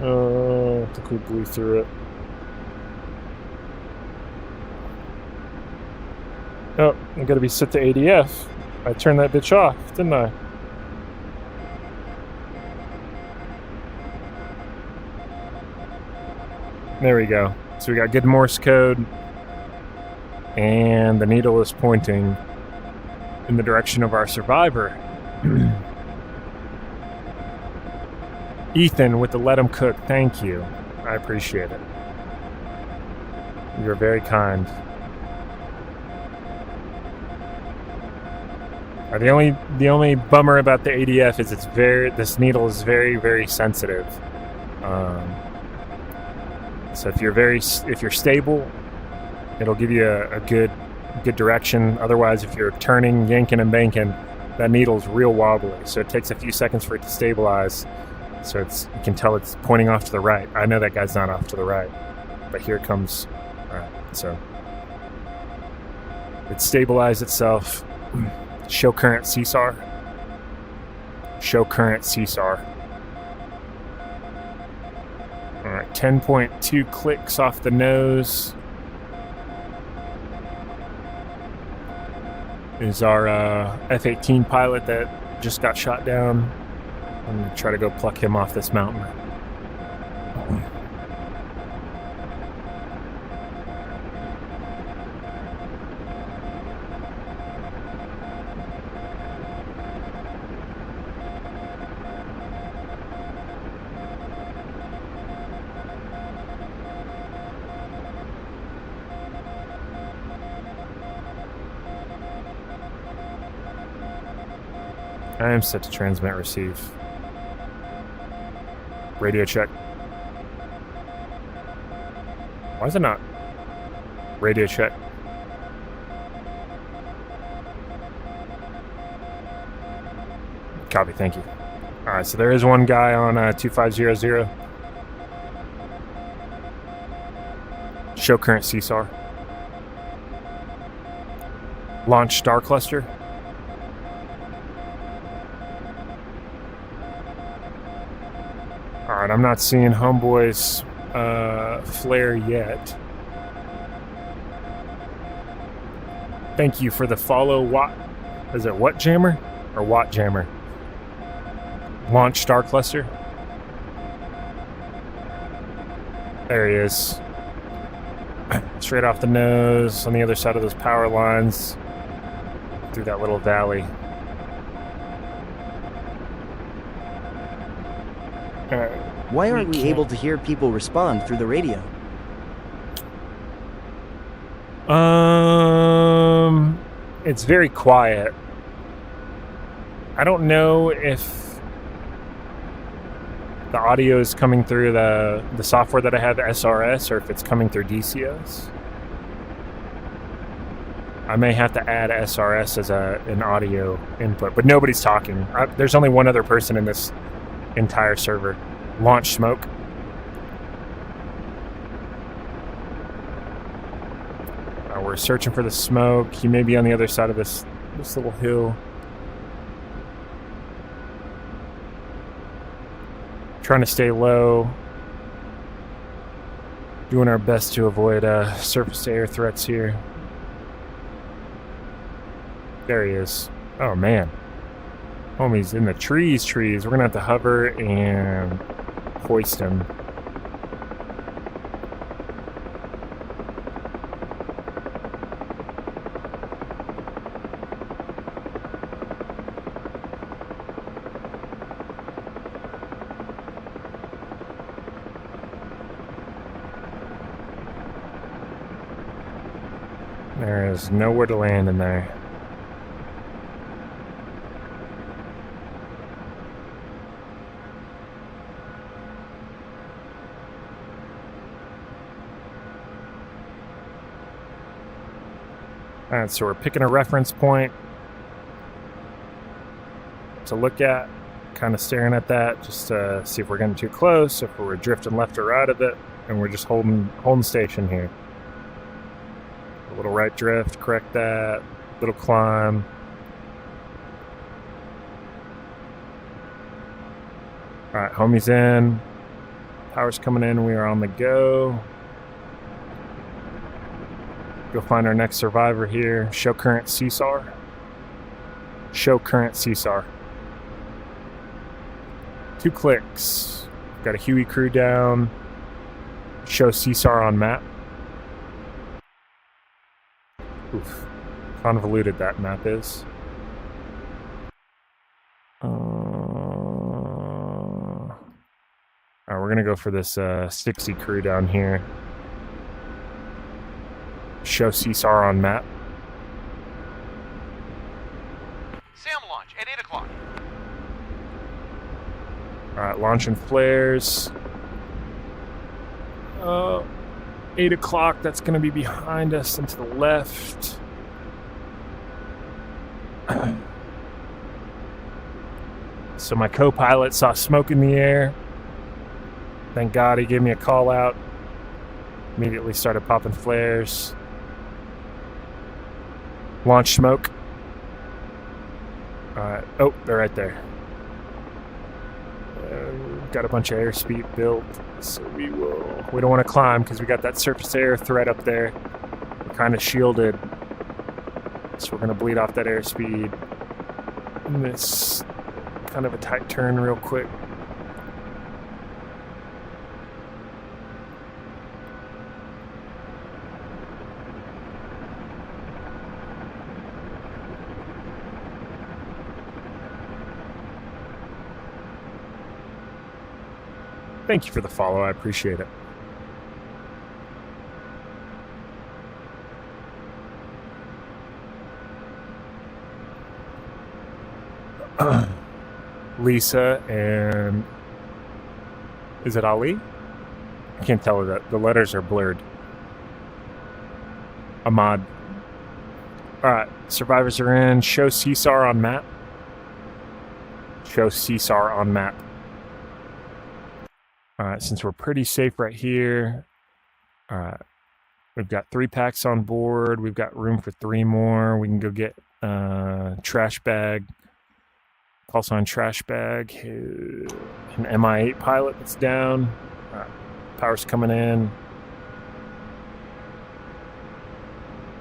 I think we blew through it. Oh, I gotta be set to ADF. I turned that bitch off, didn't I? There we go. So we got good Morse code, and the needle is pointing in the direction of our survivor. Ethan with the Let 'Em Cook, thank you. I appreciate it. You're very kind. The only bummer about the ADF is this needle is very, very sensitive. So if you're stable, it'll give you a good direction. Otherwise, if you're turning, yanking, and banking, that needle's real wobbly. So it takes a few seconds for it to stabilize. So you can tell it's pointing off to the right. I know that guy's not off to the right, but here it comes. All right, so it stabilized itself. Show current CSAR. Show current CSAR. All right, 10.2 clicks off the nose is our F-18 pilot that just got shot down. I'm going to try to go pluck him off this mountain. I am set to transmit receive. Radio check. Why is it not? Radio check. Copy, thank you. Alright, so there is one guy on 2500. Show current CSAR. Launch Star Cluster. Alright, I'm not seeing Homeboy's flare yet. Thank you for the follow. Is it What Jammer? Or Watt Jammer? Launch Star Cluster. There he is. Straight off the nose, on the other side of those power lines. Through that little valley. Why aren't we able to hear people respond through the radio? It's very quiet. I don't know if the audio is coming through the software that I have, SRS, or if it's coming through DCS. I may have to add SRS as an audio input, but nobody's talking. There's only one other person in this entire server. Launch smoke. We're searching for the smoke. He may be on the other side of this little hill. Trying to stay low. Doing our best to avoid surface-to-air threats here. There he is. Oh, man. Homie's in the trees. We're going to have to hover and hoist him. There is nowhere to land in there. All right, so we're picking a reference point to look at, kind of staring at that, just to see if we're getting too close, if we're drifting left or right of it, and we're just holding station here. A little right drift, correct that, little climb. All right, homie's in. Power's coming in. We are on the go. Go find our next survivor here. Show current CSAR. Show current CSAR. 2 clicks. Got a Huey crew down. Show CSAR on map. Oof. Convoluted that map is. Alright, we're gonna go for this Stixie crew down here. Show CSAR on map. SAM launch at 8 o'clock. Alright, launching flares. 8 o'clock, that's gonna be behind us and to the left. So my co-pilot saw smoke in the air. Thank God he gave me a call out. Immediately started popping flares. Launch smoke. Alright. Oh, they're right there. Got a bunch of airspeed built, so we don't want to climb because we got that surface air threat up there. We're kind of shielded, so we're going to bleed off that airspeed. And this kind of a tight turn real quick. Thank you for the follow. I appreciate it. Lisa and... Is it Ali? I can't tell that. The letters are blurred. Ahmad. Alright, survivors are in. Show CSAR on map. Show CSAR on map. Alright, since we're pretty safe right here, alright, we've got 3 packs on board. We've got room for 3 more. We can go get trash bag. Call sign trash bag. An MI8 pilot that's down. Alright, power's coming in.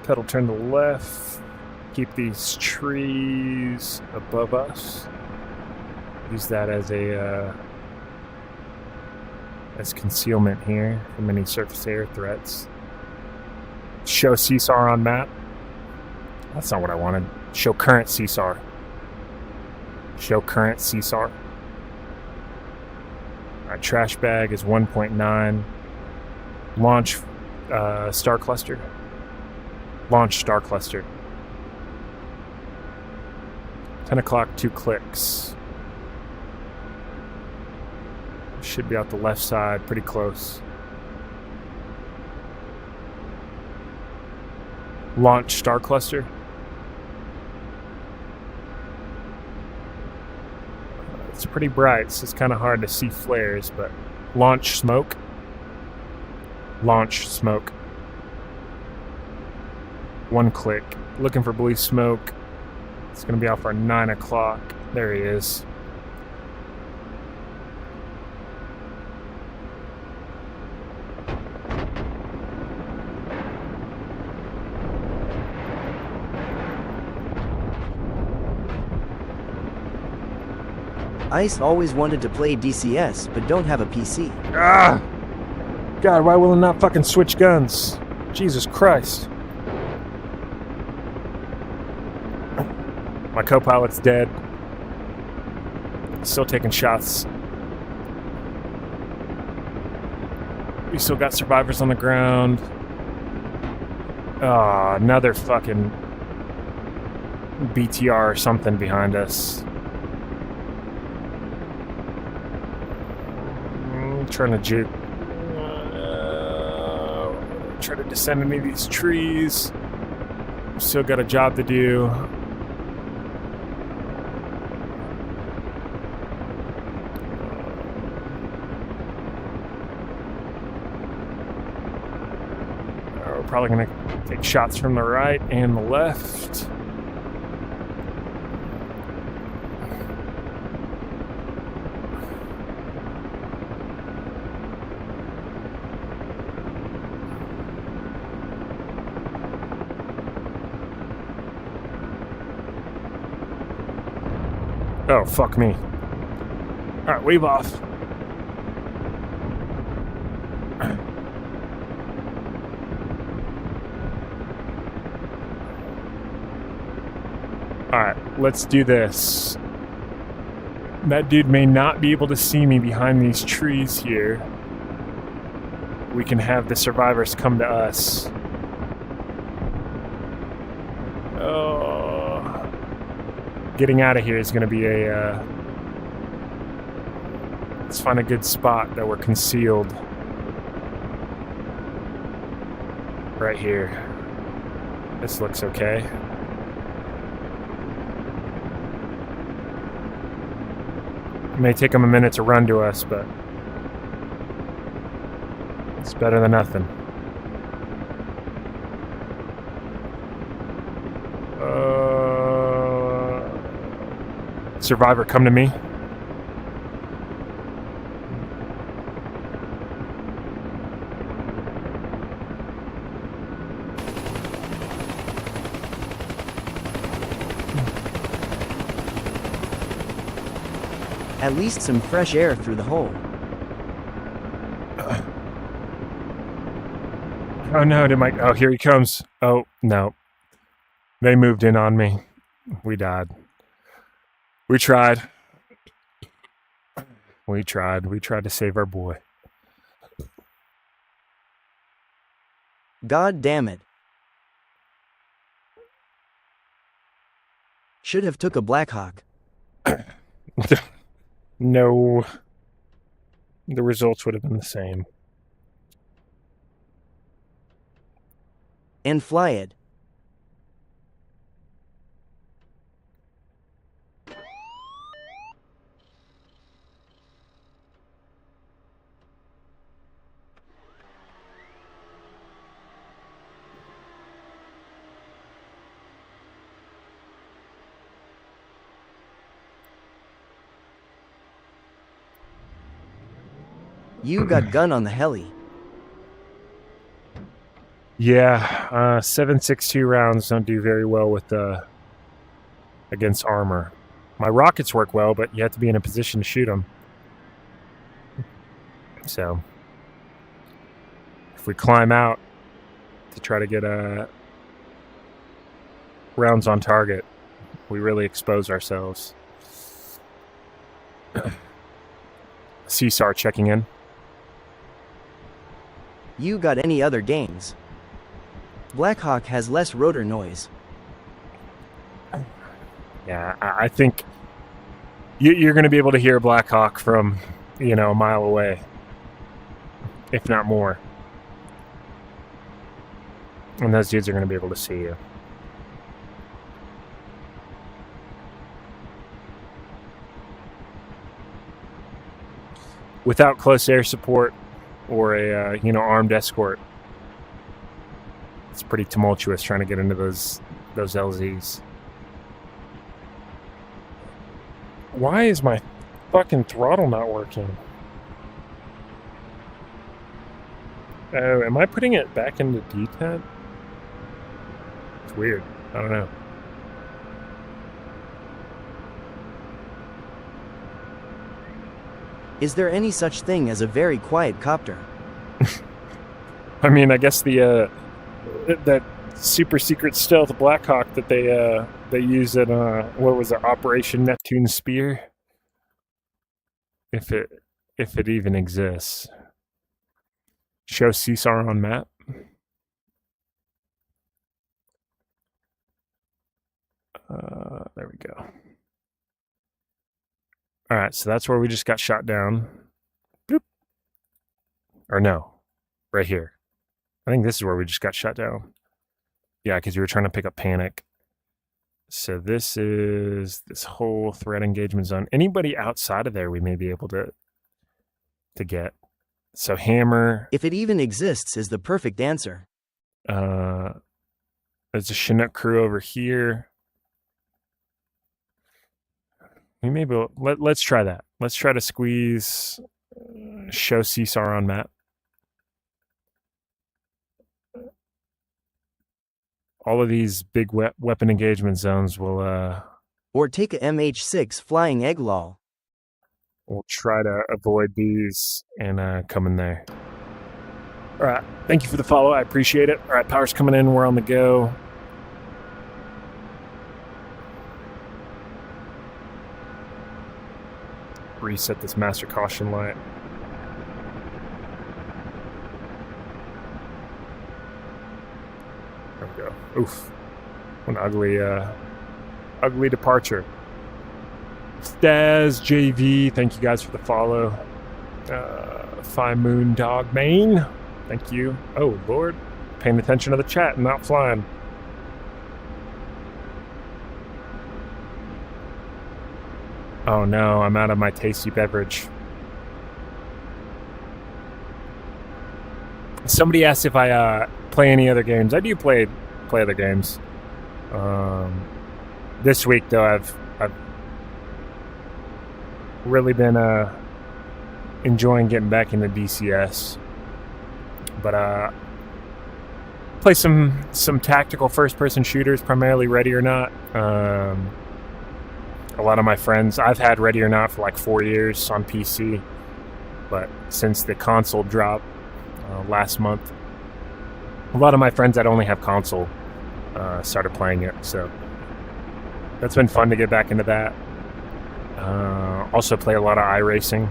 Pedal turn to the left. Keep these trees above us. Use that as a... as concealment here from any surface air threats. Show CSAR on map. That's not what I wanted. Show current CSAR. Show current CSAR. Our trash bag is 1.9. Launch star cluster. Launch star cluster. 10 o'clock, 2 clicks. Should be out the left side, pretty close. Launch star cluster. It's pretty bright, so it's kind of hard to see flares, but launch smoke. Launch smoke. 1 click. Looking for blue smoke. It's going to be out for 9 o'clock. There he is. Ice always wanted to play DCS, but don't have a PC. Ah! God, why will it not fucking switch guns? Jesus Christ. My co-pilot's dead. Still taking shots. We still got survivors on the ground. Oh, another fucking BTR or something behind us. Trying to juke. Try to descend into these trees. Still got a job to do. We're probably going to take shots from the right and the left. Oh, fuck me. Alright, wave off. Alright, let's do this. That dude may not be able to see me behind these trees here. We can have the survivors come to us. Getting out of here is going to be a... let's find a good spot that we're concealed. Right here. This looks okay. It may take them a minute to run to us, but it's better than nothing. Survivor, come to me. At least some fresh air through the hole. Oh no, oh, here he comes. Oh, no. They moved in on me. We died. We tried. We tried. We tried to save our boy. God damn it. Should have took a Blackhawk. No. The results would have been the same. And fly it. You got gun on the heli. Yeah, 7.62 rounds don't do very well with against armor. My rockets work well, but you have to be in a position to shoot them. So, if we climb out to try to get rounds on target, we really expose ourselves. CSAR checking in. You got any other games? Blackhawk has less rotor noise. Yeah, I think you're going to be able to hear Blackhawk from, a mile away, if not more. And those dudes are going to be able to see you. Without close air support or a armed escort, it's pretty tumultuous trying to get into those LZs. Why is my fucking throttle not working? Oh, am I putting it back into DTAT? It's weird. I don't know. Is there any such thing as a very quiet copter? I mean, I guess the that super secret stealth Blackhawk that they use in what was it, Operation Neptune Spear? If it even exists. Show CSAR on map. There we go. All right, so that's where we just got shot down. Bloop. Or no, right here. I think this is where we just got shot down. Yeah, because you were trying to pick up Panic. So this is this whole threat engagement zone. Anybody outside of there we may be able to get. So Hammer. If it even exists is the perfect answer. There's a Chinook crew over here. We may be. Let's try that. Let's try to squeeze. Show CSAR on map. All of these big weapon engagement zones will. Or take a MH6 flying egg lol. We'll try to avoid these and come in there. All right. Thank you for the follow. I appreciate it. All right. Power's coming in. We're on the go. Reset this master caution light. There we go. Oof. An ugly departure. Staz JV, thank you guys for the follow. Fine Moon Dog Main, thank you. Oh, Lord. Paying attention to the chat and not flying. Oh no, I'm out of my tasty beverage. Somebody asked if I play any other games. I do play other games. This week though, I've really been enjoying getting back into DCS. But play some tactical first-person shooters, primarily Ready or Not. A lot of my friends, I've had Ready or Not for like 4 years on PC, but since the console dropped last month, a lot of my friends that only have console started playing it, so that's been fun to get back into that. Also play a lot of iRacing,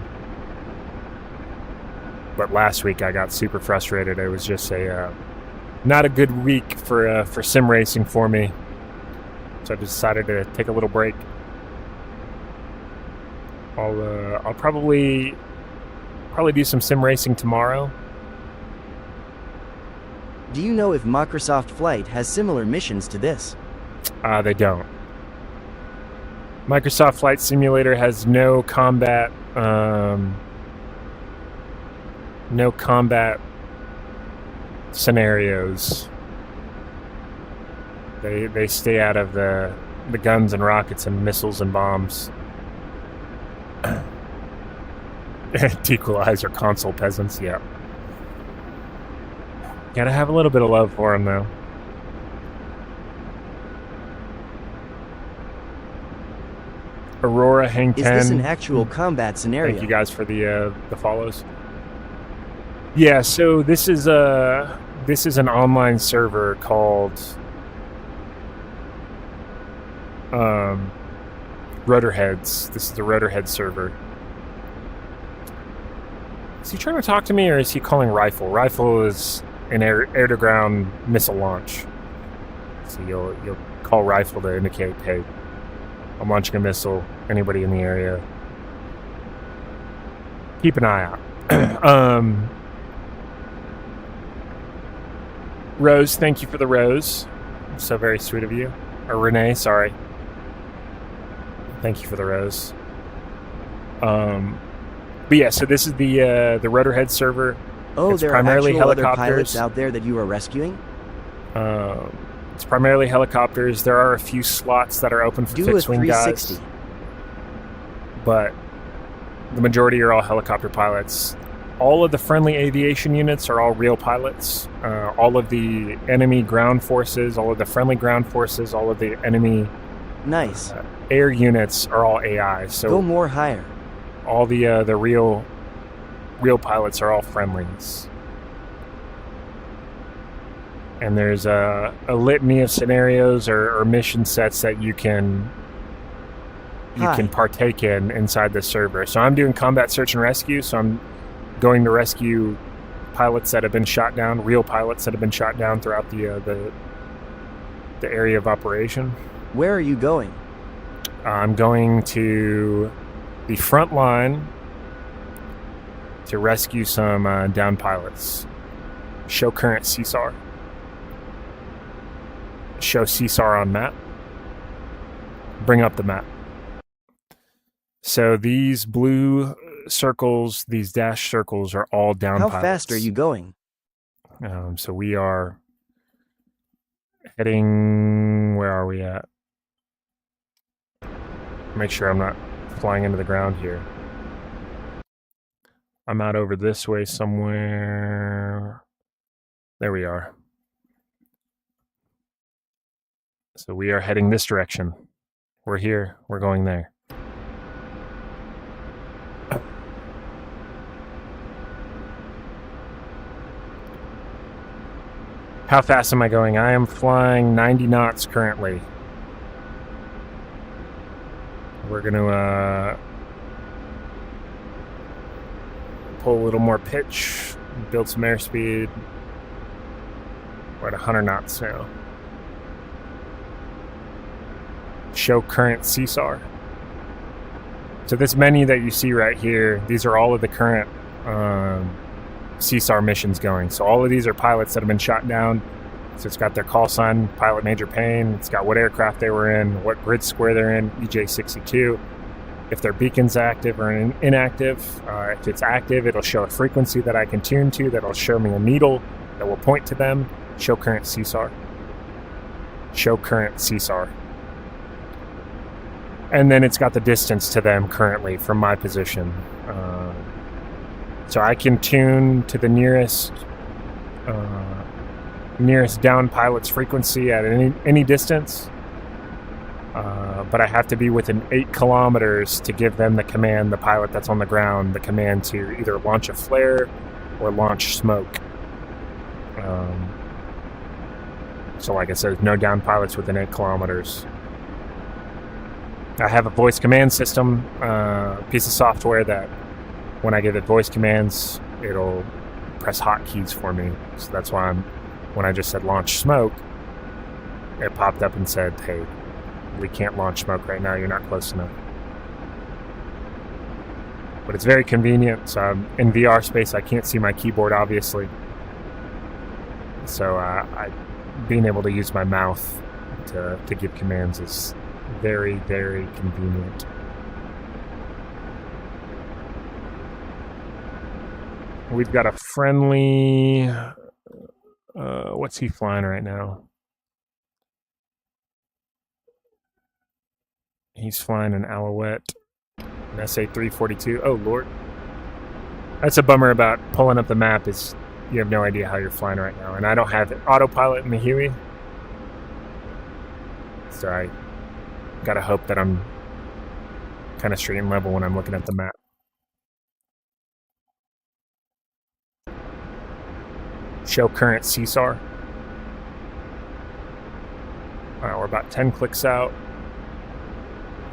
but last week I got super frustrated. It was just not a good week for sim racing for me, so I decided to take a little break. I'll probably do some sim racing tomorrow. Do you know if Microsoft Flight has similar missions to this? They don't. Microsoft Flight Simulator has no combat scenarios. They stay out of the guns and rockets and missiles and bombs. Dequalizer console peasants, yeah. Gotta have a little bit of love for them, though. Aurora, Hang 10. Is this an actual combat scenario? Thank you guys for the follows. Yeah, so this is an online server called Rotorheads. This is the Rotorhead server. Is he trying to talk to me, or is he calling Rifle? Rifle is an air-to-ground missile launch. So you'll call Rifle to indicate, hey, I'm launching a missile. Anybody in the area, keep an eye out. Rose, thank you for the rose. So very sweet of you. Or Renee, sorry. Thank you for the rose. But yeah, so this is the Rotorhead server. Oh, it's there primarily are actual other helicopters. pilots out there that you are rescuing? It's primarily helicopters. There are a few slots that are open for Do a fixed-wing 360. guys, but the majority are all helicopter pilots. All of the friendly aviation units are all real pilots. All of the enemy ground forces, all of the friendly ground forces, all of the enemy Nice. air units are all AI. So Go more higher. all the real pilots are all friendlies. And there's a litany of scenarios or mission sets that you can partake in inside the server. So I'm doing combat search and rescue. So I'm going to rescue pilots that have been shot down, real pilots that have been shot down throughout the area of operation. Where are you going? I'm going to the front line to rescue some downed pilots. Show current CSAR. show CSAR on map. Bring up the map. So these blue circles, these dash circles, are all down How pilots. fast are you going? So we are heading... Where are we at? Make sure I'm not flying into the ground here. I'm out over this way somewhere. There we are. So we are heading this direction. We're here. We're going there. How fast am I going? I am flying 90 knots currently. We're going to pull a little more pitch, build some airspeed. We're at 100 knots now. Show current CSAR. So this menu that you see right here, these are all of the current CSAR missions going. So all of these are pilots that have been shot down. So it's got their call sign, Pilot Major Payne. It's got what aircraft they were in, what grid square they're in, EJ62. If their beacon's active or inactive. If it's active, it'll show a frequency that I can tune to. That'll show me a needle that will point to them. Show current CSAR. Show current CSAR. And then it's got the distance to them currently from my position. So I can tune to the nearest down pilot's frequency at any distance. But I have to be within 8 kilometers to give them the command, the pilot that's on the ground, the command to either launch a flare or launch smoke. So like I said, no down pilots within 8 kilometers. I have a voice command system, piece of software that when I give it voice commands, it'll press hotkeys for me. So that's why when I just said launch smoke, it popped up and said, hey, we can't launch smoke right now, you're not close enough. But it's very convenient. So I'm in VR space, I can't see my keyboard, obviously. So being able to use my mouth to give commands is very, very convenient. We've got a friendly... what's he flying right now? He's flying an Alouette, an SA-342. Oh, Lord. That's a bummer about pulling up the map is you have no idea how you're flying right now. And I don't have autopilot in the Huey. So I gotta hope that I'm kind of straight and level when I'm looking at the map. Show current CSAR. Alright, we're about 10 clicks out.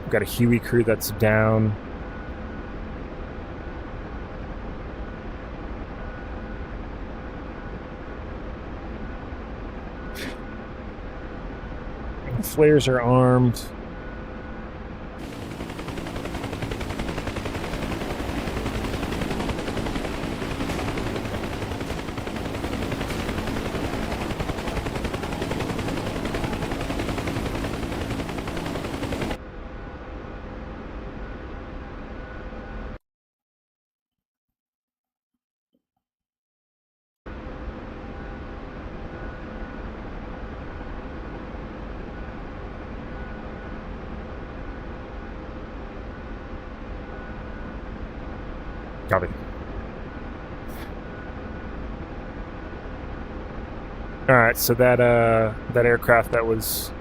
We've got a Huey crew that's down. And flares are armed. Copy. All right, so that aircraft that was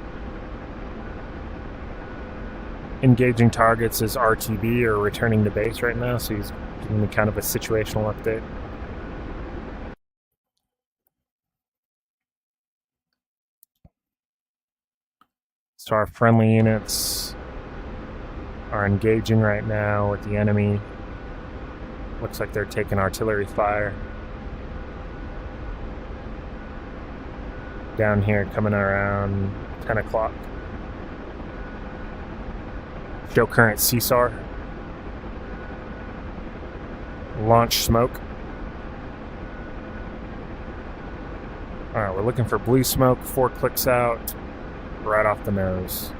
engaging targets is RTB, or returning to base right now, so he's giving me kind of a situational update. So our friendly units are engaging right now with the enemy. Looks like they're taking artillery fire. Down here, coming around 10 o'clock. Show current CSAR. Launch smoke. Alright, we're looking for blue smoke, 4 clicks out. right off the nose.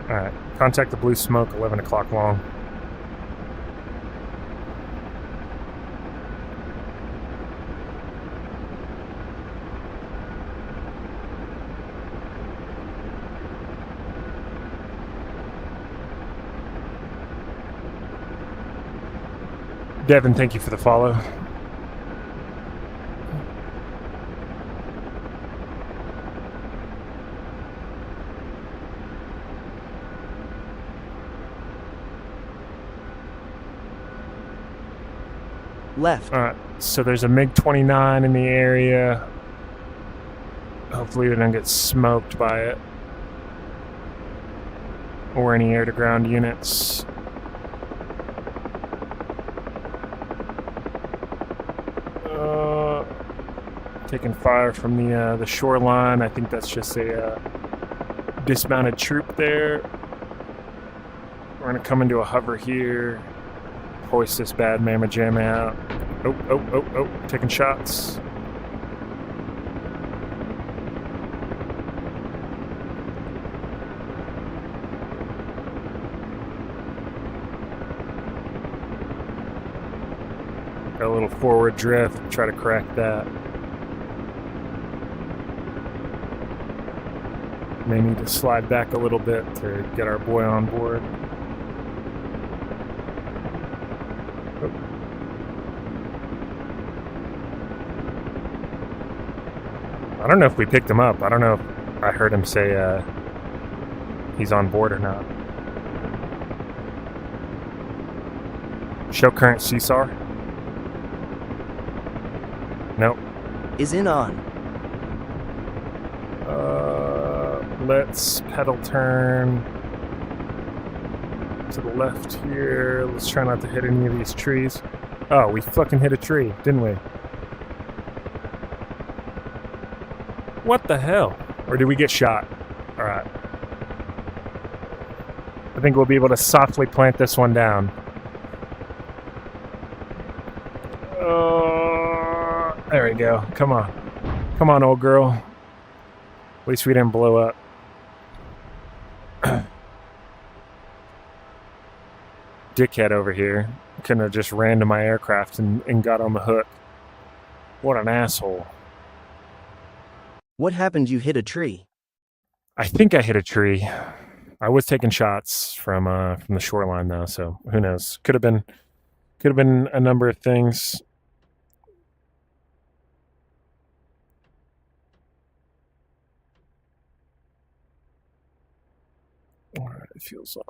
Alright, contact the blue smoke, 11 o'clock long. Devin, thank you for the follow. Left. Alright, so there's a MiG-29 in the area. Hopefully we don't get smoked by it. Or any air-to-ground units. Taking fire from the shoreline. I think that's just a dismounted troop there. We're gonna come into a hover here. Hoist this bad mamma jamma out. Oh, taking shots. Got a little forward drift, try to crack that. May need to slide back a little bit to get our boy on board. I don't know if we picked him up. I don't know if I heard him say he's on board or not. Show current CSAR. Nope. Is in on. Let's pedal turn to the left here. Let's try not to hit any of these trees. Oh, we fucking hit a tree, didn't we? What the hell? Or did we get shot? Alright. I think we'll be able to softly plant this one down. There we go. Come on. Come on, old girl. At least we didn't blow up. Dickhead over here. Couldn't have just ran to my aircraft and got on the hook. What an asshole. What happened? You hit a tree. I think I hit a tree. I was taking shots from the shoreline though, so who knows? Could have been a number of things. All right, it feels like.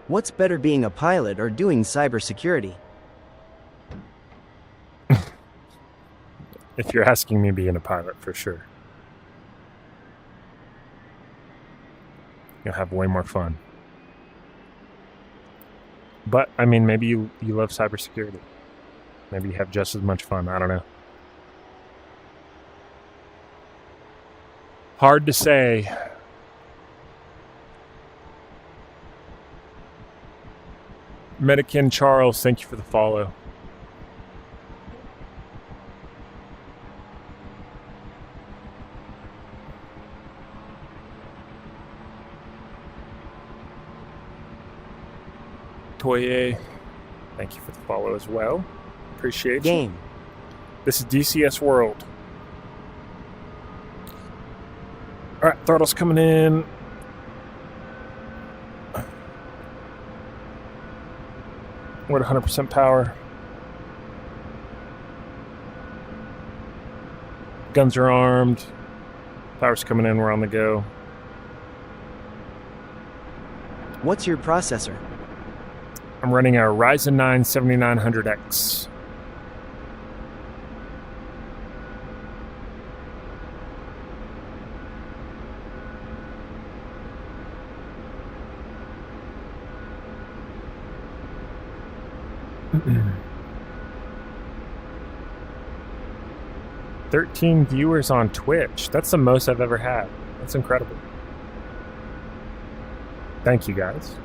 What's better, being a pilot or doing cybersecurity? If you're asking me, being a pilot, for sure. You'll have way more fun. But, I mean, maybe you love cybersecurity. Maybe you have just as much fun. I don't know. Hard to say. Medican Charles, thank you for the follow. Toye, thank you for the follow as well. Appreciate you. Game. This is DCS World. Alright, throttle's coming in. We're at 100% power. Guns are armed. Power's coming in, we're on the go. What's your processor? I'm running a Ryzen 9 7900X. Mm-mm. 13 viewers on Twitch. That's the most I've ever had. That's incredible. Thank you, guys.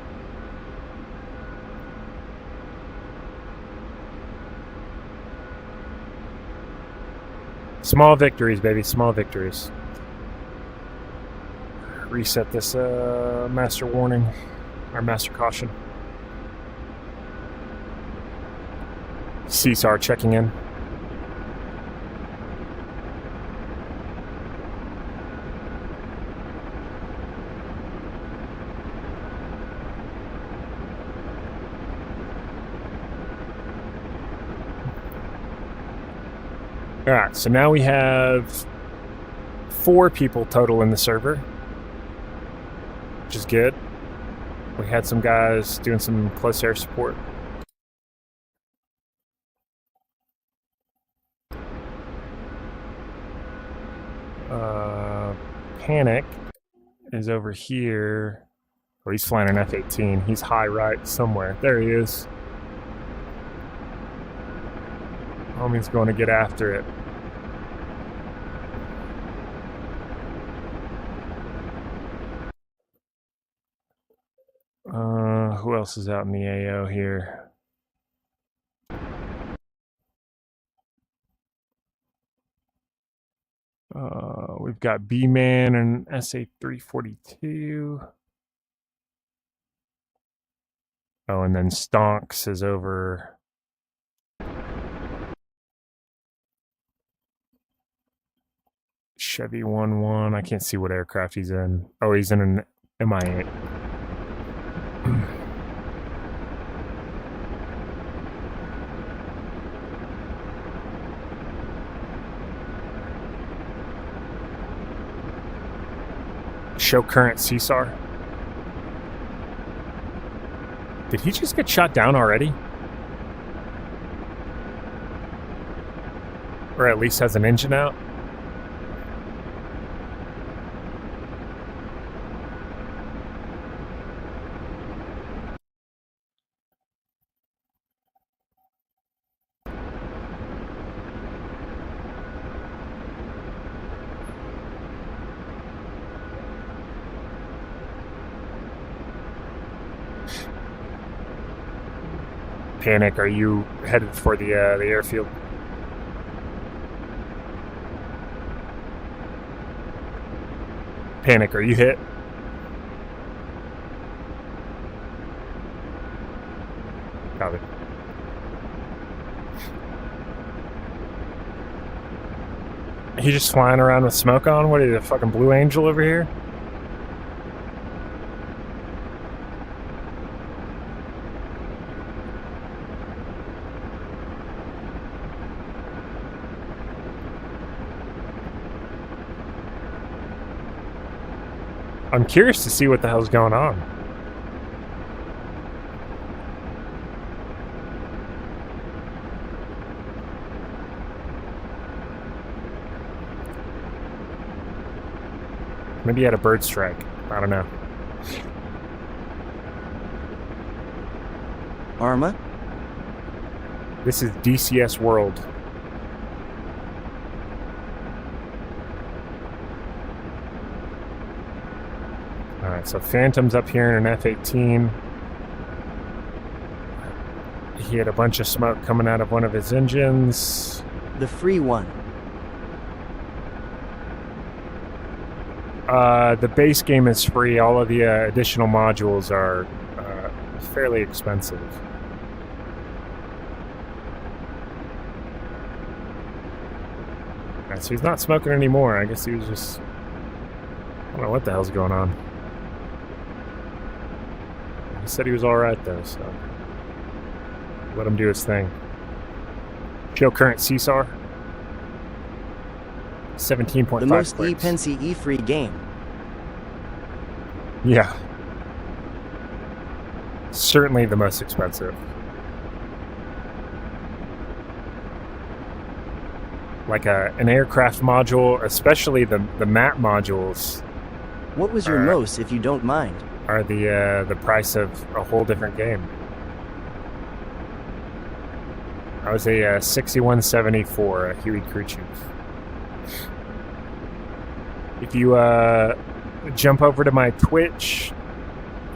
Small victories, baby. Small victories. Reset this master warning, or master caution. CSAR checking in. All right, so now we have 4 people total in the server, which is good. We had some guys doing some close air support. Panic is over here. Oh, he's flying an F-18. He's high right somewhere. There he is. Homie's going to get after it. Who else is out in the AO here? We've got B-Man and SA-342. Oh, and then Stonks is over. Chevy 1-1. I can't see what aircraft he's in. Oh, he's in an Mi-8. Show current CSAR. Did he just get shot down already? Or at least has an engine out? Panic, are you headed for the airfield? Panic, are you hit? Copy. He just flying around with smoke on? What are you, a fucking Blue Angel over here? I'm curious to see what the hell's going on. Maybe he had a bird strike. I don't know. Arma? This is DCS World. Alright, so Phantom's up here in an F-18. He had a bunch of smoke coming out of one of his engines. The free one. The base game is free. All of the additional modules are fairly expensive. Alright, so he's not smoking anymore. I guess he was just... I don't know what the hell's going on. He said he was alright though, so... let him do his thing. Show current CSAR. 17.5 The most clicks. E-Pensy E-free game. Yeah. Certainly the most expensive. Like an aircraft module, especially the map modules, What was your most, if you don't mind? are the price of a whole different game. I was a 6174, a Huey Crew Chief. If you jump over to my Twitch,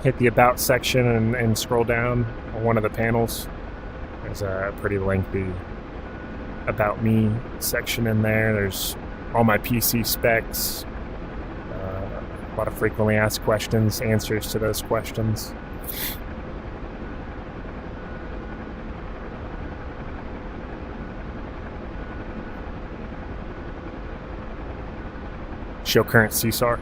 hit the About section and scroll down on one of the panels, there's a pretty lengthy About Me section in there. There's all my PC specs, a lot of frequently asked questions, answers to those questions. Show current CSAR.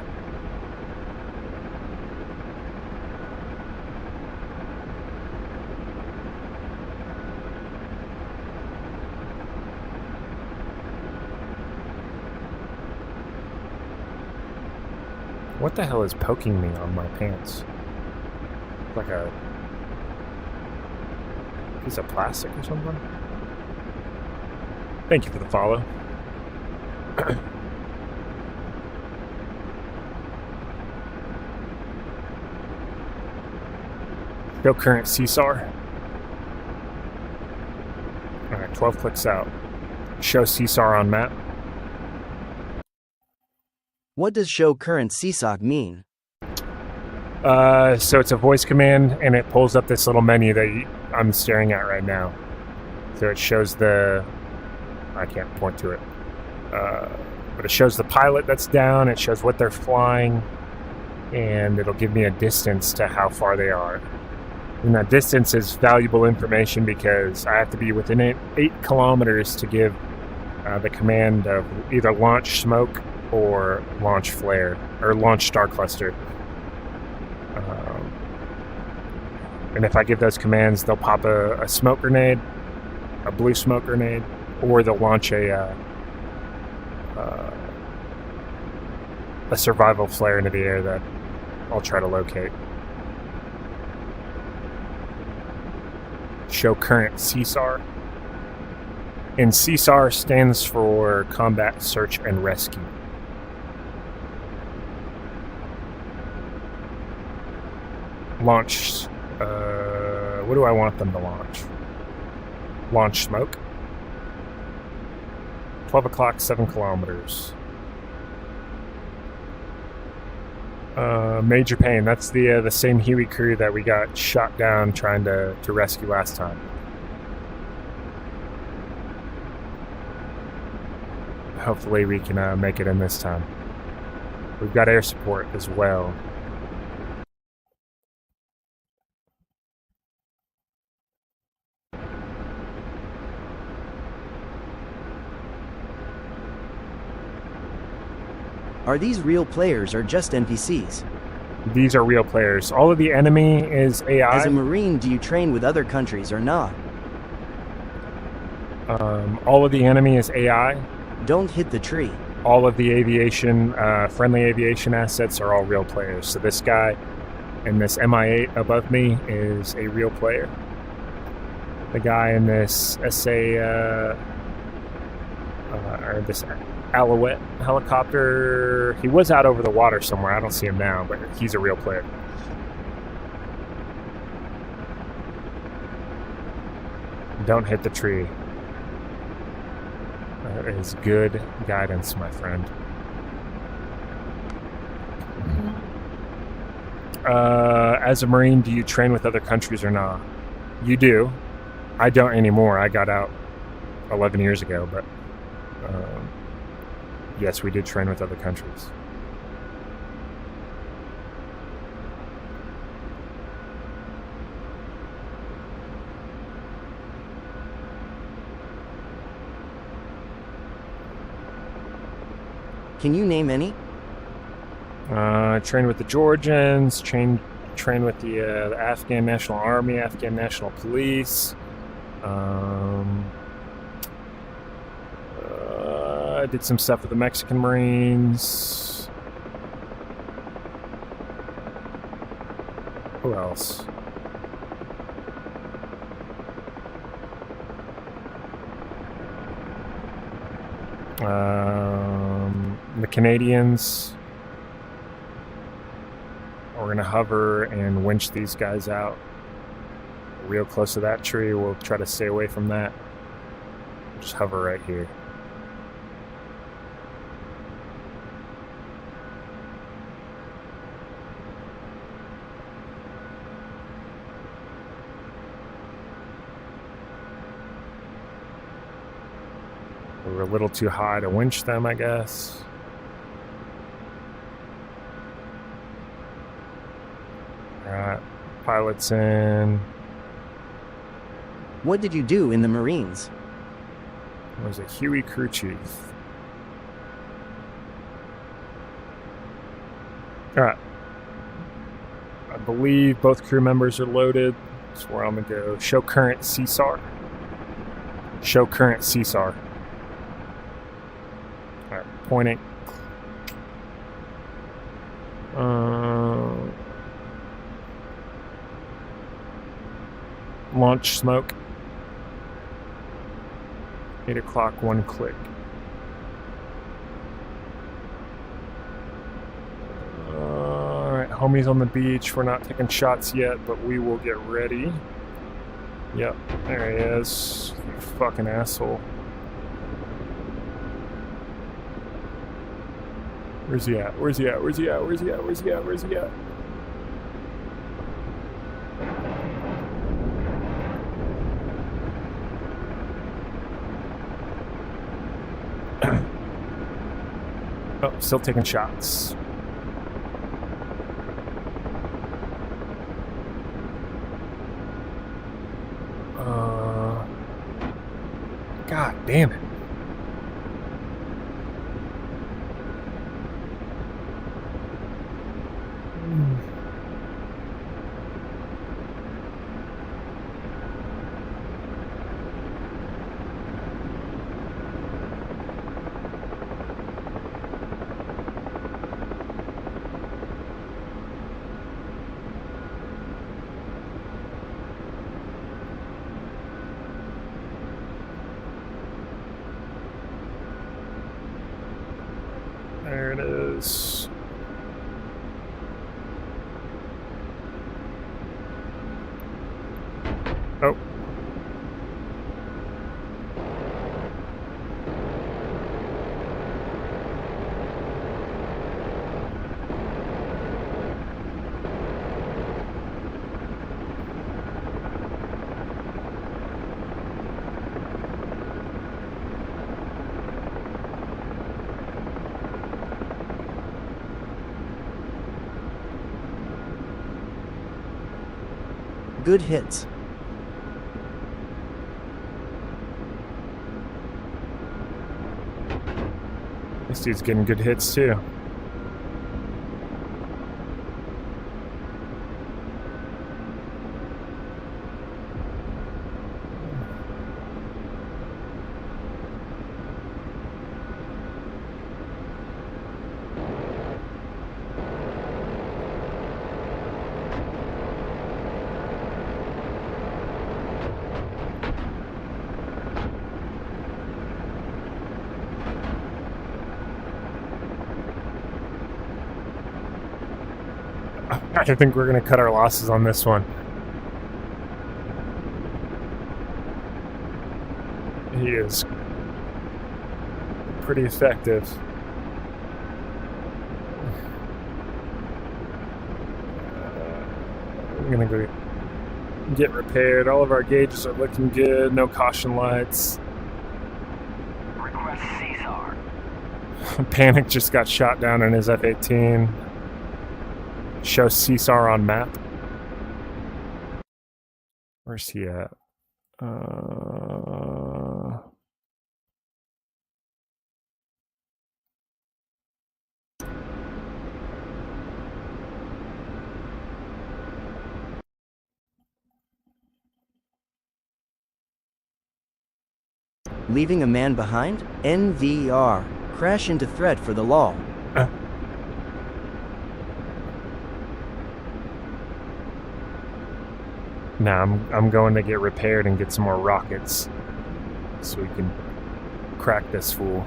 What the hell is poking me on my pants? Like a piece of plastic or something? Thank you for the follow. Show current CSAR. Alright, 12 clicks out. Show CSAR on map. What does show current CSOC mean? So it's a voice command, and it pulls up this little menu that I'm staring at right now. So it shows the... I can't point to it. But it shows the pilot that's down, it shows what they're flying, and it'll give me a distance to how far they are. And that distance is valuable information because I have to be within 8 kilometers to give the command of either launch smoke or launch flare, or launch star cluster. And if I give those commands, they'll pop a smoke grenade, a blue smoke grenade, or they'll launch a survival flare into the air that I'll try to locate. Show current CSAR. And CSAR stands for Combat Search and Rescue. Launch. What do I want them to launch? Launch smoke. 12 o'clock, 7 kilometers. Major pain. That's the same Huey crew that we got shot down trying to rescue last time. Hopefully we can make it in this time. We've got air support as well. Are these real players or just NPCs? These are real players. All of the enemy is AI. As a Marine, do you train with other countries or not? All of the enemy is AI. Don't hit the tree. All of the aviation, friendly aviation assets are all real players. So this guy and this Mi-8 above me is a real player. The guy in this or this Alouette helicopter, he was out over the water somewhere. I don't see him now, but he's a real player. Don't hit the tree. That is good guidance, my friend. As a Marine, do you train with other countries or not? You do. I don't anymore. I got out 11 years ago, but yes, we did train with other countries. Can you name any? Trained with the Georgians, trained with the Afghan National Army, Afghan National Police. I did some stuff with the Mexican Marines. Who else? The Canadians. We're going to hover and winch these guys out real close to that tree. We'll try to stay away from that. Just hover right here. We were a little too high to winch them, I guess. Alright, pilots in. What did you do in the Marines? There's a Huey crew chief. Alright. I believe both crew members are loaded. That's where I'm going to go. Show current CSAR. Show current CSAR. Alright, pointing. Launch smoke. 8 o'clock, 1 click. Alright, homies on the beach. We're not taking shots yet, but we will get ready. Yep, there he is. You fucking asshole. Where's he at? Where's he at? Where's he at? Where's he at? Where's he at? Where's he at? Oh, still taking shots. God damn it. There it is. Oh. Good hits. This dude's getting good hits too. I think we're going to cut our losses on this one. He is pretty effective. I'm going to go get repaired. All of our gauges are looking good. No caution lights. Request CSAR. Panic just got shot down in his F-18. Show CSAR on map. Where's he at? Leaving a man behind? NVR. Crash into threat for the law. Nah, I'm going to get repaired and get some more rockets so we can crack this fool.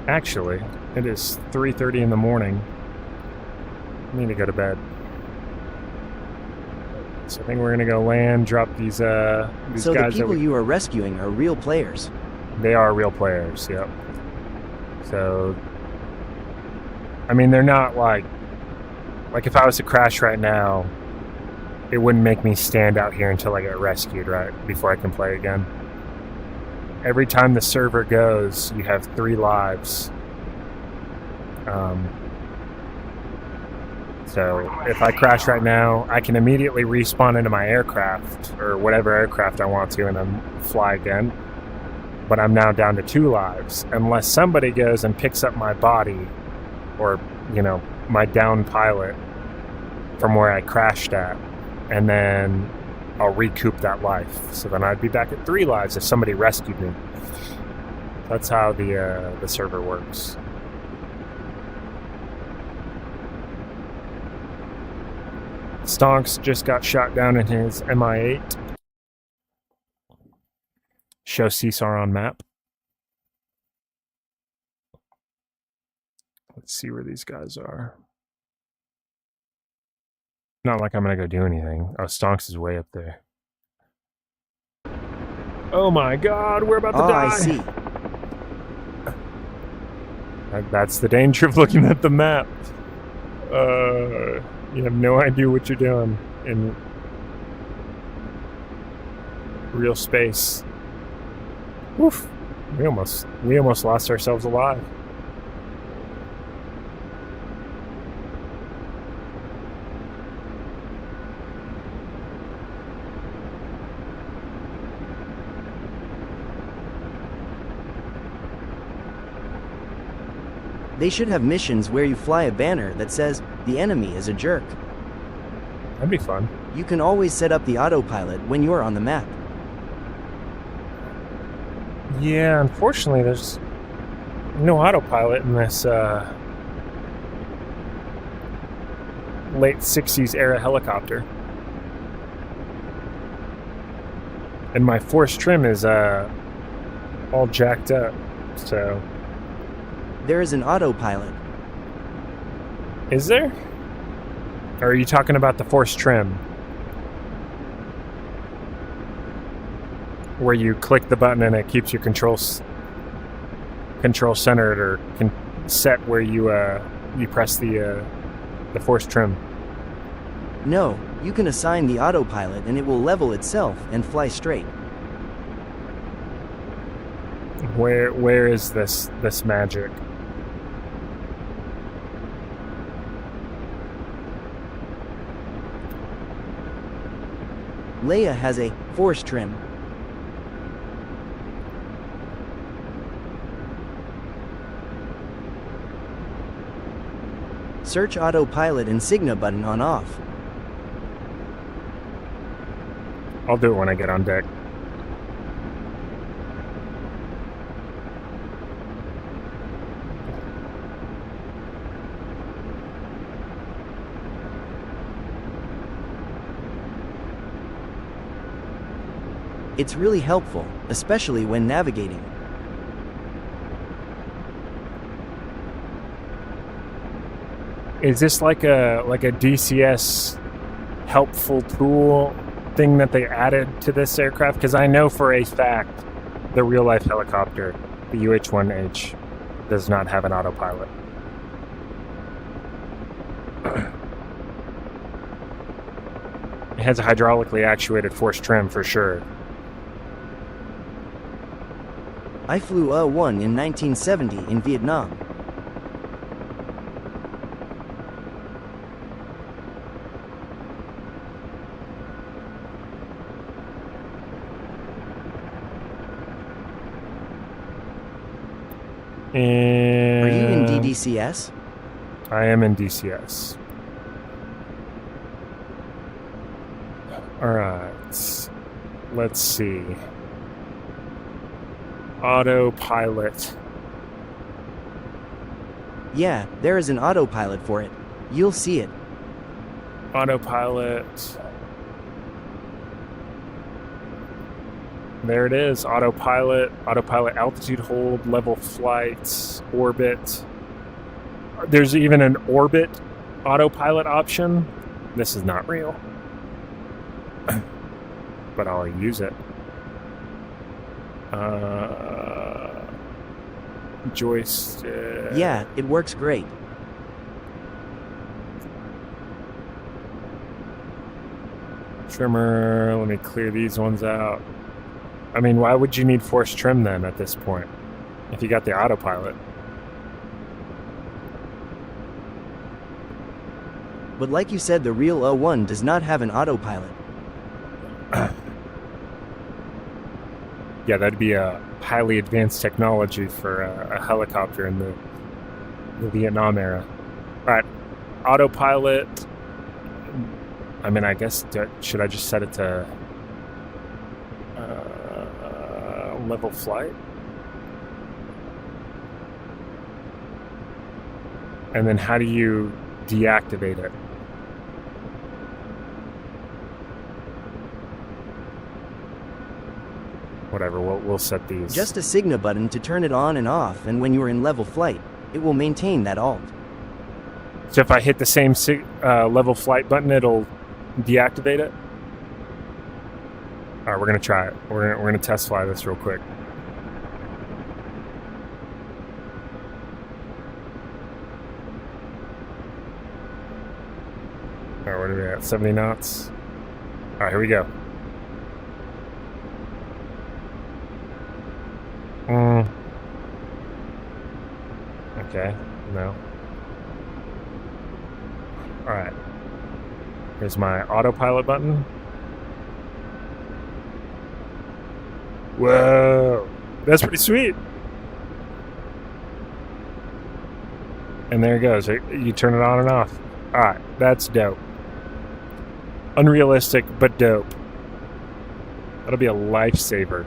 Actually, it is 3:30 in the morning. I need to go to bed. So I think we're gonna go land, drop these So guys. the people you are rescuing are real players. They are real players. Yep. So, I mean, they're not like if I was to crash right now, it wouldn't make me stand out here until I get rescued, right? Before I can play again. Every time the server goes, you have 3 lives. So if I crash right now, I can immediately respawn into my aircraft or whatever aircraft I want to and then fly again. But I'm now down to 2 lives. Unless somebody goes and picks up my body or, my downed pilot from where I crashed at. And then I'll recoup that life. So then I'd be back at 3 lives if somebody rescued me. That's how the server works. Stonks just got shot down in his MI8. Show CSAR on map. Let's see where these guys are. Not like I'm gonna go do anything. Oh, Stonks is way up there. Oh my god, we're about to die! I see. That's the danger of looking at the map. You have no idea what you're doing in real space. Woof. We almost lost ourselves alive. They should have missions where you fly a banner that says, "The enemy is a jerk." That'd be fun. You can always set up the autopilot when you're on the map. Yeah, unfortunately, there's no autopilot in this late 60s era helicopter. And my force trim is all jacked up, so... There is an autopilot. Is there? Or are you talking about the force trim? Where you click the button and it keeps your control centered or set where you press the force trim. No, you can assign the autopilot and it will level itself and fly straight. Where is this magic? Leia has a force trim. Search autopilot insignia button on off. I'll do it when I get on deck. It's really helpful, especially when navigating. Is this like a DCS helpful tool thing that they added to this aircraft? Because I know for a fact the real life helicopter, the UH-1H, does not have an autopilot. It has a hydraulically actuated force trim for sure. I flew A-1 in 1970 in Vietnam. And Are you in DDCS? I am in DCS. Alright. Let's see. Autopilot. Yeah, there is an autopilot for it. You'll see it. Autopilot. There it is. Autopilot, autopilot altitude hold, level flights, orbit. There's even an orbit autopilot option. This is not real. But I'll use it. Joystick. Yeah, it works great. Trimmer. Let me clear these ones out. I mean, why would you need force trim then at this point? If you got the autopilot. But like you said, the real O1 does not have an autopilot. Yeah, that'd be a highly advanced technology for a helicopter in the Vietnam era. All right, autopilot. I mean, I guess, should I just set it to level flight? And then how do you deactivate it? Whatever, we'll set these. Just a Signa button to turn it on and off, and when you are in level flight, it will maintain that alt. So if I hit the same level flight button, it'll deactivate it? All right, we're going to try it. We're going to test fly this real quick. All right, what are we at? 70 knots? All right, here we go. Okay, no. All right. Here's my autopilot button. Whoa, that's pretty sweet. And there it goes. You turn it on and off. All right, that's dope. Unrealistic, but dope. That'll be a lifesaver.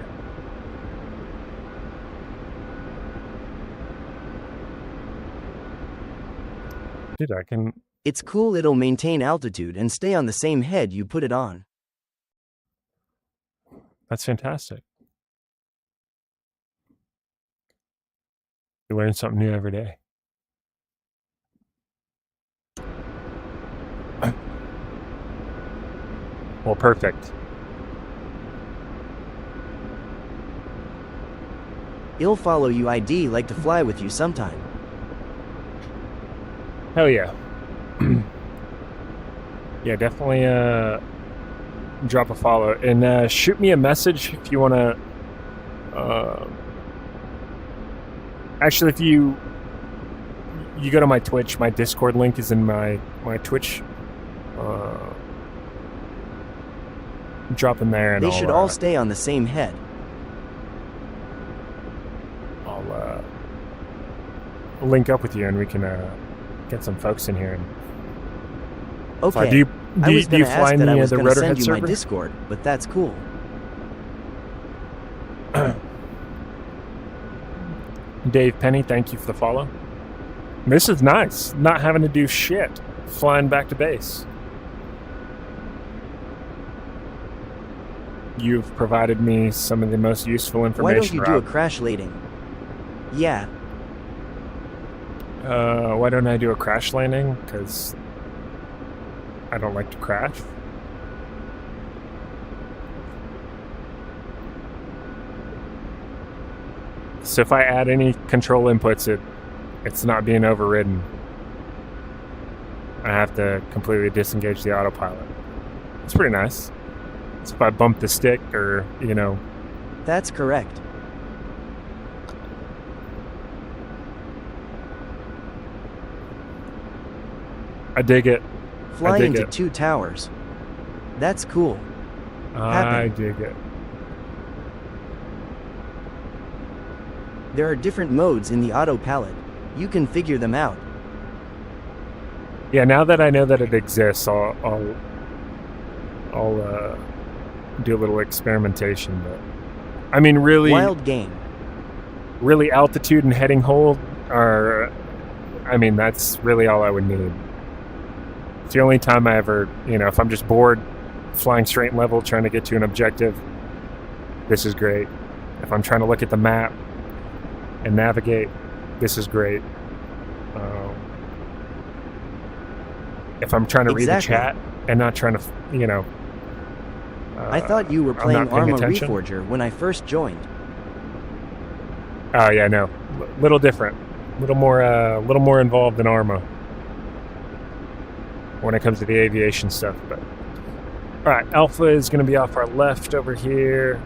Dude, I can... It's cool, it'll maintain altitude and stay on the same head you put it on. That's fantastic. You learn something new every day. Well, perfect. It'll follow you. I'd like to fly with you sometime. Hell yeah. Yeah, definitely drop a follow and shoot me a message if you want to. Actually, if you go to my Twitch, my Discord link is in my Twitch. Drop in there, and they should all stay on the same head. I'll link up with you, and we can get some folks in here. And okay. Do you fly in the Rotorhead send you server? my Discord, but that's cool. Dave Penny, thank you for the follow. This is nice. Not having to do shit. Flying back to base. You've provided me some of the most useful information. Why don't you do a Rob. crash landing? Yeah. Why don't I do a crash landing? Because I don't like to crash. So if I add any control inputs, it's not being overridden. I have to completely disengage the autopilot. It's pretty nice. So if I bump the stick or, That's correct. I dig it. Fly dig into it. 2 towers. That's cool. I dig it. There are different modes in the autopilot. You can figure them out. Yeah, now that I know that it exists, I'll do a little experimentation. But I mean, really, Wild game. really, altitude and heading hold are. I mean, that's really all I would need. It's the only time I ever, if I'm just bored, flying straight and level, trying to get to an objective, this is great. If I'm trying to look at the map and navigate, this is great. If I'm trying to read the chat and not trying to, I thought you were I'm playing not paying Arma attention. Reforger when I first joined. Oh yeah, no, little different, little more involved in Arma when it comes to the aviation stuff. But all right, Alpha is going to be off our left over here.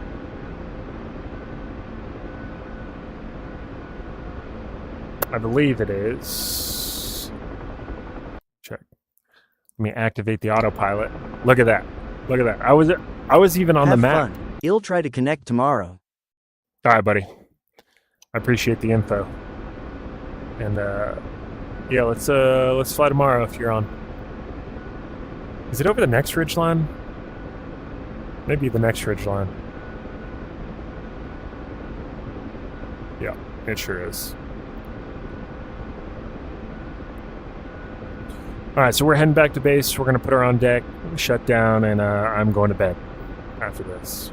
I believe it is. Check. Let me activate the autopilot. Look at that. Look at that. I was even on Have the map. fun. I'll try to connect tomorrow. All right, buddy. I appreciate the info. And yeah, let's fly tomorrow if you're on. Is it over the next ridge line? Maybe the next ridge line. Yeah, it sure is. All right, so we're heading back to base. We're going to put her on deck, shut down, and I'm going to bed after this.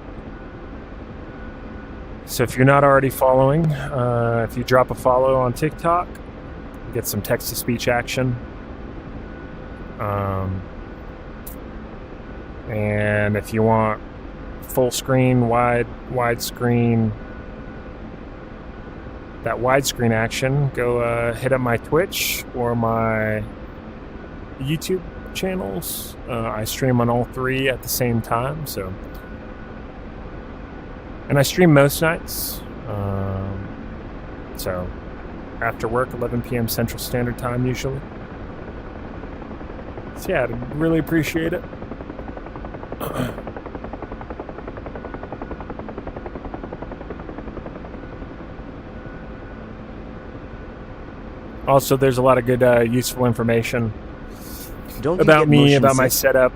So if you're not already following, if you drop a follow on TikTok, get some text-to-speech action. And if you want full screen, widescreen, that widescreen action, go hit up my Twitch or my YouTube channels. I stream on all three at the same time, so. And I stream most nights. So after work, 11 p.m. Central Standard Time usually. So yeah, I'd really appreciate it. Also, there's a lot of good useful information Don't you about get me, motion about my sick? setup,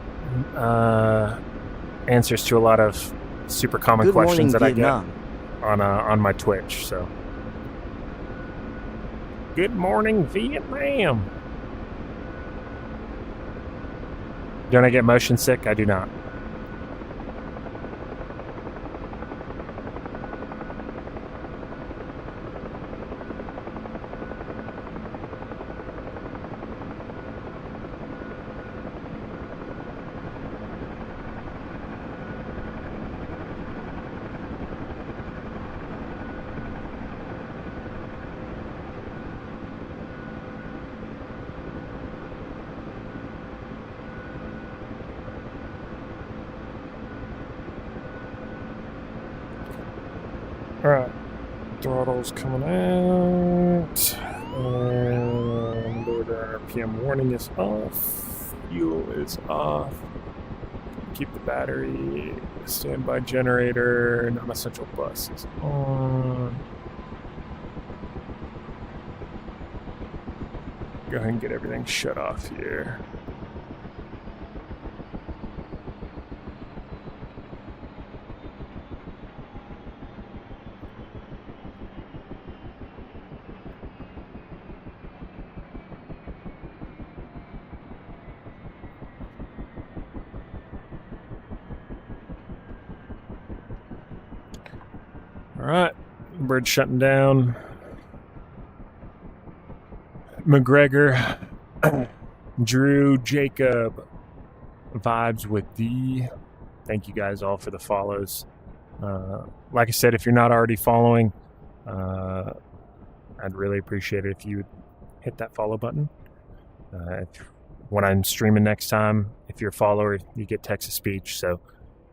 answers to a lot of super common Good morning, questions that Vietnam. I get on my Twitch. So, good morning, Vietnam. Don't I get motion sick? I do not. Alright, throttle's coming out, and order RPM warning is off, fuel is off, keep the battery, standby generator, non-essential bus is on. Go ahead and get everything shut off here. Alright, bird shutting down. McGregor, Drew, Jacob, Vibes with D. Thank you guys all for the follows. Like I said, if you're not already following, I'd really appreciate it if you would hit that follow button. When I'm streaming next time, if you're a follower, you get text-to-speech, so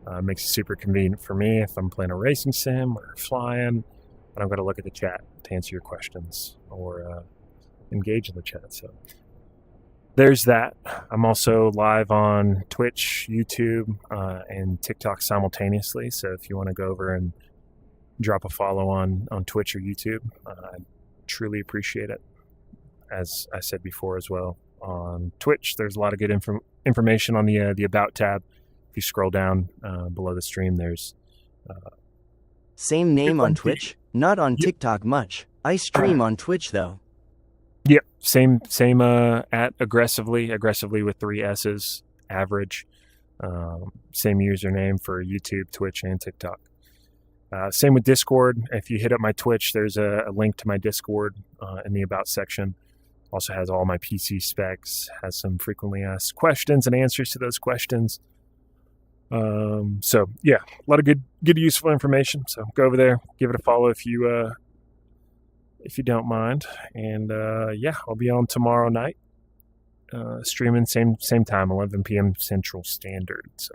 it makes it super convenient for me if I'm playing a racing sim or flying, but I'm going to look at the chat to answer your questions or engage in the chat. So there's that. I'm also live on Twitch, YouTube, and TikTok simultaneously. So if you want to go over and drop a follow on Twitch or YouTube, I'd truly appreciate it. As I said before as well, on Twitch, there's a lot of good information on the About tab. If you scroll down below the stream, there's Same name on on Twitch, not on Yep. TikTok much. I stream on Twitch though. Yep, same at aggressively with 3 S's, average. Same username for YouTube, Twitch, and TikTok. Same with Discord. If you hit up my Twitch, there's a link to my Discord in the About section. Also has all my PC specs, has some frequently asked questions and answers to those questions. So yeah, a lot of good useful information. So go over there, give it a follow if you don't mind. And yeah, I'll be on tomorrow night, streaming same time, 11 p.m. Central Standard. So